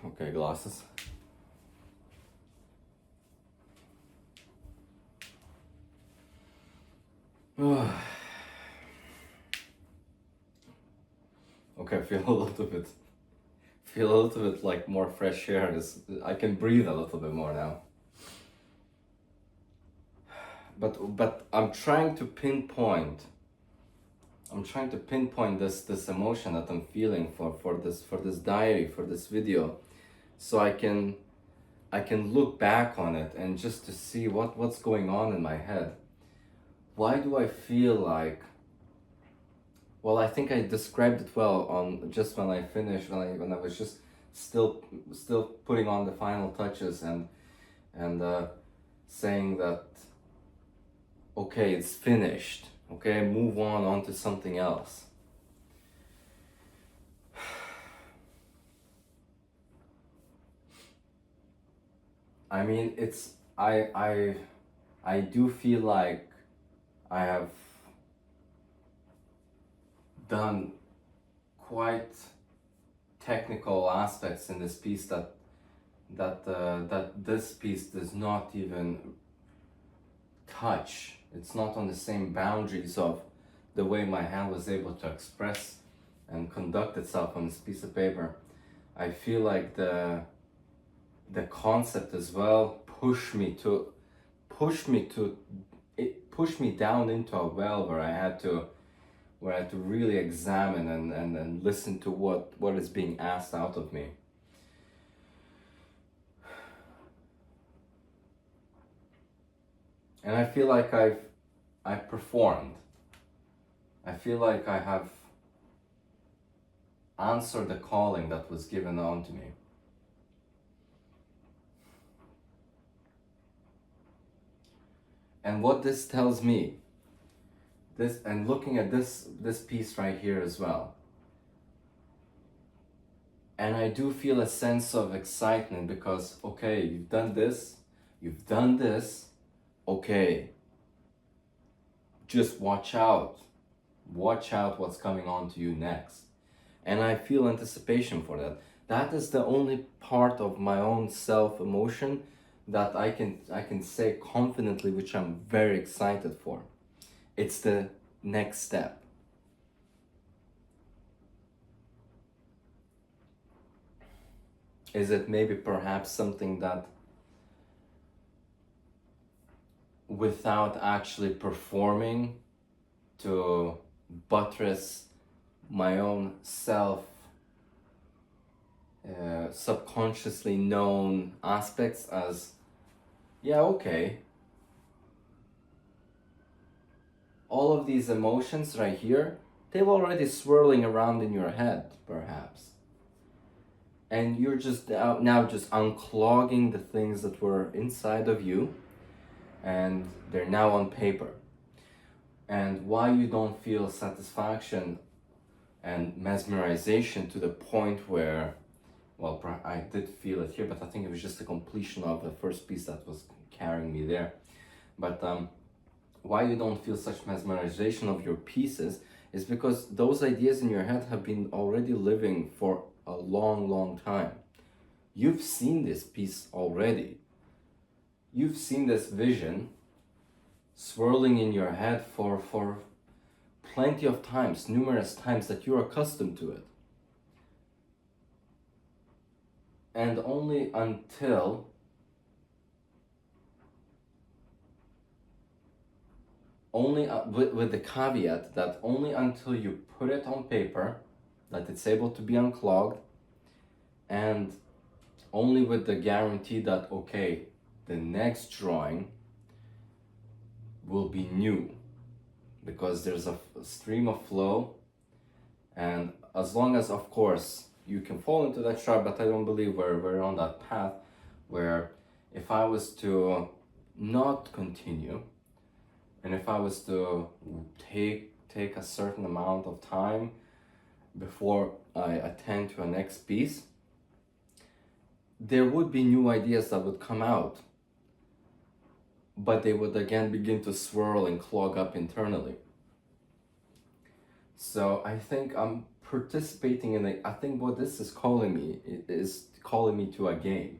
Okay, glasses. Okay, feel a little bit like more fresh air. I can breathe a little bit more now. But I'm trying to pinpoint this emotion that I'm feeling for this diary, for this video, so I can look back on it and just to see what's going on in my head. Why do I feel like, well, I think I described it well on just when I finished, when I was just still putting on the final touches and saying that okay, it's finished. Okay, move on to something else. I mean, I do feel like I have done quite technical aspects in this piece that this piece does not even touch. It's not on the same boundaries of the way my hand was able to express and conduct itself on this piece of paper. I feel like the concept as well pushed me down into a well where I had to really examine and listen to what is being asked out of me. And I feel like I've performed. I feel like I have answered the calling that was given on to me. And what this tells me, this, and looking at this piece right here as well, and I do feel a sense of excitement because, okay, you've done this, okay, just watch out what's coming on to you next. And I feel anticipation for that. That is the only part of my own self emotion that I can say confidently, which I'm very excited for. It's the next step. Is it maybe perhaps something that, without actually performing, to buttress my own self subconsciously known aspects as, yeah, okay, all of these emotions right here, they were already swirling around in your head, perhaps. And you're just now just unclogging the things that were inside of you, and they're now on paper. And why you don't feel satisfaction and mesmerization to the point where, well, I did feel it here, but I think it was just the completion of the first piece that was carrying me there. But why you don't feel such mesmerization of your pieces is because those ideas in your head have been already living for a long time. You've seen this piece already. You've seen this vision swirling in your head for plenty of times, numerous times, that you're accustomed to it. And only until with the caveat that only until you put it on paper, that it's able to be unclogged, and only with the guarantee that, okay, the next drawing will be new, because there's a stream of flow. And as long as, of course, you can fall into that trap, but I don't believe we're on that path, where if I was to not continue, and if I was to take a certain amount of time before I attend to a next piece, there would be new ideas that would come out, but they would again begin to swirl and clog up internally. So I think I'm participating in I think what this is calling me to a game,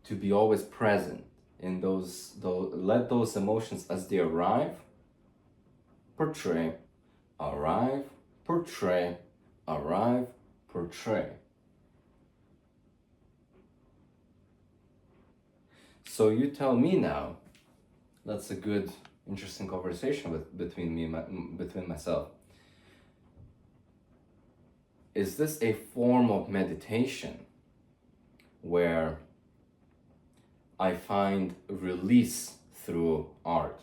to be always present in those let those emotions as they arrive, portray, arrive, portray, arrive, portray. So you tell me now. That's a good, interesting conversation between myself. Is this a form of meditation where I find release through art?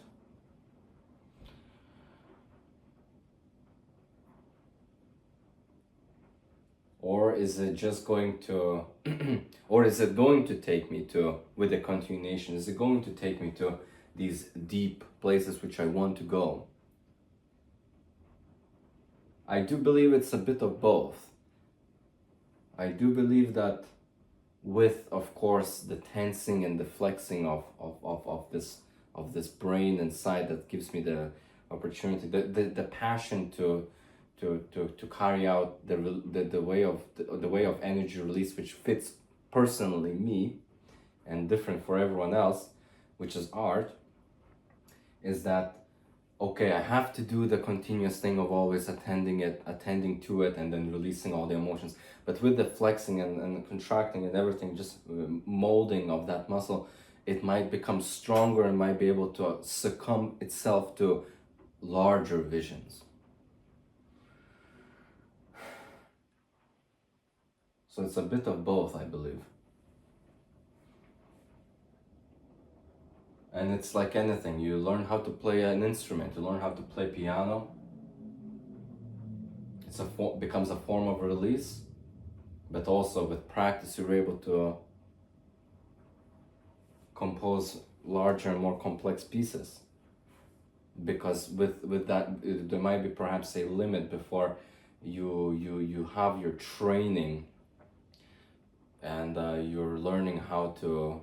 Or is it just going to, or is it going to take me to, with the continuation, is it going to take me to these deep places which I want to go? I do believe it's a bit of both. I do believe that with, of course, the tensing and the flexing of this brain inside, that gives me the opportunity, the passion to carry out the way of energy release, which fits personally me and different for everyone else, which is art, is that, okay, I have to do the continuous thing of always attending to it, and then releasing all the emotions. But with the flexing and contracting and everything, just molding of that muscle, it might become stronger and might be able to succumb itself to larger visions. So it's a bit of both, I believe. And it's like anything, you learn how to play an instrument, you learn how to play piano, becomes a form of release, but also with practice you're able to compose larger and more complex pieces, because with that there might be perhaps a limit before you have your training, and you're learning how to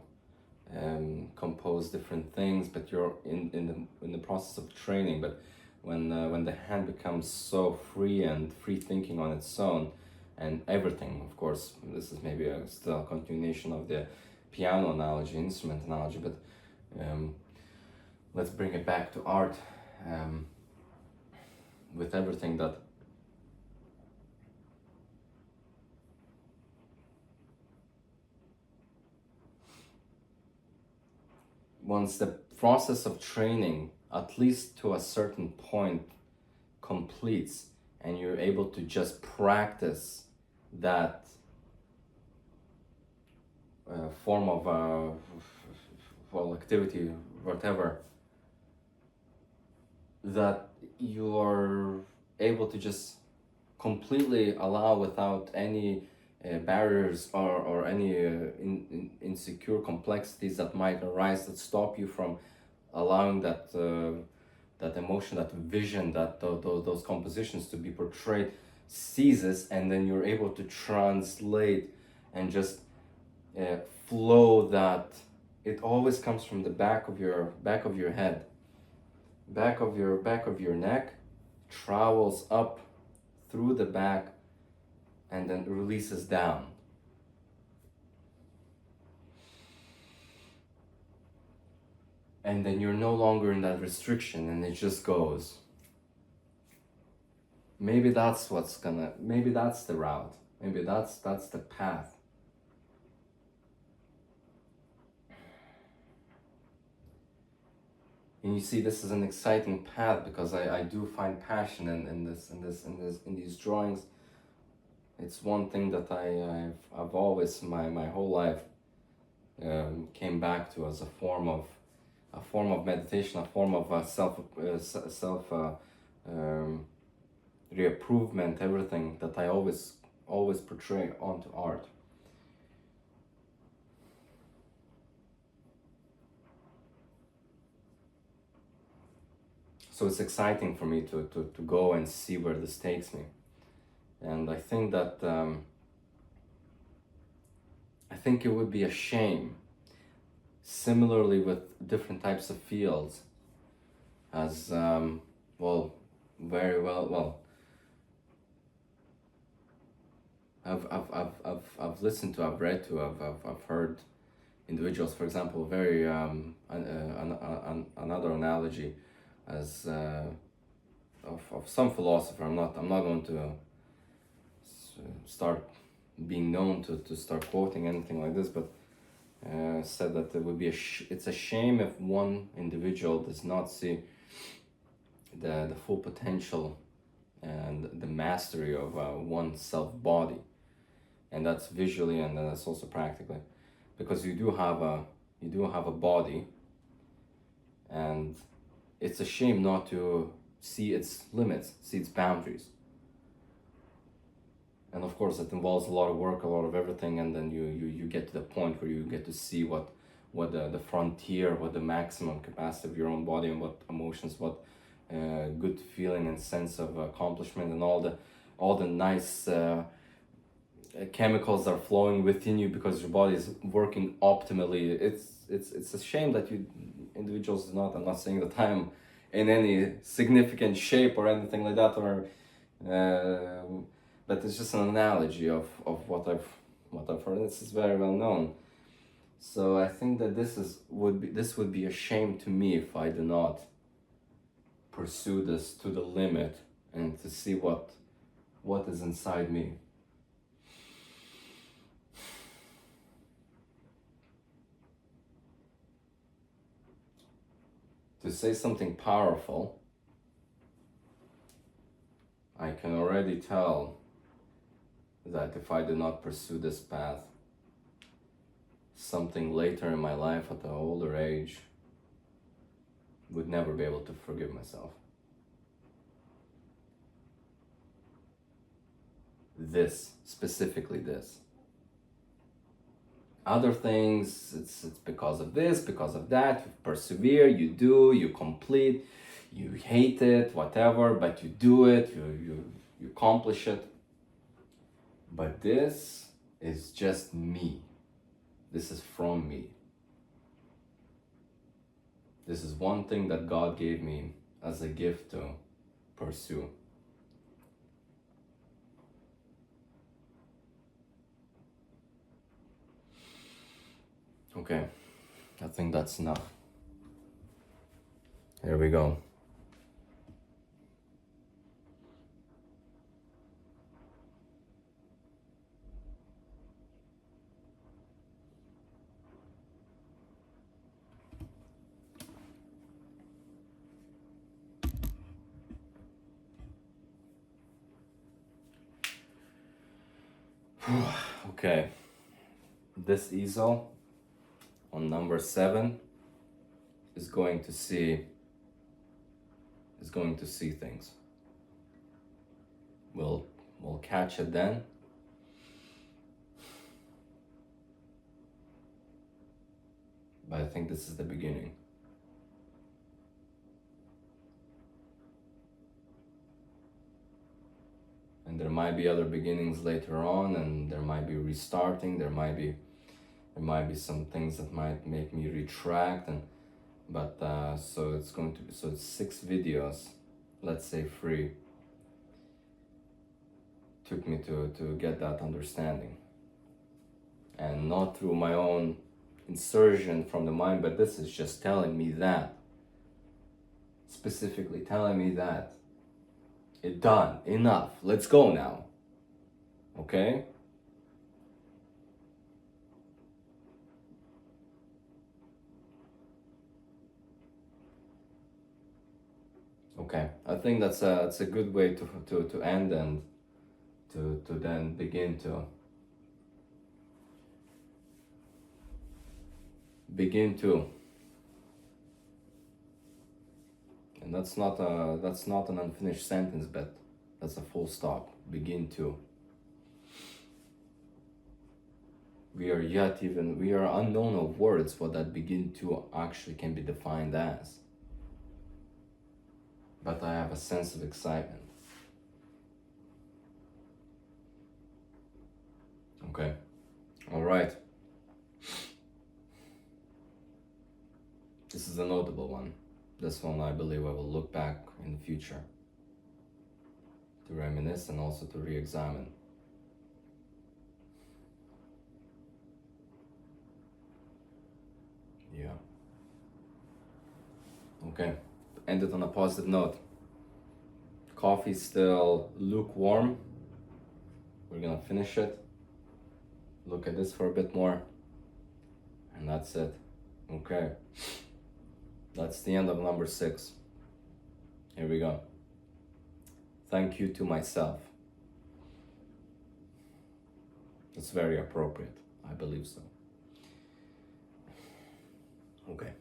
compose different things, but you're in the process of training. But when the hand becomes so free and free thinking on its own, and everything, of course, this is maybe still a continuation of the piano analogy, instrument analogy, but let's bring it back to art, with everything that once the process of training, at least to a certain point, completes, and you're able to just practice that form of well, activity, whatever, that you are able to just completely allow without any barriers or any insecure complexities that might arise that stop you from allowing that that emotion, that vision, that those compositions to be portrayed ceases, and then you're able to translate and just flow that. It always comes from the back of your head, back of your neck, travels up through the back, and then releases down. And then you're no longer in that restriction, and it just goes. Maybe that's maybe that's the route. Maybe that's the path. And you see, this is an exciting path, because I do find passion in these drawings. It's one thing that I've always my whole life came back to as a form of meditation, a form of self reapprovement, everything that I always portray onto art. So it's exciting for me to go and see where this takes me. And I think that I think it would be a shame, similarly with different types of fields, as well, very well. I've listened to, I've read to, I've heard individuals, for example, very another analogy as of some philosopher. I'm not going to start being known to start quoting anything like this, but said that it would be it's a shame if one individual does not see the full potential and the mastery of one's self body, and that's visually and that's also practically, because you do have a body, and it's a shame not to see its limits, see its boundaries. And of course, it involves a lot of work, a lot of everything, and then you get to the point where you get to see what the frontier, what the maximum capacity of your own body, and what emotions, what good feeling and sense of accomplishment, and all the nice chemicals are flowing within you because your body is working optimally. It's a shame that you individuals do not. I'm not saying that I'm in any significant shape or anything like that, or but it's just an analogy of what I've heard. This is very well known. So I think that this would be a shame to me if I do not pursue this to the limit and to see what is inside me. To say something powerful, I can already tell that if I do not pursue this path, something later in my life at an older age would never be able to forgive myself. Specifically this. Other things, it's because of this, because of that. You persevere, you do, you complete, you hate it, whatever, but you do it, you accomplish it. But this is just me. This is from me. This is one thing that God gave me as a gift to pursue. Okay, I think that's enough. Here we go. Okay, this easel on number 7 is going to see things. We'll catch it then. But I think this is the beginning. And there might be other beginnings later on, and there might be restarting, there might be some things that might make me retract, so it's 6 videos, let's say 3, took me to get that understanding, and not through my own insertion from the mind, but this is just telling me that, specifically telling me that it's done, enough, let's go now. Okay? Okay, I think that's a good way to end, and to then begin to and that's not an unfinished sentence, but that's a full stop. Begin to. We are unknown of words what that begin to actually can be defined as. But I have a sense of excitement. Okay. All right. This is a notable one. This one I believe I will look back in the future to reminisce and also to re-examine. Yeah. Okay. End it on a positive note. Coffee's still lukewarm. We're gonna finish it. Look at this for a bit more. And that's it. Okay. That's the end of number 6. Here we go. Thank you to myself. It's very appropriate. I believe so. Okay.